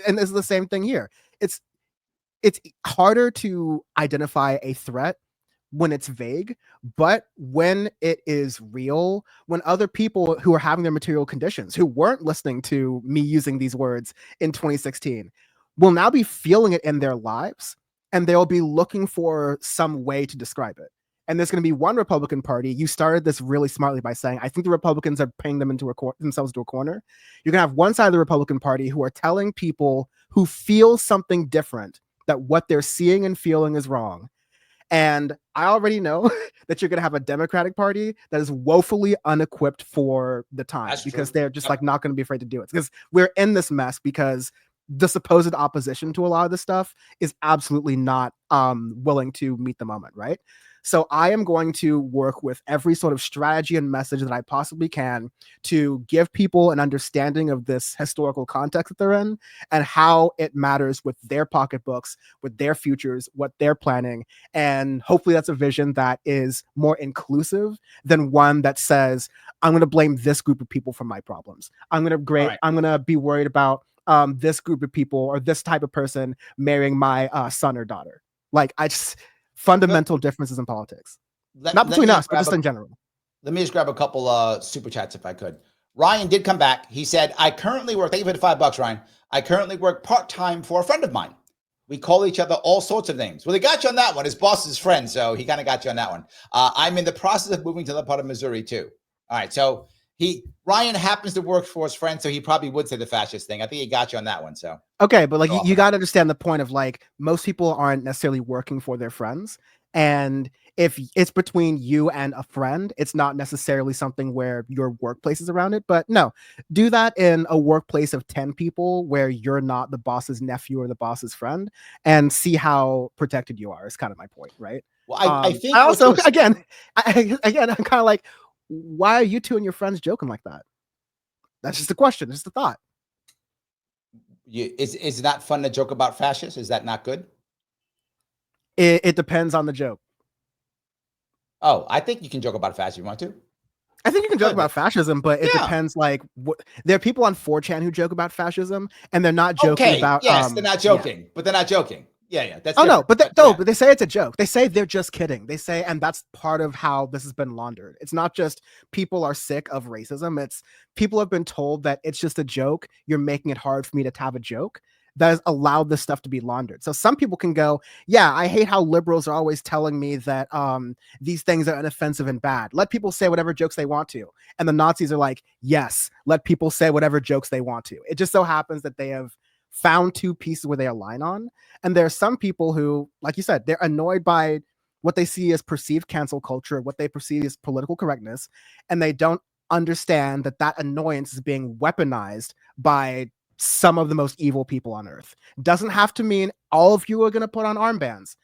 and this is the same thing here. It's harder to identify a threat when it's vague, but when it is real, when other people who are having their material conditions, who weren't listening to me using these words in 2016, will now be feeling it in their lives, and they'll be looking for some way to describe it. And there's going to be one Republican Party. You started this really smartly by saying, I think the Republicans are paying them themselves into a corner. You're going to have one side of the Republican Party who are telling people who feel something different that what they're seeing and feeling is wrong. And I already know that you're going to have a Democratic Party that is woefully unequipped for the time. That's because true. They're just like not going to be afraid to do it, because we're in this mess because the supposed opposition to a lot of this stuff is absolutely not willing to meet the moment, right? So I am going to work with every sort of strategy and message that I possibly can to give people an understanding of this historical context that they're in and how it matters with their pocketbooks, with their futures, what they're planning. And hopefully that's a vision that is more inclusive than one that says, I'm going to blame this group of people for my problems. I'm going to be worried about this group of people or this type of person marrying my son or daughter. Like, fundamental differences in politics. Not between us, but just in general. Let me just grab a couple super chats if I could. Ryan did come back. He said, I currently work, thank you for the $5, Ryan. I currently work part-time for a friend of mine. We call each other all sorts of names. Well, he got you on that one. His boss is his friend, so he kind of got you on that one. I'm in the process of moving to the part of Missouri too. All right, so Ryan happens to work for his friend, so he probably would say the fascist thing. I think he got you on that one. So okay, but like you got to understand the point of like most people aren't necessarily working for their friends, and if it's between you and a friend, it's not necessarily something where your workplace is around it. But no, do that in a workplace of 10 people where you're not the boss's nephew or the boss's friend, and see how protected you are. Is kind of my point, right? Well, I think I also again, I'm kind of like, why are you two and your friends joking like that? That's just a question. It's just a thought. Is it not fun to joke about fascists? Is that not good? It depends on the joke. Oh, I think you can joke about fascism if you want to. I think you can joke about fascism, but it depends. Like, there are people on 4chan who joke about fascism, and they're not joking about. Yes, they're not joking, but they're not joking. Yeah. That's no, but they say it's a joke. They say they're just kidding. They say, and that's part of how this has been laundered. It's not just people are sick of racism. It's people have been told that it's just a joke. You're making it hard for me to have a joke. That has allowed this stuff to be laundered. So some people can go, yeah, I hate how liberals are always telling me that these things are inoffensive and bad. Let people say whatever jokes they want to. And the Nazis are like, yes, let people say whatever jokes they want to. It just so happens that they have found two pieces where they align on. And there are some people who, like you said, they're annoyed by what they see as perceived cancel culture, what they perceive as political correctness, and they don't understand that that annoyance is being weaponized by some of the most evil people on earth. Doesn't have to mean all of you are going to put on armbands.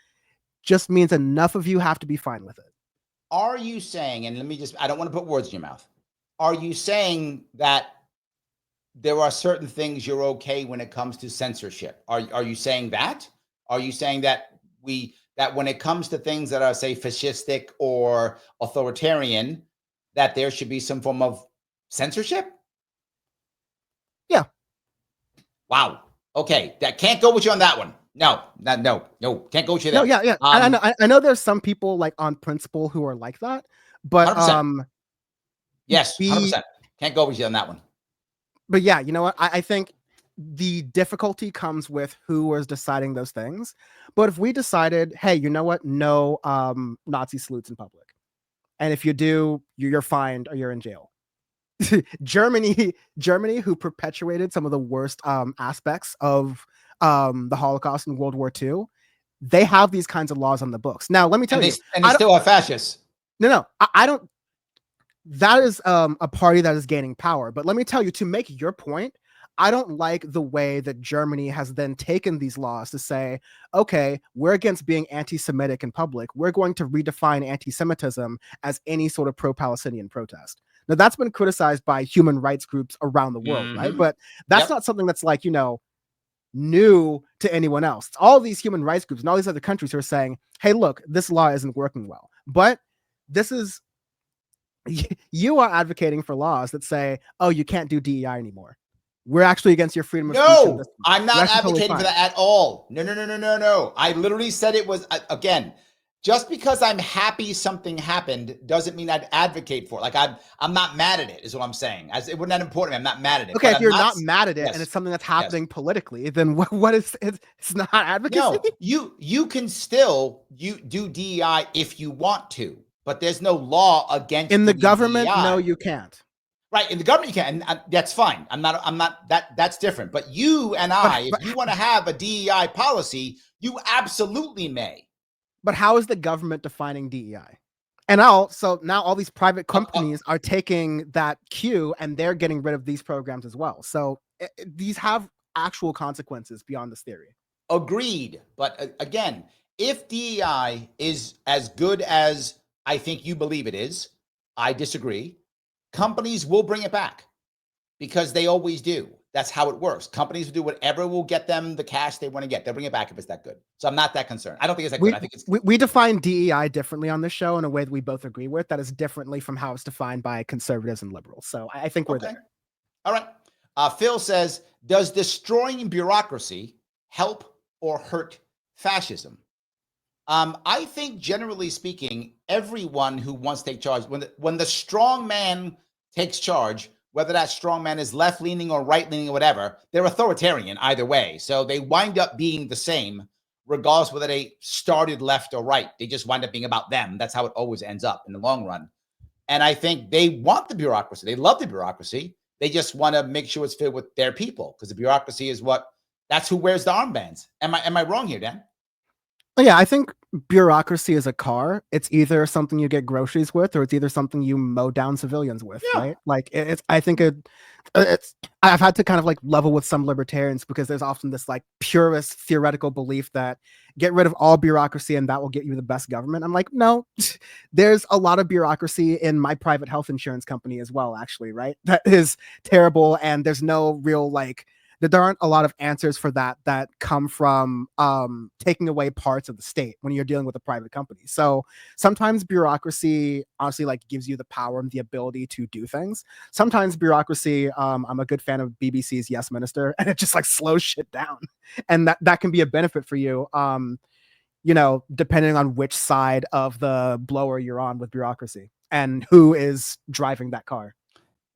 Just means enough of you have to be fine with it. Are you saying, and I don't want to put words in your mouth. Are you saying that there are certain things you're okay when it comes to censorship? Are you saying that? Are you saying that when it comes to things that are, say, fascistic or authoritarian, that there should be some form of censorship? Yeah. Wow. Okay. That can't go with you on that one. No, can't go with you there. No, yeah. I know there's some people like on principle who are like that, but 100%. Yes, 100%. Can't go with you on that one. But yeah, you know what? I think the difficulty comes with who was deciding those things. But if we decided, hey, you know what? No Nazi salutes in public. And if you do, you're fined or you're in jail. Germany, who perpetuated some of the worst aspects of the Holocaust and World War II, they have these kinds of laws on the books. Now, let me tell you. And they still are fascists. No, I don't. That is a party that is gaining power. But let me tell you, to make your point, I don't like the way that Germany has then taken these laws to say, okay, we're against being anti-Semitic in public. We're going to redefine anti-Semitism as any sort of pro-Palestinian protest. Now, that's been criticized by human rights groups around the world, right? But that's not something that's like, new to anyone else. It's all these human rights groups and all these other countries who are saying, hey, look, this law isn't working well. But this is, you are advocating for laws that say, oh, you can't do DEI anymore. We're actually against your freedom of speech. No, I'm not advocating for that at all. No. I literally said it was, again, just because I'm happy something happened doesn't mean I'd advocate for it. Like I'm not mad at it, is what I'm saying. It wasn't that important. I'm not mad at it. Okay, if you're not mad at it and it's something that's happening politically, then what is it's not advocacy? No, you can still do DEI if you want to, but there's no law against in the government. DEI. No, you can't. Right, in the government you can, and that's fine. I'm not that's different. But you and if you want to have a DEI policy, you absolutely may. But how is the government defining DEI? And now all these private companies are taking that cue and they're getting rid of these programs as well. So these have actual consequences beyond this theory. Agreed. But again, if DEI is as good as I think you believe it is, I disagree. Companies will bring it back because they always do. That's how it works. Companies will do whatever will get them the cash they want to get. They'll bring it back if it's that good. So I'm not that concerned. I don't think it's that good. I think we define DEI differently on this show in a way that we both agree with. That is differently from how it's defined by conservatives and liberals. So I think we're there. All right. Phil says, does destroying bureaucracy help or hurt fascism? I think generally speaking, everyone who wants to take charge, when the strong man takes charge, whether that strong man is left-leaning or right-leaning or whatever, they're authoritarian either way. So they wind up being the same, regardless whether they started left or right. They just wind up being about them. That's how it always ends up in the long run. And I think they want the bureaucracy. They love the bureaucracy. They just want to make sure it's filled with their people, because the bureaucracy is that's who wears the armbands. Am I wrong here, Dan? Yeah, I think bureaucracy is a car. It's either something you get groceries with, or it's either something you mow down civilians with, right? Like I think I've had to kind of like level with some libertarians because there's often this like purist theoretical belief that get rid of all bureaucracy and that will get you the best government. I'm like, no, there's a lot of bureaucracy in my private health insurance company as well, actually, right? That is terrible. And there's no real there aren't a lot of answers for that come from taking away parts of the state when you're dealing with a private company. So sometimes bureaucracy honestly gives you the power and the ability to do things. Sometimes bureaucracy, I'm a good fan of BBC's Yes Minister, and it just slows shit down. And that can be a benefit for you, depending on which side of the blower you're on with bureaucracy and who is driving that car.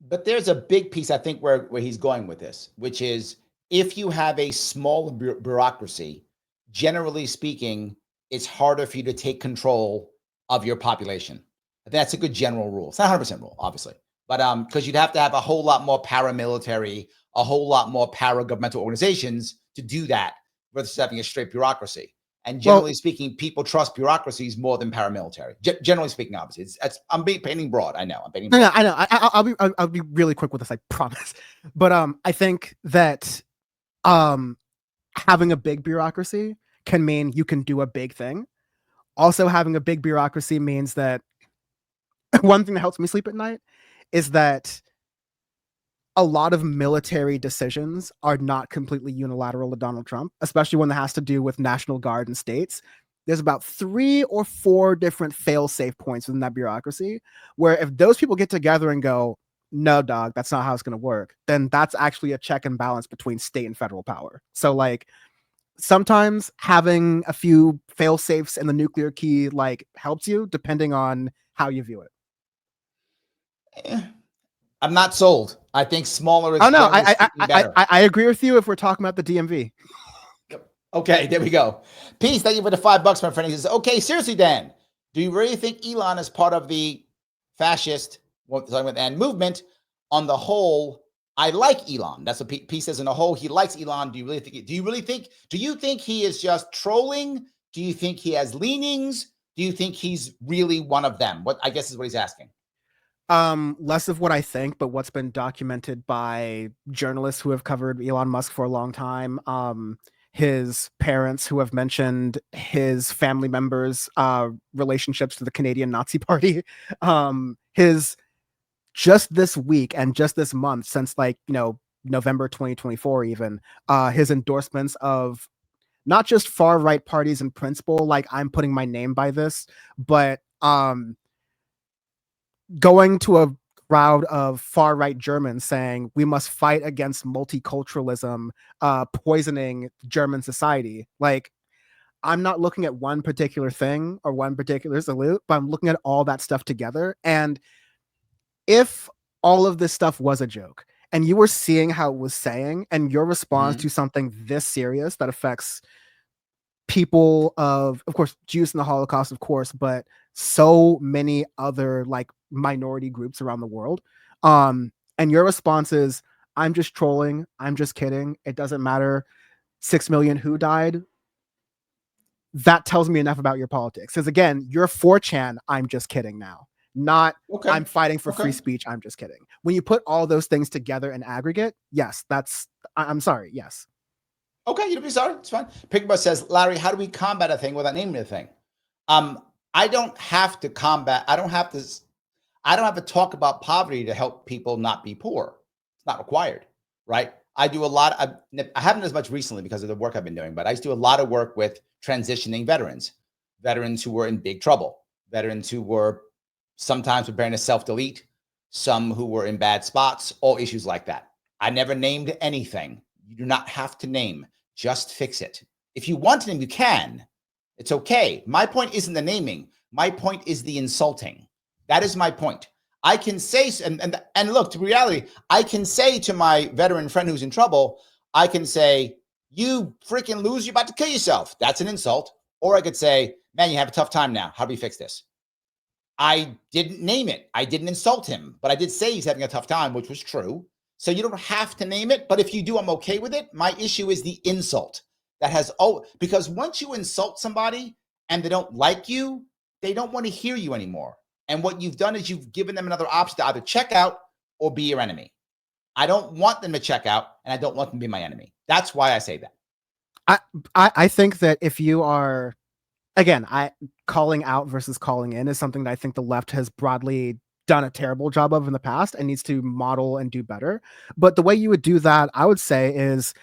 But there's a big piece, I think, where he's going with this, which is if you have a small bureaucracy, generally speaking, it's harder for you to take control of your population. I think that's a good general rule. It's not 100% rule, obviously, but because you'd have to have a whole lot more paramilitary, a whole lot more para-governmental organizations to do that versus having a straight bureaucracy. And generally speaking, people trust bureaucracies more than paramilitary. Generally speaking, obviously, I'm painting broad. I know. I'm painting broad. I know. I'll be really quick with this, I promise. But I think that Having a big bureaucracy can mean you can do a big thing. Also, having a big bureaucracy means that one thing that helps me sleep at night is that a lot of military decisions are not completely unilateral to Donald Trump, especially when it has to do with National Guard and states. There's about 3 or 4 different fail-safe points within that bureaucracy where if those people get together and go, no, dog, that's not how it's going to work, then that's actually a check and balance between state and federal power. So, like, sometimes having a few fail-safes and the nuclear key, like, helps you depending on how you view it. I'm not sold. I think smaller is better. I agree with you if we're talking about the DMV. Okay, there we go. Peace. Thank you for the $5, my friend. He says, okay, seriously, Dan, do you really think Elon is part of the fascist and movement? On the whole, I like Elon. That's what P says. In the whole, he likes Elon. Do you think he is just trolling? Do you think he has leanings? Do you think he's really one of them? What I guess is what he's asking. Less of what I think, but what's been documented by journalists who have covered Elon Musk for a long time. His parents who have mentioned his family members' relationships to the Canadian Nazi Party. His just this week and just this month, since November 2024, even his endorsements of not just far right parties in principle, like I'm putting my name by this, but going to a crowd of far right Germans saying we must fight against multiculturalism, poisoning German society. Like, I'm not looking at one particular thing or one particular salute, but I'm looking at all that stuff together. And if all of this stuff was a joke and you were seeing how it was saying, and your response to something this serious that affects people of course, Jews in the Holocaust, of course, but so many other like minority groups around the world. And your response is, I'm just trolling. I'm just kidding. It doesn't matter. 6 million who died. That tells me enough about your politics. Because again, you're 4chan. I'm just kidding now. Not I'm fighting for free speech. I'm just kidding. When you put all those things together in aggregate, yes, I'm sorry. Yes. Okay, you don't be sorry. It's fine. Pickbus says, Larry, how do we combat a thing without naming a thing? I don't have to combat. I don't have to talk about poverty to help people not be poor. It's not required, right? I do a lot. I haven't as much recently because of the work I've been doing, but I used to do a lot of work with transitioning veterans who were in big trouble, veterans who were sometimes preparing to self-delete, some who were in bad spots, all issues like that. I never named anything. You do not have to name, just fix it. If you want to name, you can. It's okay. My point isn't the naming. My point is the insulting. That is my point. I can say, and look, to reality, I can say to my veteran friend who's in trouble, I can say, you freaking loser, you're about to kill yourself. That's an insult. Or I could say, man, you have a tough time now. How do we fix this? I didn't name it. I didn't insult him, but I did say he's having a tough time, which was true. So you don't have to name it, but if you do, I'm okay with it. My issue is the insult that has, because once you insult somebody and they don't like you, they don't want to hear you anymore. And what you've done is you've given them another option to either check out or be your enemy. I don't want them to check out, and I don't want them to be my enemy. That's why I say that. I think that if you are, again, calling out versus calling in is something that I think the left has broadly done a terrible job of in the past and needs to model and do better. But the way you would do that, I would say, is,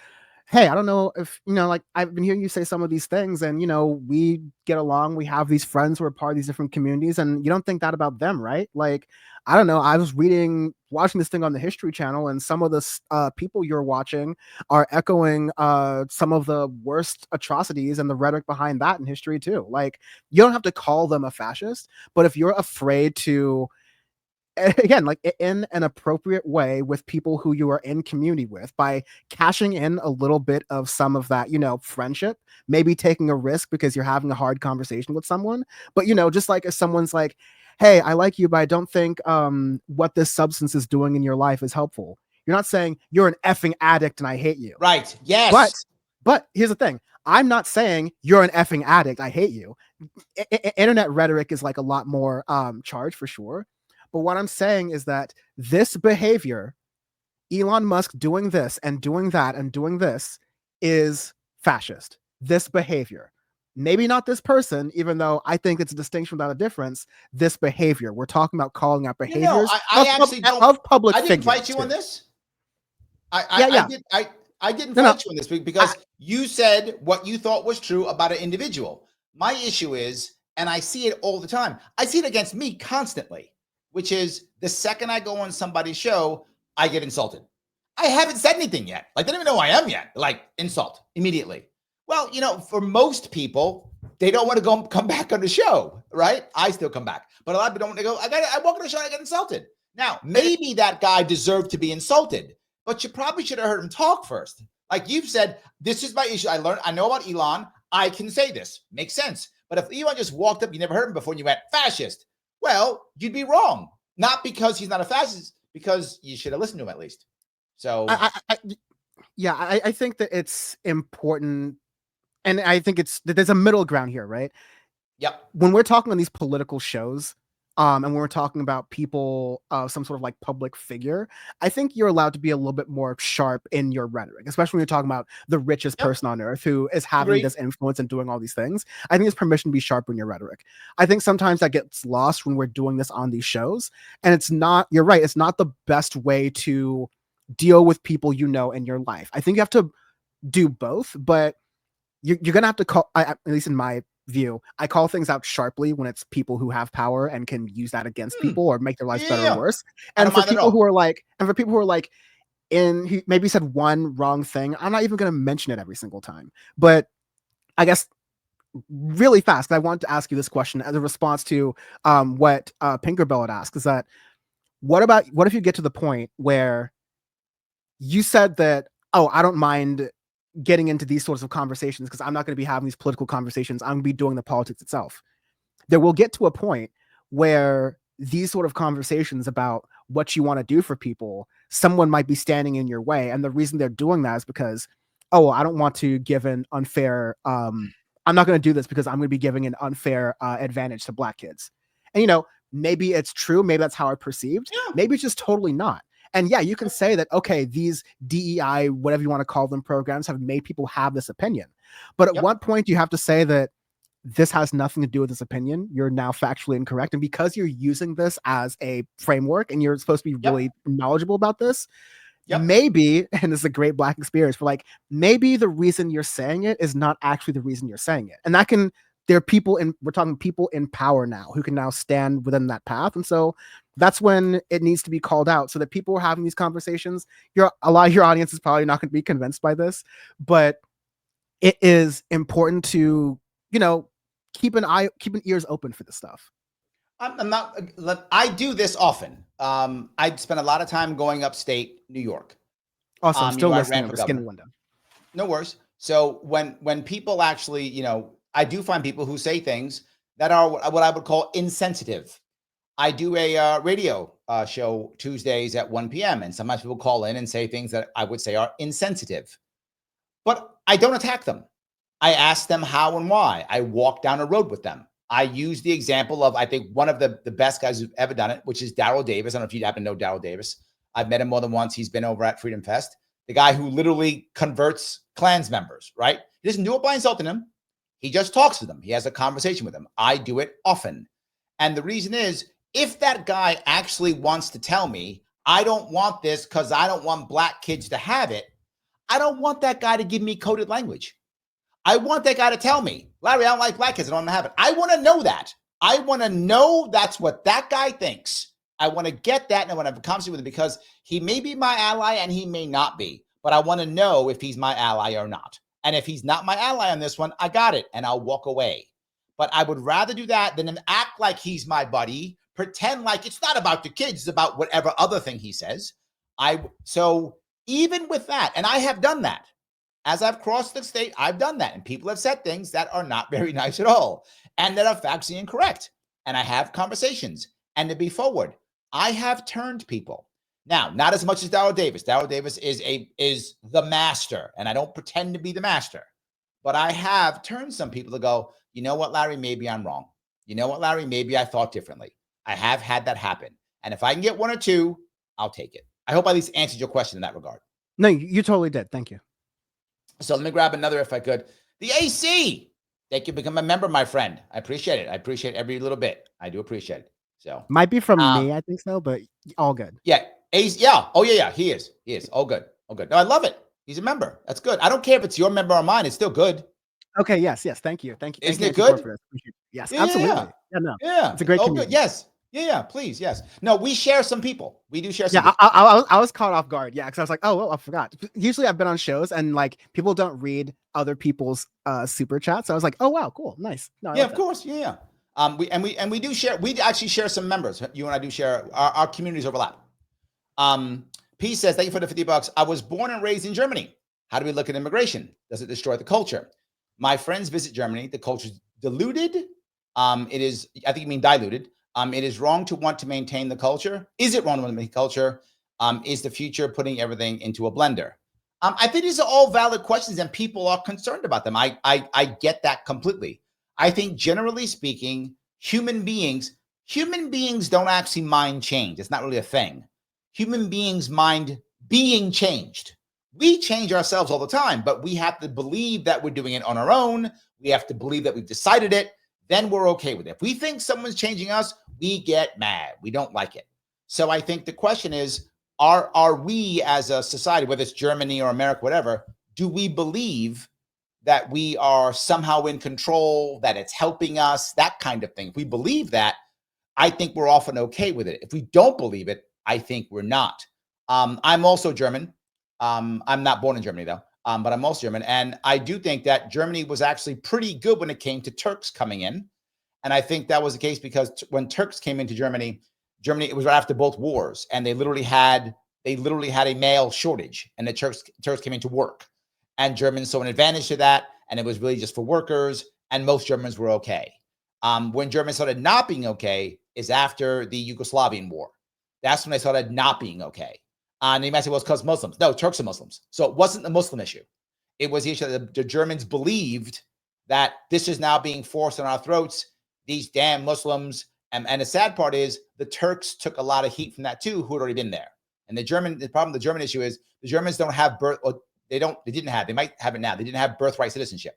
hey, I don't know if, like, I've been hearing you say some of these things and, we get along, we have these friends who are part of these different communities, and you don't think that about them, right? Like, I don't know, I was watching this thing on the History Channel, and some of the people you're watching are echoing some of the worst atrocities and the rhetoric behind that in history too. Like, you don't have to call them a fascist, but if you're afraid to, again, like, in an appropriate way with people who you are in community with, by cashing in a little bit of some of that, friendship, maybe taking a risk because you're having a hard conversation with someone. But, just like if someone's like, hey, I like you, but I don't think what this substance is doing in your life is helpful. You're not saying you're an effing addict and I hate you. Right. Yes. But here's the thing. I'm not saying you're an effing addict, I hate you. Internet rhetoric is like a lot more charged for sure. But what I'm saying is that this behavior, Elon Musk doing this and doing that and doing this, is fascist. This behavior. Maybe not this person, even though I think it's a distinction without a difference. This behavior. We're talking about calling out behaviors I actually don't. of public I didn't figures. fight you on this. Yeah. I didn't No, fight you on this because you said what you thought was true about an individual. My issue is, and I see it all the time, I see it against me constantly, which is the second I go on somebody's show, I get insulted. I haven't said anything yet. Like, they don't even know who I am yet. Like, insult immediately. Well, for most people, they don't want to come back on the show, right? I still come back. But a lot of people don't want to go, I walk on the show, I get insulted. Now, maybe that guy deserved to be insulted, but you probably should have heard him talk first. Like you've said, this is my issue. I know about Elon. I can say this. Makes sense. But if Elon just walked up, you never heard him before, and you went, fascist, well, you'd be wrong. Not because he's not a fascist, because you should have listened to him at least. So I think that it's important, and I think there's a middle ground here, right? Yep. When we're talking on these political shows, and when we're talking about people, some sort of like public figure, I think you're allowed to be a little bit more sharp in your rhetoric, especially when you're talking about the richest person on earth who is having this influence and doing all these things. I think there's permission to be sharp in your rhetoric. I think sometimes that gets lost when we're doing this on these shows, and it's not. You're right. It's not the best way to deal with people in your life. I think you have to do both, but you're gonna have to call. At least in my view, I call things out sharply when it's people who have power and can use that against people or make their lives better or worse. And for people who are like, he maybe said one wrong thing, I'm not even going to mention it every single time. But I guess really fast, I want to ask you this question as a response to what Pinkerbell had asked, is that what if you get to the point where you said that, oh, I don't mind getting into these sorts of conversations because I'm not going to be having these political conversations. I'm going to be doing the politics itself. There will get to a point where these sort of conversations about what you want to do for people, someone might be standing in your way. And the reason they're doing that is because, oh, I don't want to give an unfair, I'm not going to do this because I'm going to be giving an unfair advantage to Black kids. And, maybe it's true. Maybe that's how I perceived. Yeah. Maybe it's just totally not. And yeah, you can say that, okay, these DEI, whatever you want to call them, programs have made people have this opinion. But at what point do you have to say that this has nothing to do with this opinion? You're now factually incorrect. And because you're using this as a framework and you're supposed to be really knowledgeable about this, maybe, and this is a great Black experience, for like, maybe the reason you're saying it is not actually the reason you're saying it. And there are people we're talking people in power now who can now stand within that path. And so that's when it needs to be called out, so that people are having these conversations. A lot of your audience is probably not going to be convinced by this, but it is important to, keep ears open for this stuff. I do this often. I spend a lot of time going upstate New York. Also, I'm still listening over skin window. No worries. So when people actually, I do find people who say things that are what I would call insensitive. I do a radio show Tuesdays at 1 p.m. and sometimes people call in and say things that I would say are insensitive, but I don't attack them. I ask them how and why. I walk down a road with them. I use the example of, I think, one of the best guys who've ever done it, which is Daryl Davis. I don't know if you happen to know Daryl Davis. I've met him more than once. He's been over at Freedom Fest. The guy who literally converts Klans members, right? He doesn't do it by insulting them. He just talks to them. He has a conversation with them. I do it often. And the reason is, if that guy actually wants to tell me, I don't want this because I don't want Black kids to have it, I don't want that guy to give me coded language. I want that guy to tell me, Larry, I don't like Black kids. I don't want to have it. I want to know that. I want to know that's what that guy thinks. I want to get that, and I want to have a conversation with him, because he may be my ally and he may not be, but I want to know if he's my ally or not. And if he's not my ally on this one, I got it, and I'll walk away. But I would rather do that than act like he's my buddy, pretend like it's not about the kids, it's about whatever other thing he says. So even with that, and I have done that. As I've crossed the state, I've done that. And people have said things that are not very nice at all and that are factually incorrect. And I have conversations. And to be forward, I have turned people. Now, not as much as Daryl Davis. Daryl Davis is the master, and I don't pretend to be the master. But I have turned some people to go, you know what, Larry, maybe I'm wrong. You know what, Larry, maybe I thought differently. I have had that happen. And if I can get one or two, I'll take it. I hope I at least answered your question in that regard. No, you totally did. Thank you. So let me grab another if I could. The AC. Thank you for becoming a member, my friend. I appreciate it. I appreciate every little bit. I do appreciate it. So Might be from me, I think so, but all good. yeah. AC, yeah. Oh, yeah, yeah. He is. He is. All good. All good. No, I love it. He's a member. That's good. I don't care if it's your member or mine. It's still good. Okay, yes. Thank you. Thank you. Isn't Thank it you, Nancy, good? for this. Yes, Yeah, absolutely. Yeah, no. yeah. It's a great Oh, community. good. Yes. Yeah, please. Yes. No, we share some people. We do share some Yeah, people. I was caught off guard. Yeah, because I was like, oh, well, I forgot. Usually I've been on shows and like people don't read other people's super chats. So I was like, oh wow, cool, nice. No, I Yeah, like of that. course. Yeah, yeah. We do share. We actually share some members. You and I do share. Our communities overlap. P says, thank you for the $50. I was born and raised in Germany. How do we look at immigration? Does it destroy the culture? My friends visit Germany. The culture's diluted. It is, I think you mean diluted. It is wrong to want to maintain the culture. Is it wrong to want to maintain culture? Is the future putting everything into a blender? I think these are all valid questions and people are concerned about them. I get that completely. I think generally speaking, human beings don't actually mind change. It's not really a thing. Human beings mind being changed. We change ourselves all the time, but we have to believe that we're doing it on our own. We have to believe that we've decided it. Then we're okay with it. If we think someone's changing us, we get mad. We don't like it. So I think the question is, are we as a society, whether it's Germany or America, whatever, do we believe that we are somehow in control, that it's helping us, that kind of thing? If we believe that, I think we're often okay with it. If we don't believe it, I think we're not. I'm also German. I'm not born in Germany though, but I'm also German. And I do think that Germany was actually pretty good when it came to Turks coming in. And I think that was the case because when Turks came into Germany, it was right after both wars, and they literally had a male shortage, and the Turks came in to work, and Germans saw an advantage to that, and it was really just for workers, and most Germans were okay. When Germans started not being okay is after the Yugoslavian war. That's when they started not being okay. And you might say, well, it's because Muslims. No, Turks are Muslims. So it wasn't the Muslim issue. It was the issue that the Germans believed that this is now being forced on our throats, these damn Muslims. And the sad part is the Turks took a lot of heat from that too, who had already been there. And the German issue is the Germans don't have they might have it now. They didn't have birthright citizenship.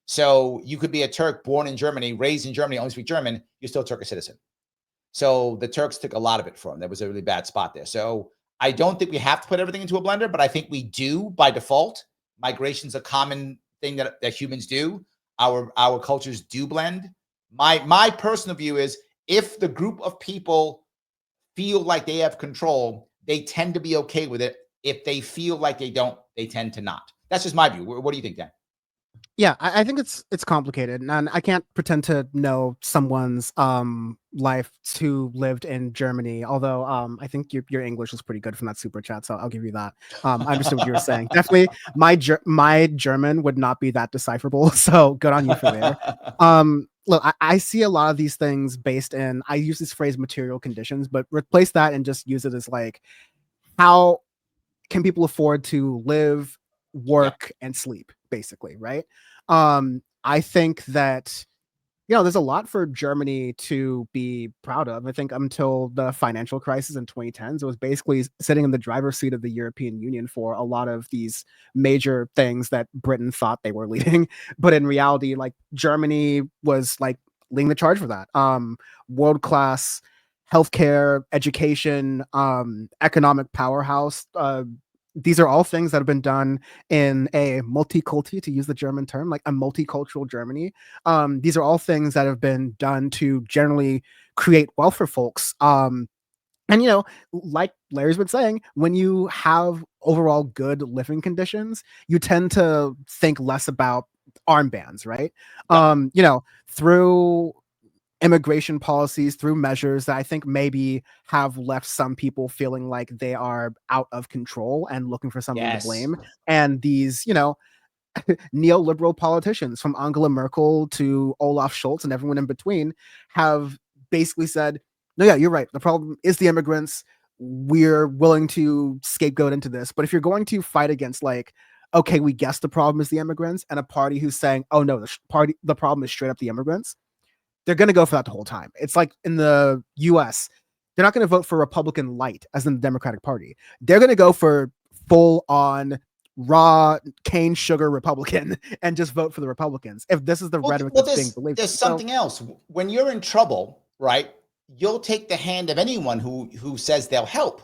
So you could be a Turk born in Germany, raised in Germany, only speak German, you're still a Turkish citizen. So the Turks took a lot of it from them. There was a really bad spot there. So I don't think we have to put everything into a blender, but I think we do by default. Migration's a common thing that humans do. Our cultures do blend. My personal view is if the group of people feel like they have control, they tend to be okay with it. If they feel like they don't, they tend to not. That's just my view. What do you think, Dan? Yeah, I think it's complicated, and I can't pretend to know someone's life who lived in Germany. Although I think your English was pretty good from that super chat, so I'll give you that. I understood what you were saying. Definitely, my German would not be that decipherable. So good on you for there. Look, I see a lot of these things based in. I use this phrase material conditions, but replace that and just use it as like, how can people afford to live, work, and sleep, basically, right? I think that, there's a lot for Germany to be proud of. I think until the financial crisis in 2010s, it was basically sitting in the driver's seat of the European Union for a lot of these major things that Britain thought they were leading. But in reality, like, Germany was like leading the charge for that. World-class healthcare, education, economic powerhouse. These are all things that have been done in a multiculti, to use the German term, like a multicultural Germany. These are all things that have been done to generally create wealth for folks. And like Larry's been saying, when you have overall good living conditions, you tend to think less about armbands, right? Through immigration policies, through measures that I think maybe have left some people feeling like they are out of control and looking for someone to blame. And these, neoliberal politicians, from Angela Merkel to Olaf Scholz and everyone in between, have basically said, no, yeah, you're right. The problem is the immigrants. We're willing to scapegoat into this. But if you're going to fight against, like, okay, we guess the problem is the immigrants, and a party who's saying, oh no, the problem is straight up the immigrants, they're going to go for that the whole time. It's like in the US, they're not going to vote for Republican light, as in the Democratic Party. They're going to go for full on raw cane sugar Republican and just vote for the Republicans if this is the rhetoric that's being believed in. There's something else. When you're in trouble, right, you'll take the hand of anyone who says they'll help,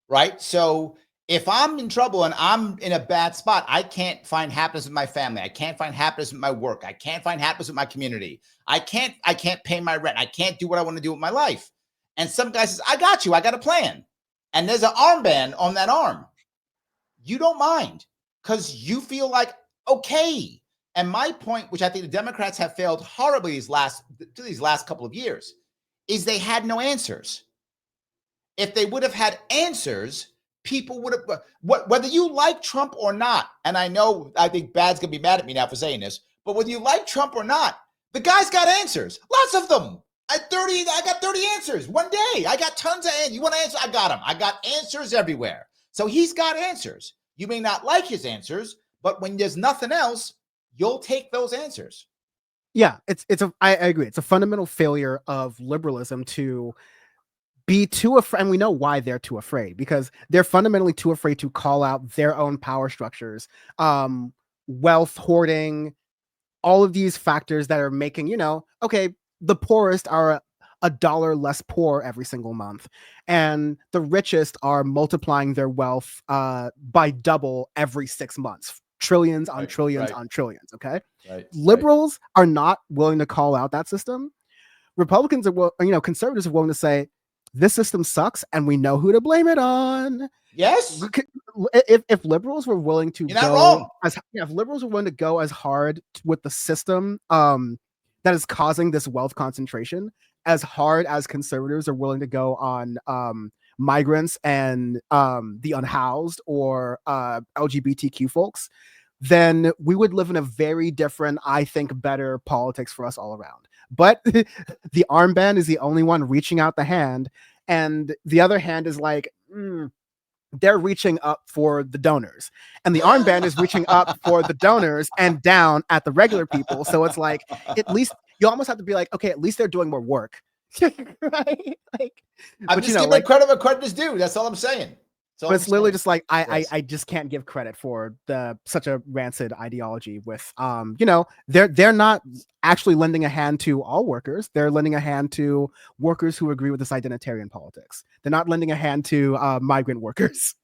right? So if I'm in trouble and I'm in a bad spot, I can't find happiness with my family. I can't find happiness with my work. I can't find happiness with my community. I can't pay my rent. I can't do what I want to do with my life. And some guy says, I got you. I got a plan. And there's an armband on that arm. You don't mind because you feel like, okay. And my point, which I think the Democrats have failed horribly these last couple of years, is they had no answers. If they would have had answers, people would have, whether you like Trump or not, and I think Bad's going to be mad at me now for saying this, but whether you like Trump or not, the guy's got answers, lots of them. I got 30 answers one day. I got tons of answers. You want to answer? I got them. I got answers everywhere. So he's got answers. You may not like his answers, but when there's nothing else, you'll take those answers. Yeah, I agree. It's a fundamental failure of liberalism to be too afraid, and we know why they're too afraid, because they're fundamentally too afraid to call out their own power structures, wealth hoarding, all of these factors that are making, okay, the poorest are $1 less poor every single month, and the richest are multiplying their wealth by double every 6 months. Trillions on trillions on trillions. Okay. Liberals are not willing to call out that system. Republicans are, conservatives are willing to say this system sucks and we know who to blame it on. Yes. If liberals were willing to You're not wrong. If liberals were willing to go as hard with the system that is causing this wealth concentration, as hard as conservatives are willing to go on migrants and the unhoused or LGBTQ folks, then we would live in a very different, I think, better politics for us all around. But the armband is the only one reaching out the hand, and the other hand is like, they're reaching up for the donors, and the armband is reaching up for the donors and down at the regular people. So it's like, at least you almost have to be like, okay, at least they're doing more work. Right? I'm just giving credit where credit is due. That's all I'm saying. But it's literally just like I just can't give credit for such a rancid ideology with they're not actually lending a hand to all workers. They're lending a hand to workers who agree with this identitarian politics. They're not lending a hand to migrant workers.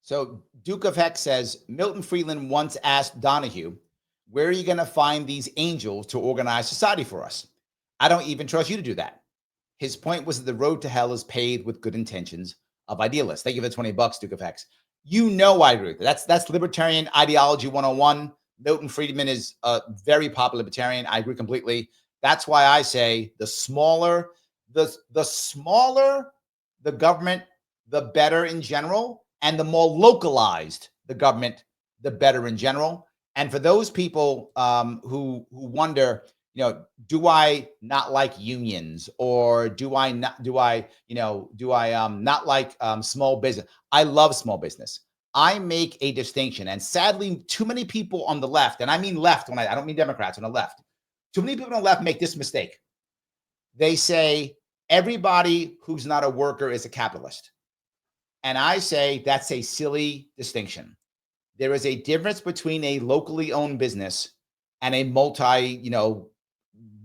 So Duke of Heck says Milton Friedland once asked Donahue, where are you going to find these angels to organize society for us? I don't even trust you to do that. His point was that the road to hell is paved with good intentions of idealists. Thank you for the $20, Duke of Hex. I agree with that. That's libertarian ideology 101. Milton Friedman is a very popular libertarian. I agree completely. That's why I say the smaller the government, the better in general, and the more localized the government, the better in general. And for those people who wonder, do I not like unions, or do I not like small business? I love small business. I make a distinction, and sadly, too many people on the left, and I mean left when I don't mean Democrats, on the left, too many people on the left make this mistake. They say everybody who's not a worker is a capitalist. And I say that's a silly distinction. There is a difference between a locally owned business and a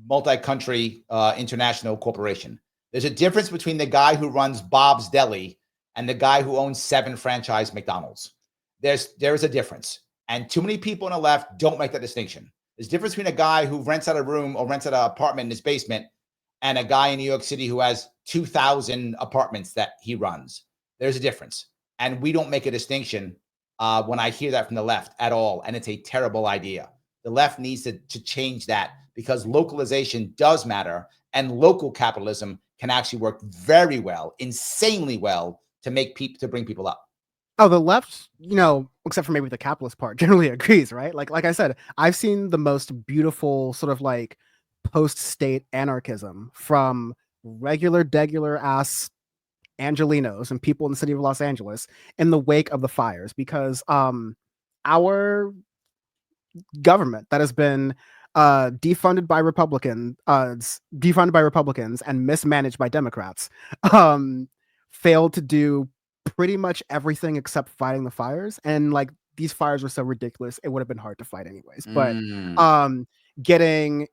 multi-country international corporation. There's a difference between the guy who runs Bob's Deli and the guy who owns 7 franchise McDonald's. There is a difference. And too many people on the left don't make that distinction. There's a difference between a guy who rents out a room or rents out an apartment in his basement and a guy in New York City who has 2,000 apartments that he runs. There's a difference. And we don't make a distinction when I hear that from the left at all. And it's a terrible idea. The left needs to change that, because localization does matter, and local capitalism can actually work very well, insanely well, to bring people up. Oh, the left, except for maybe the capitalist part, generally agrees, right? Like I said, I've seen the most beautiful sort of like post-state anarchism from degular ass Angelenos and people in the city of Los Angeles in the wake of the fires, because our government that has been defunded by Republicans and mismanaged by Democrats failed to do pretty much everything except fighting the fires. And like these fires were so ridiculous, it would have been hard to fight anyways. But Mm. getting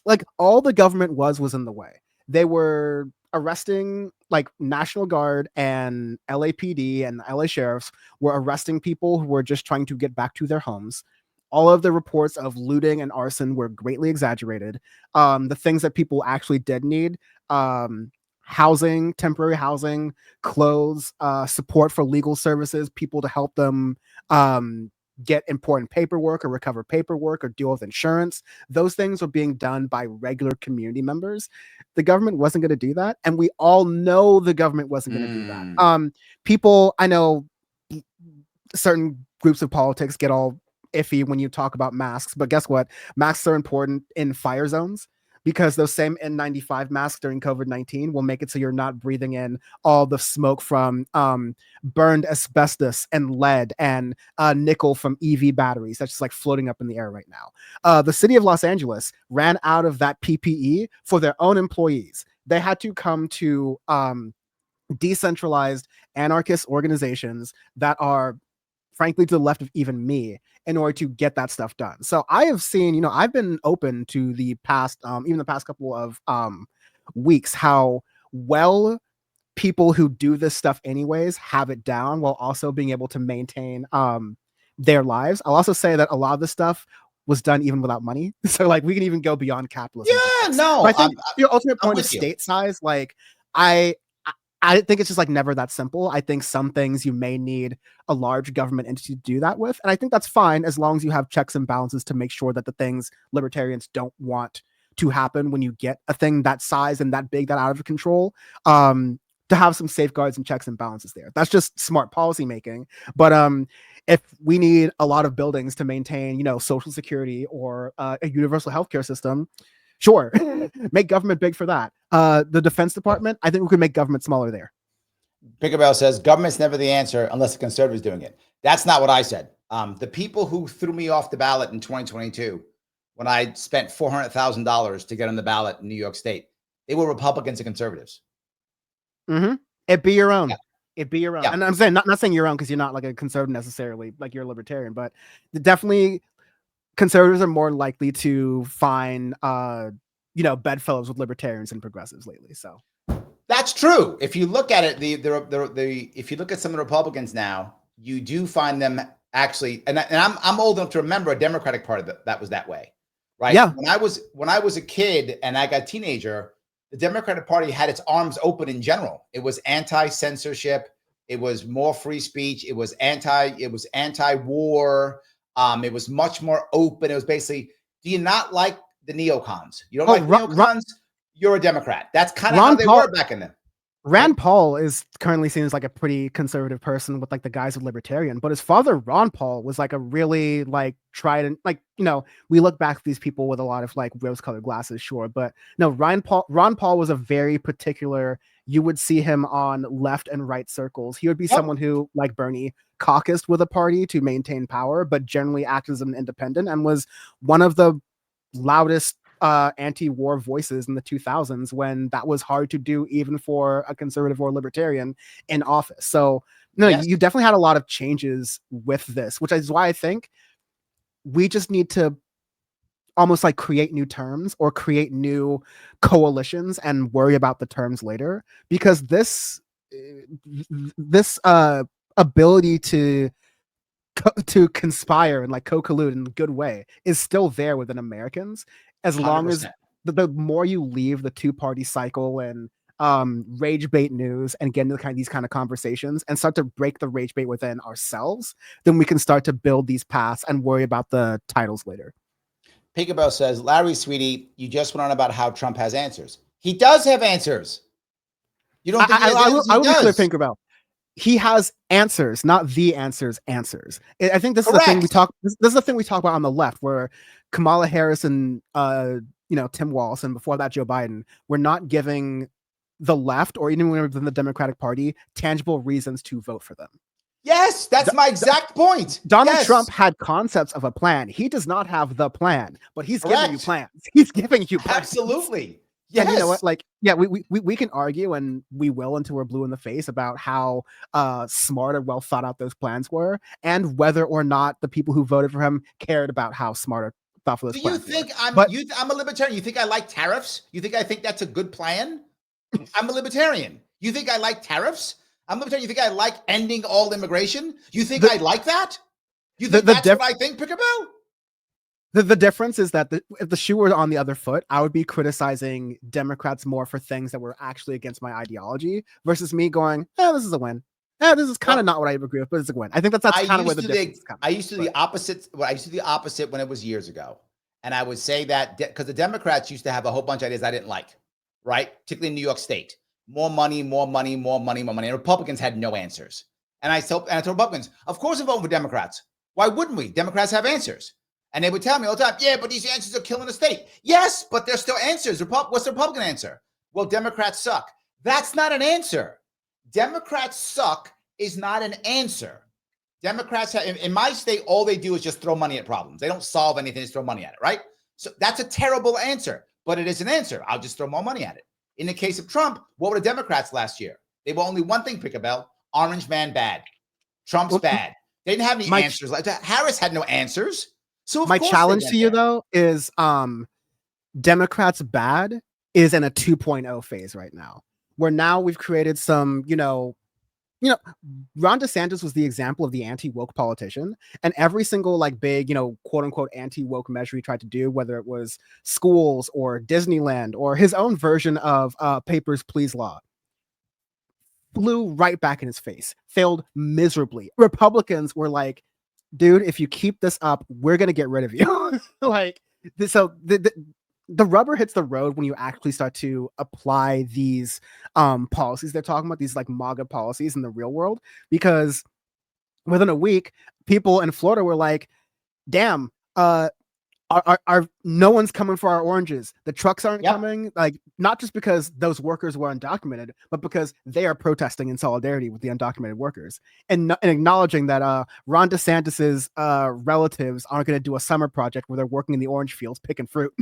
like all the government was in the way. They were arresting like National Guard and LAPD and LA sheriffs were arresting people who were just trying to get back to their homes. All of the reports of looting and arson were greatly exaggerated. The things that people actually did need, housing, temporary housing, clothes, support for legal services, people to help them get important paperwork or recover paperwork or deal with insurance. Those things were being done by regular community members. The government wasn't going to do that. And we all know the government wasn't going to do that. People, I know certain groups of politics get all iffy when you talk about masks, but guess what? Masks are important in fire zones because those same N95 masks during COVID-19 will make it so you're not breathing in all the smoke from burned asbestos and lead and nickel from EV batteries that's just like floating up in the air right now. The city of Los Angeles ran out of that PPE for their own employees. They had to come to decentralized anarchist organizations that are frankly to the left of even me in order to get that stuff done. So I have seen, I've been open to the past, even the past couple of weeks, how well people who do this stuff anyways have it down while also being able to maintain their lives. I'll also say that a lot of this stuff was done even without money. So like we can even go beyond capitalism. Yeah, no. But I think your ultimate point of with you. state size, like I think it's just like never that simple. I think some things you may need a large government entity to do that with. And I think that's fine as long as you have checks and balances to make sure that the things libertarians don't want to happen when you get a thing that size and that big, that out of control, to have some safeguards and checks and balances there. That's just smart policy making. But if we need a lot of buildings to maintain, Social Security or a universal healthcare system, sure, make government big for that. The Defense Department, I think we could make government smaller there. Pickerbell says government's never the answer unless the conservatives doing it. That's not what I said. The people who threw me off the ballot in 2022, when I spent $400,000 to get on the ballot in New York State, they were Republicans and conservatives. Mm-hmm. It'd be your own. Yeah. It'd be your own. Yeah. And I'm saying not saying your own because you're not like a conservative necessarily, like you're a libertarian, but definitely conservatives are more likely to find bedfellows with libertarians and progressives lately. So that's true. If you look at it, if you look at some of the Republicans now, you do find them actually, and I'm old enough to remember a Democratic Party that was that way, right? Yeah. When I was a kid and I got a teenager, the Democratic Party had its arms open in general. It was anti-censorship. It was more free speech. It was anti-war. It was much more open. It was basically, do you not like the neocons? You don't like neocons? You're a Democrat. That's kind of how they were back in then. Rand Paul is currently seen as like a pretty conservative person with like the guise of libertarian, but his father, Ron Paul, was like a really like tried and like, we look back at these people with a lot of like rose-colored glasses, sure. But no, Ron Paul was a very particular, you would see him on left and right circles. He would be someone who, like Bernie, caucused with a party to maintain power, but generally acted as an independent and was one of the loudest anti-war voices in the 2000s when that was hard to do even for a conservative or libertarian in office. So you definitely had a lot of changes with this, which is why I think we just need to almost like create new terms or create new coalitions and worry about the terms later, because this ability to conspire and like co-collude in a good way is still there within Americans, as 100%. Long as the more you leave the two-party cycle and rage bait news and get into these kind of conversations and start to break the rage bait within ourselves, then we can start to build these paths and worry about the titles later. Pickerbell says, Larry, sweetie, you just went on about how Trump has answers. He does have answers. You don't think he has answers? I will be clear, Pinkerbell. He has answers, not the answers. I think this is the thing we talk. This is the thing we talk about on the left, where Kamala Harris and Tim Walz, and before that Joe Biden, were not giving the left or even within the Democratic Party tangible reasons to vote for them. Yes, that's my exact point. Donald Trump had concepts of a plan. He does not have the plan, but he's giving you plans. He's giving you plans. Absolutely. Yes. And you know what? Like, yeah, we can argue, and we will until we're blue in the face about how smart or well thought out those plans were, and whether or not the people who voted for him cared about how smart or thoughtful those Do you plans were. think I'm But I'm a libertarian? You think I like tariffs? You think I think that's a good plan? I'm a libertarian. You think I like tariffs? I'm a libertarian. You think I like ending all immigration? You think I like that? You think the that's what I think, Pickerbell? the difference is that if the shoe were on the other foot, I would be criticizing Democrats more for things that were actually against my ideology versus me going, this is a win. This is kind of not what I agree with, but it's a win. I think that's kind of where the difference is coming. I used to do the opposite. Well, I used to do the opposite when it was years ago. And I would say that because the Democrats used to have a whole bunch of ideas I didn't like, right? Particularly in New York State. More money, more money, more money, more money. And Republicans had no answers. And I told Republicans, of course I'm voting for Democrats. Why wouldn't we? Democrats have answers. And they would tell me all the time, yeah, but these answers are killing the state. Yes, but they're still answers. What's the Republican answer? Well, Democrats suck. That's not an answer. Democrats suck is not an answer. Democrats have, in my state, all they do is just throw money at problems. They don't solve anything, just throw money at it, right? So that's a terrible answer, but it is an answer. I'll just throw more money at it. In the case of Trump, what were the Democrats last year? They were only one thing, Pickerbell, orange man bad. Trump's bad. They didn't have any answers. Like Harris had no answers. So my challenge to you though is Democrats bad is in a 2.0 phase right now, where now we've created some, Ron DeSantis was the example of the anti-woke politician, and every single like big, quote unquote anti-woke measure he tried to do, whether it was schools or Disneyland or his own version of Papers, Please law, flew right back in his face, failed miserably. Republicans were like, dude, if you keep this up, we're going to get rid of you. The rubber hits the road when you actually start to apply these policies they're talking about, these like MAGA policies in the real world, because within a week, people in Florida were like, damn, our no one's coming for our oranges. The trucks aren't coming, like not just because those workers were undocumented, but because they are protesting in solidarity with the undocumented workers and acknowledging that Ron DeSantis's relatives aren't going to do a summer project where they're working in the orange fields picking fruit.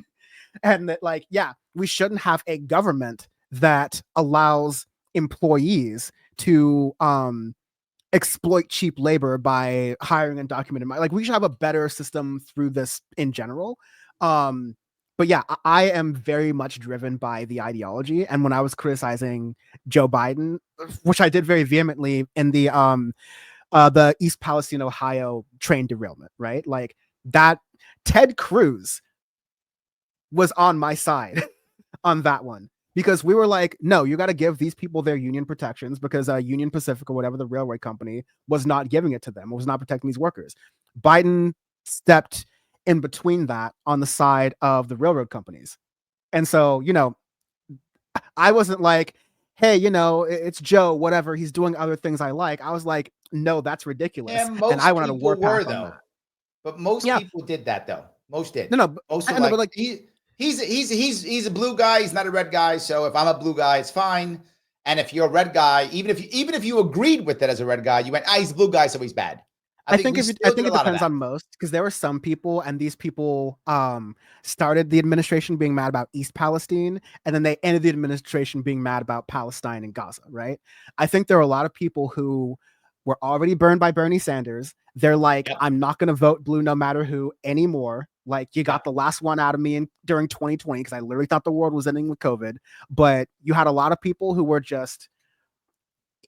And that, like, yeah, we shouldn't have a government that allows employees to exploit cheap labor by hiring undocumented. Like, we should have a better system through this in general. But yeah, I am very much driven by the ideology. And when I was criticizing Joe Biden, which I did very vehemently in the East Palestine, Ohio train derailment, right? Like that, Ted Cruz was on my side on that one, because we were like, no, you got to give these people their union protections, because Union Pacific or whatever the railway company was not giving it to them. It was not protecting these workers. Biden stepped in between that on the side of the railroad companies. And so, I wasn't like, hey, it's Joe, whatever, he's doing other things I like. I was like, no, that's ridiculous. And I went on a warpath on that. But most people did that though. Most did. No, most were like he's a blue guy. He's not a red guy. So if I'm a blue guy, it's fine. And if you're a red guy, even if you agreed with it as a red guy, you went, he's a blue guy, so he's bad. I think it depends on most, because there were some people, and these people started the administration being mad about East Palestine, and then they ended the administration being mad about Palestine and Gaza, right? I think there are a lot of people who were already burned by Bernie Sanders. They're like, I'm not going to vote blue no matter who anymore. Like, you got the last one out of me during 2020, because I literally thought the world was ending with COVID. But you had a lot of people who were just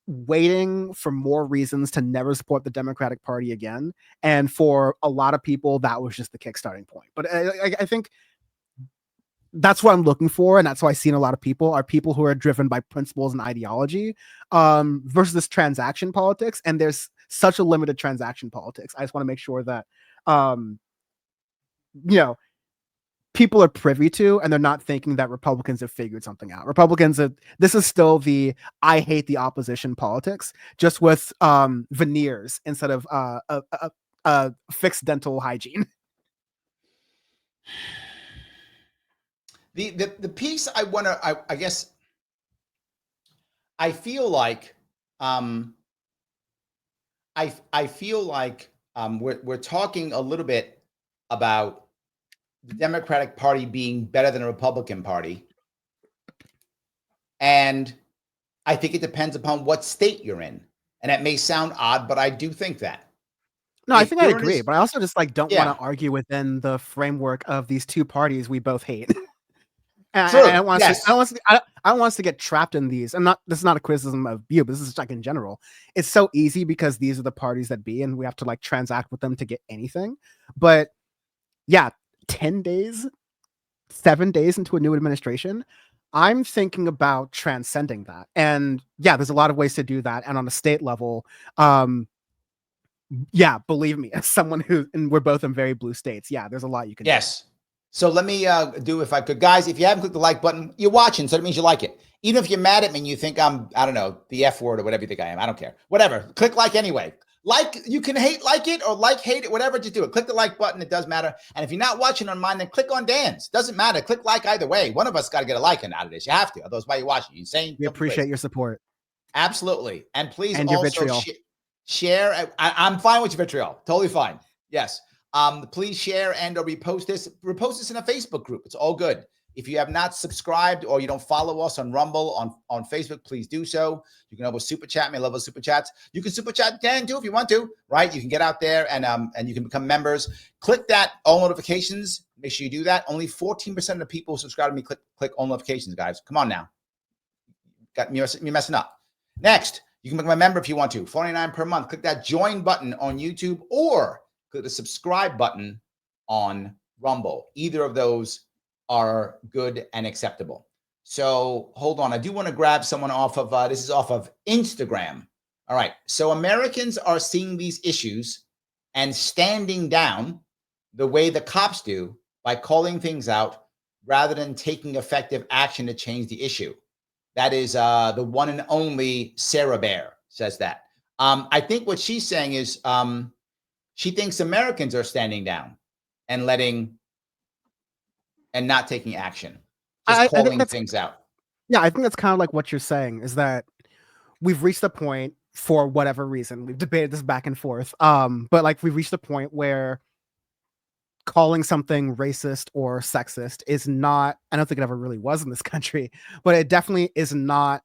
waiting for more reasons to never support the Democratic Party again. And for a lot of people, that was just the kickstarting point. But I think that's what I'm looking for, and that's what I see in a lot of people are people who are driven by principles and ideology versus this transaction politics. And there's such a limited transaction politics. I just want to make sure that people are privy to, and they're not thinking that Republicans have figured something out. This is still the I hate the opposition politics, just with veneers instead of fixed dental hygiene. The piece I want to, I guess, I feel like I feel like we're talking a little bit about the Democratic Party being better than the Republican Party, And I think it depends upon what state you're in. And that may sound odd, but I do think that. No, I If think I you're in agree, this, but I also just like don't want yeah, to argue within the framework of these two parties we both hate. And I true. don't want us to, I Yes. don't want us to, I don't want us to get trapped in these. And not, this is not a criticism of you, but this is like in general. It's so easy because these are the parties that be, and we have to like transact with them to get anything. But yeah, 10 days, 7 days into a new administration, I'm thinking about transcending that. And yeah, there's a lot of ways to do that. And on a state level, yeah, believe me, as someone who, and we're both in very blue states, yeah, there's a lot you can do. Yes. So let me do, if I could, guys, if you haven't clicked the like button, you're watching, so that means you like it. Even if you're mad at me and you think I'm, I don't know, the F word or whatever you think I am, I don't care. Whatever. Click like anyway. Like, you can like it or hate it, whatever, just do it. Click the like button. It does matter. And if you're not watching on mine, then click on Dan's. Doesn't matter. Click like either way. One of us got to get a like out of this. You have to. Otherwise, why are you watching? You insane? We appreciate your support. Absolutely. And please and your also vitriol. share. I'm fine with your vitriol. Totally fine. Yes. Please share and or repost this. Repost this in a Facebook group. It's all good. If you have not subscribed or you don't follow us on Rumble, on Facebook, please do so. You can always super chat me. I love those super chats. You can super chat Dan too if you want to, right? You can get out there and you can become members. Click that all notifications. Make sure you do that. Only 14% of the people who subscribe to me click all notifications, guys. Come on now. You're messing up. Next, you can become a member if you want to. $49 per month. Click that join button on YouTube or click the subscribe button on Rumble. Either of those are good and acceptable. So hold on. I do want to grab someone off of, this is off of Instagram. All right. So Americans are seeing these issues and standing down the way the cops do by calling things out rather than taking effective action to change the issue. That is the one and only Sarah Bear says that. I think what she's saying is she thinks Americans are standing down and not taking action, just calling things out. Yeah, I think that's kind of like what you're saying is that we've reached a point for whatever reason. We've debated this back and forth. But like we've reached a point where calling something racist or sexist is not, I don't think it ever really was in this country, but it definitely is not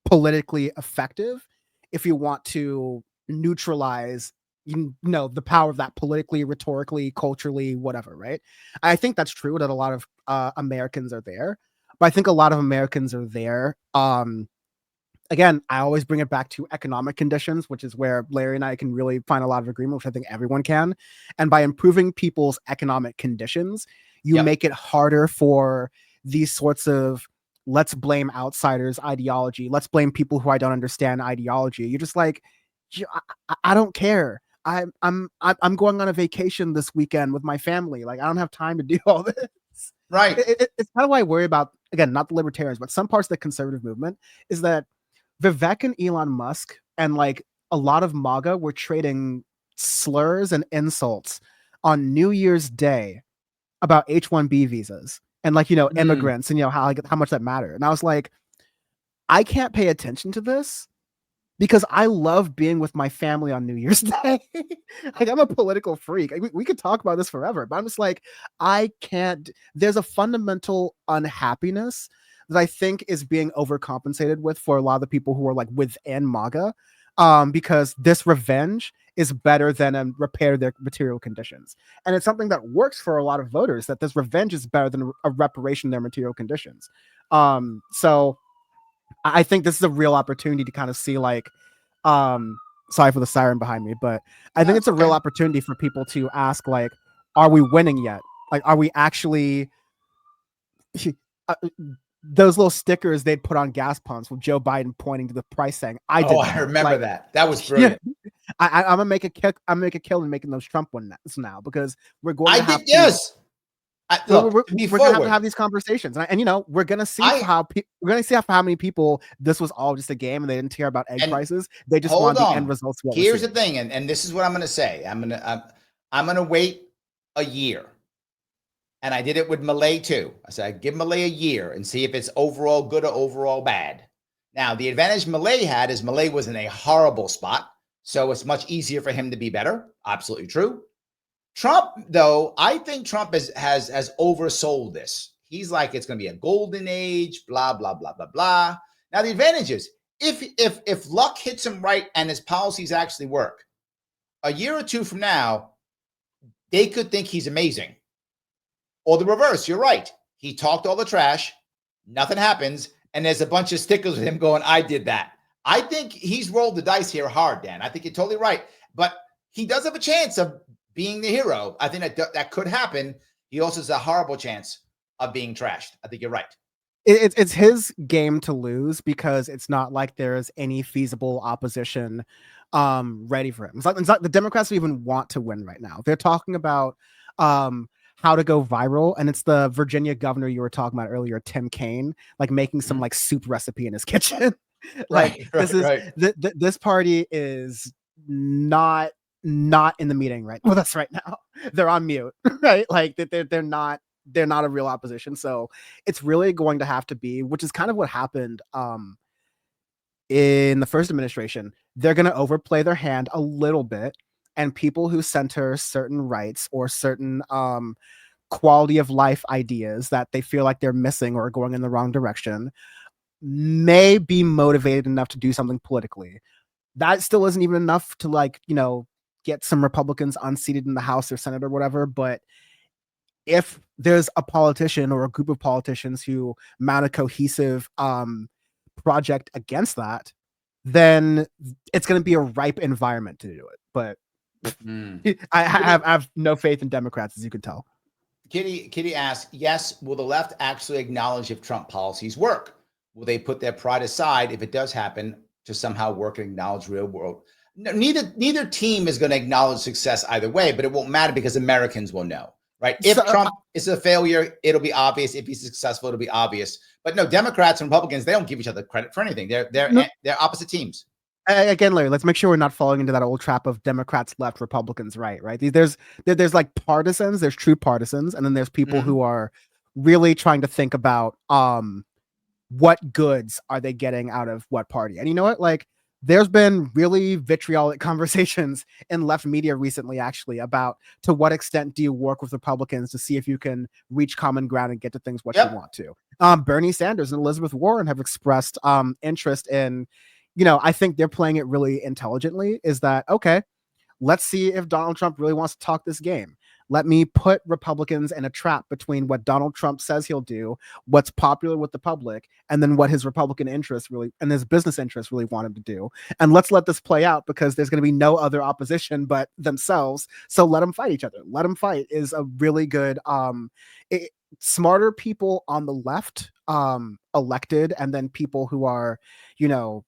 politically effective if you want to neutralize the power of that politically, rhetorically, culturally, whatever, right? I think that's true that a lot of Americans are there, but I think a lot of Americans are there again, I always bring it back to economic conditions, which is where Larry and I can really find a lot of agreement, which I think everyone can. And by improving people's economic conditions, you make it harder for these sorts of let's blame outsiders ideology. Let's blame people who I don't understand ideology. You're just like, I don't care. I'm going on a vacation this weekend with my family. Like I don't have time to do all this. Right. It's kind of why I worry about, again, not the libertarians, but some parts of the conservative movement is that Vivek and Elon Musk and like a lot of MAGA were trading slurs and insults on New Year's Day about H-1B visas and like, immigrants and, how much that mattered. And I was like, I can't pay attention to this because I love being with my family on New Year's Day. Like I'm a political freak. We could talk about this forever, but I'm just like, I can't, there's a fundamental unhappiness that I think is being overcompensated with for a lot of the people who are like within MAGA, because this revenge is better than repair their material conditions. And it's something that works for a lot of voters, that this revenge is better than a reparation of their material conditions. So I think this is a real opportunity to kind of see like, sorry for the siren behind me, but I think it's a real opportunity for people to ask like, are we winning yet? Like, are we actually... those little stickers they'd put on gas pumps with Joe Biden pointing to the price saying, I remember that. That was brilliant. I'm gonna make a kill in making those Trump ones now because we're going to have to. Yes. Look, we're gonna have these conversations, and we're gonna see how many people this was all just a game and they didn't care about egg prices. They just want the end results. Here's the thing, and this is what I'm gonna say. I'm gonna wait a year. And I did it with Malay too. I said, I'd give Malay a year and see if it's overall good or overall bad. Now, the advantage Malay had is Malay was in a horrible spot. So it's much easier for him to be better. Absolutely true. Trump, though, I think Trump has oversold this. He's like, it's going to be a golden age, blah, blah, blah, blah, blah. Now the advantage is if luck hits him right and his policies actually work, a year or two from now, they could think he's amazing. Or the reverse, you're right. He talked all the trash, nothing happens, and there's a bunch of stickers with him going, I did that. I think he's rolled the dice here hard, Dan. I think you're totally right. But he does have a chance of being the hero. I think that could happen. He also has a horrible chance of being trashed. I think you're right. It's his game to lose because it's not like there's any feasible opposition ready for him. It's like the Democrats don't even want to win right now. They're talking about how to go viral, and it's the Virginia governor you were talking about earlier, Tim Kaine, like making some like soup recipe in his kitchen. This party is not in the meeting right with us right now. They're on mute, right? Like they're not a real opposition. So it's really going to have to be, which is kind of what happened in the first administration. They're going to overplay their hand a little bit, and people who center certain rights or certain quality of life ideas that they feel like they're missing or going in the wrong direction may be motivated enough to do something politically. That still isn't even enough to, like, you know, get some Republicans unseated in the House or Senate or whatever. But if there's a politician or a group of politicians who mount a cohesive project against that, then it's going to be a ripe environment to do it. But I have no faith in Democrats, as you can tell. Kitty asks, yes, will the left actually acknowledge if Trump policies work? Will they put their pride aside if it does happen to somehow work and acknowledge real world? No, neither team is going to acknowledge success either way, but it won't matter because Americans will know, right? If Trump is a failure, it'll be obvious. If he's successful, it'll be obvious. But no, Democrats and Republicans, they don't give each other credit for anything. They're opposite teams. Again, Larry, let's make sure we're not falling into that old trap of Democrats left, Republicans right, right? There's like partisans, there's true partisans, and then there's people who are really trying to think about what goods are they getting out of what party. And you know what? Like, there's been really vitriolic conversations in left media recently, actually, about to what extent do you work with Republicans to see if you can reach common ground and get to things what you want to. Bernie Sanders and Elizabeth Warren have expressed interest in, you know, I think they're playing it really intelligently, is that, okay, let's see if Donald Trump really wants to talk this game. Let me put Republicans in a trap between what Donald Trump says he'll do, what's popular with the public, and then what his Republican interests really and his business interests really want him to do. And let's let this play out because there's going to be no other opposition but themselves. So let them fight each other. Let them fight is a really good, smarter people on the left elected, and then people who are, you know,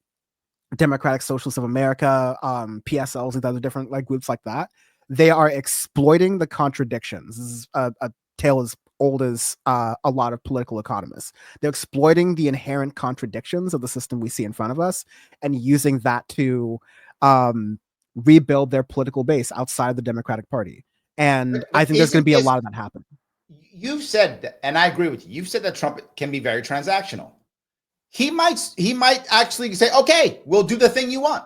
Democratic Socialists of America, PSLs, and other different like groups like that. They are exploiting the contradictions. This is a tale as old as a lot of political economists. They're exploiting the inherent contradictions of the system we see in front of us and using that to rebuild their political base outside the Democratic Party. And I think there's going to be a lot of that happening. You've said that, and I agree with you. You've said that Trump can be very transactional. He might actually say, okay, we'll do the thing you want.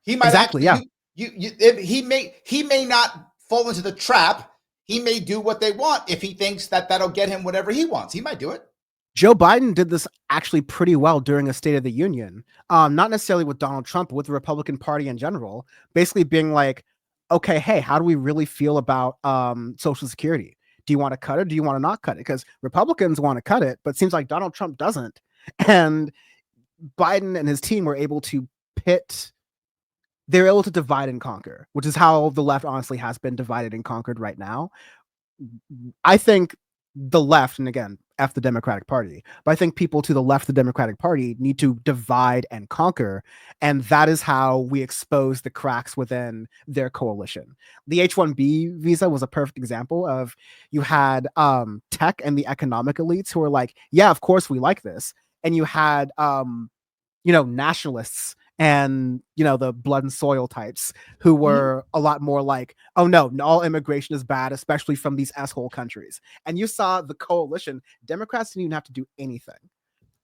He might exactly, actually, he may not fall into the trap. He may do what they want if he thinks that that'll get him whatever he wants. He might do it. Joe Biden did this actually pretty well during a State of the Union, not necessarily with Donald Trump, but with the Republican Party in general, basically being like, okay, hey, how do we really feel about Social Security? Do you want to cut it? Or do you want to not cut it? Because Republicans want to cut it, but it seems like Donald Trump doesn't. And Biden and his team were able to they're able to divide and conquer, which is how the left honestly has been divided and conquered right now. I think the left, and again, F the Democratic Party, but I think people to the left of the Democratic Party need to divide and conquer. And that is how we expose the cracks within their coalition. The H-1B visa was a perfect example of, you had tech and the economic elites who were like, yeah, of course we like this. And you had, nationalists and, the blood and soil types who were a lot more like, oh no, all immigration is bad, especially from these asshole countries. And you saw the coalition. Democrats didn't even have to do anything.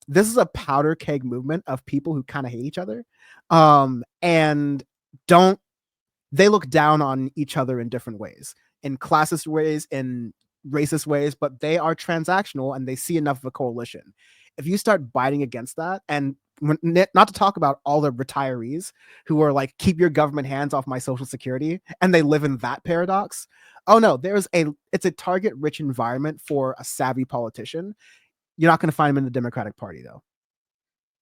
This is a powder keg movement of people who kind of hate each other. And they look down on each other in different ways, in classist ways, in racist ways, but they are transactional and they see enough of a coalition. if you start biting against that, and not to talk about all the retirees who are like, keep your government hands off my social security, and they live in that paradox. Oh no, it's a target rich environment for a savvy politician. You're not going to find him in the Democratic Party, though.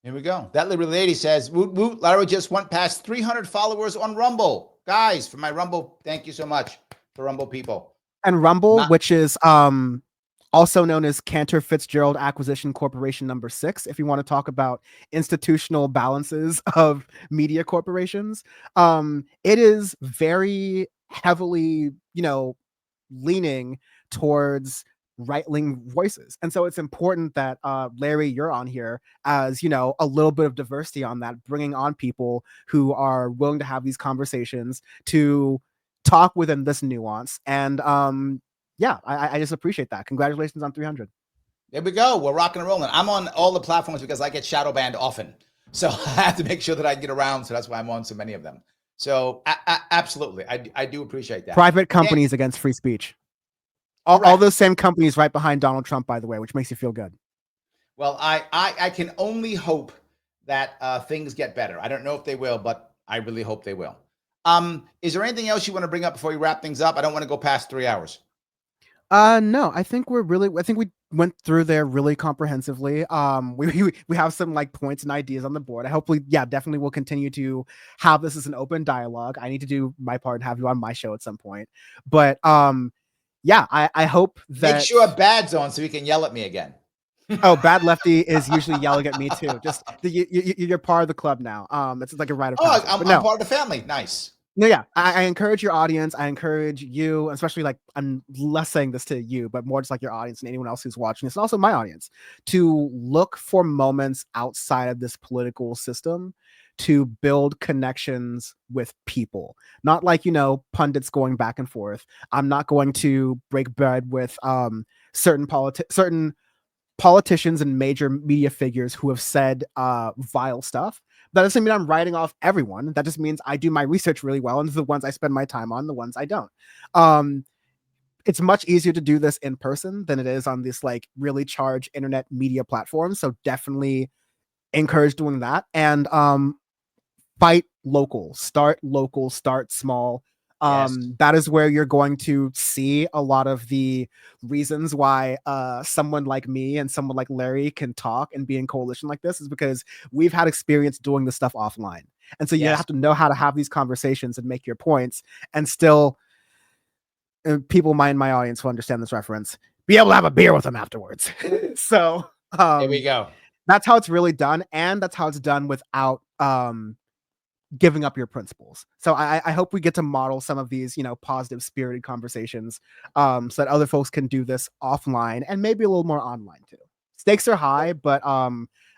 Here we go. That liberal lady says, woot, woot, Larry just went past 300 followers on Rumble. Guys, for my Rumble, thank you so much for Rumble people. And Rumble, which is also known as Cantor Fitzgerald Acquisition Corporation number 6, if you want to talk about institutional balances of media corporations. It is very heavily, leaning towards right-wing voices. And so it's important that Larry, you're on here as, a little bit of diversity on that, bringing on people who are willing to have these conversations, to talk within this nuance. And I just appreciate that. Congratulations on 300. There we go. We're rocking and rolling. I'm on all the platforms because I get shadow banned often. So I have to make sure that I get around. So that's why I'm on so many of them. So absolutely. I do appreciate that. Private companies against free speech. All those same companies right behind Donald Trump, by the way, which makes you feel good. Well, I can only hope that things get better. I don't know if they will, but I really hope they will. Is there anything else you want to bring up before we wrap things up? I don't want to go past 3 hours. No, I think we went through there really comprehensively. We have some like points and ideas on the board. I hopefully, definitely will continue to have this as an open dialogue. I need to do my part and have you on my show at some point. But I hope that make sure Bad's on so he can yell at me again. Oh, Bad Lefty is usually yelling at me too. Just you're part of the club now. It's like a rite of passage. I'm part of the family. Nice. No, yeah. I encourage your audience. I encourage you, especially like, I'm less saying this to you, but more just like your audience and anyone else who's watching this, and also my audience, to look for moments outside of this political system to build connections with people. Not like, pundits going back and forth. I'm not going to break bread with certain politicians and major media figures who have said vile stuff. That doesn't mean I'm writing off everyone. That just means I do my research really well, and the ones I spend my time on, the ones I don't. It's much easier to do this in person than it is on this like really charged internet media platform. So definitely encourage doing that. And fight local, start small. Yes. That is where you're going to see a lot of the reasons why someone like me and someone like Larry can talk and be in coalition like this, is because we've had experience doing this stuff offline. And so you have to know how to have these conversations and make your points, and still, people in my audience who understand this reference, be able to have a beer with them afterwards. So there we go. That's how it's really done, and that's how it's done without giving up your principles. So I hope we get to model some of these, positive spirited conversations, so that other folks can do this offline and maybe a little more online too. Stakes are high, but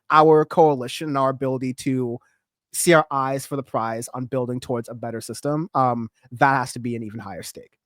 our coalition and our ability to see our eyes for the prize on building towards a better system, that has to be an even higher stake.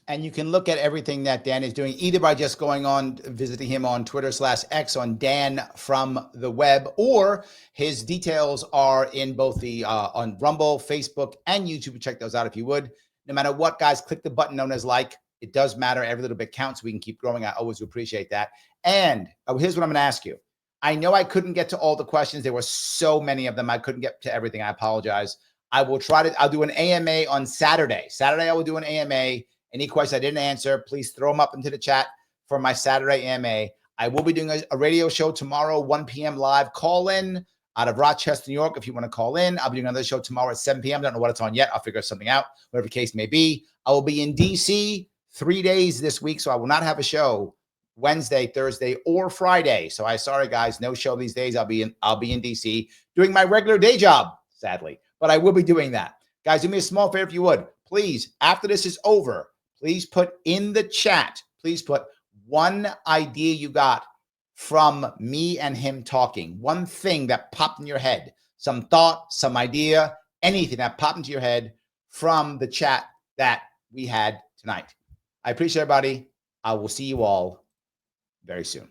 And you can look at everything that Dan is doing either by just going on, visiting him on Twitter/X on Dan from the web, or his details are in both the on Rumble, Facebook, and YouTube. Check those out if you would. No matter what, guys, click the button known as like. It does matter. Every little bit counts. We can keep growing. I always appreciate that. And here's what I'm going to ask you. I know I couldn't get to all the questions. There were so many of them. I couldn't get to everything. I apologize. I'll do an AMA on Saturday. Saturday, I will do an AMA. Any questions I didn't answer, please throw them up into the chat for my Saturday AMA. I will be doing a radio show tomorrow, 1 p.m. live. Call in out of Rochester, New York, if you want to call in. I'll be doing another show tomorrow at 7 p.m. Don't know what it's on yet. I'll figure something out, whatever the case may be. I will be in D.C. 3 days this week, so I will not have a show Wednesday, Thursday, or Friday. So sorry, guys, no show these days. I'll be in D.C. doing my regular day job, sadly, but I will be doing that. Guys, do me a small favor if you would. Please, after this is over, please put in the chat, please put one idea you got from me and him talking. One thing that popped in your head, some thought, some idea, anything that popped into your head from the chat that we had tonight. I appreciate everybody. I will see you all very soon.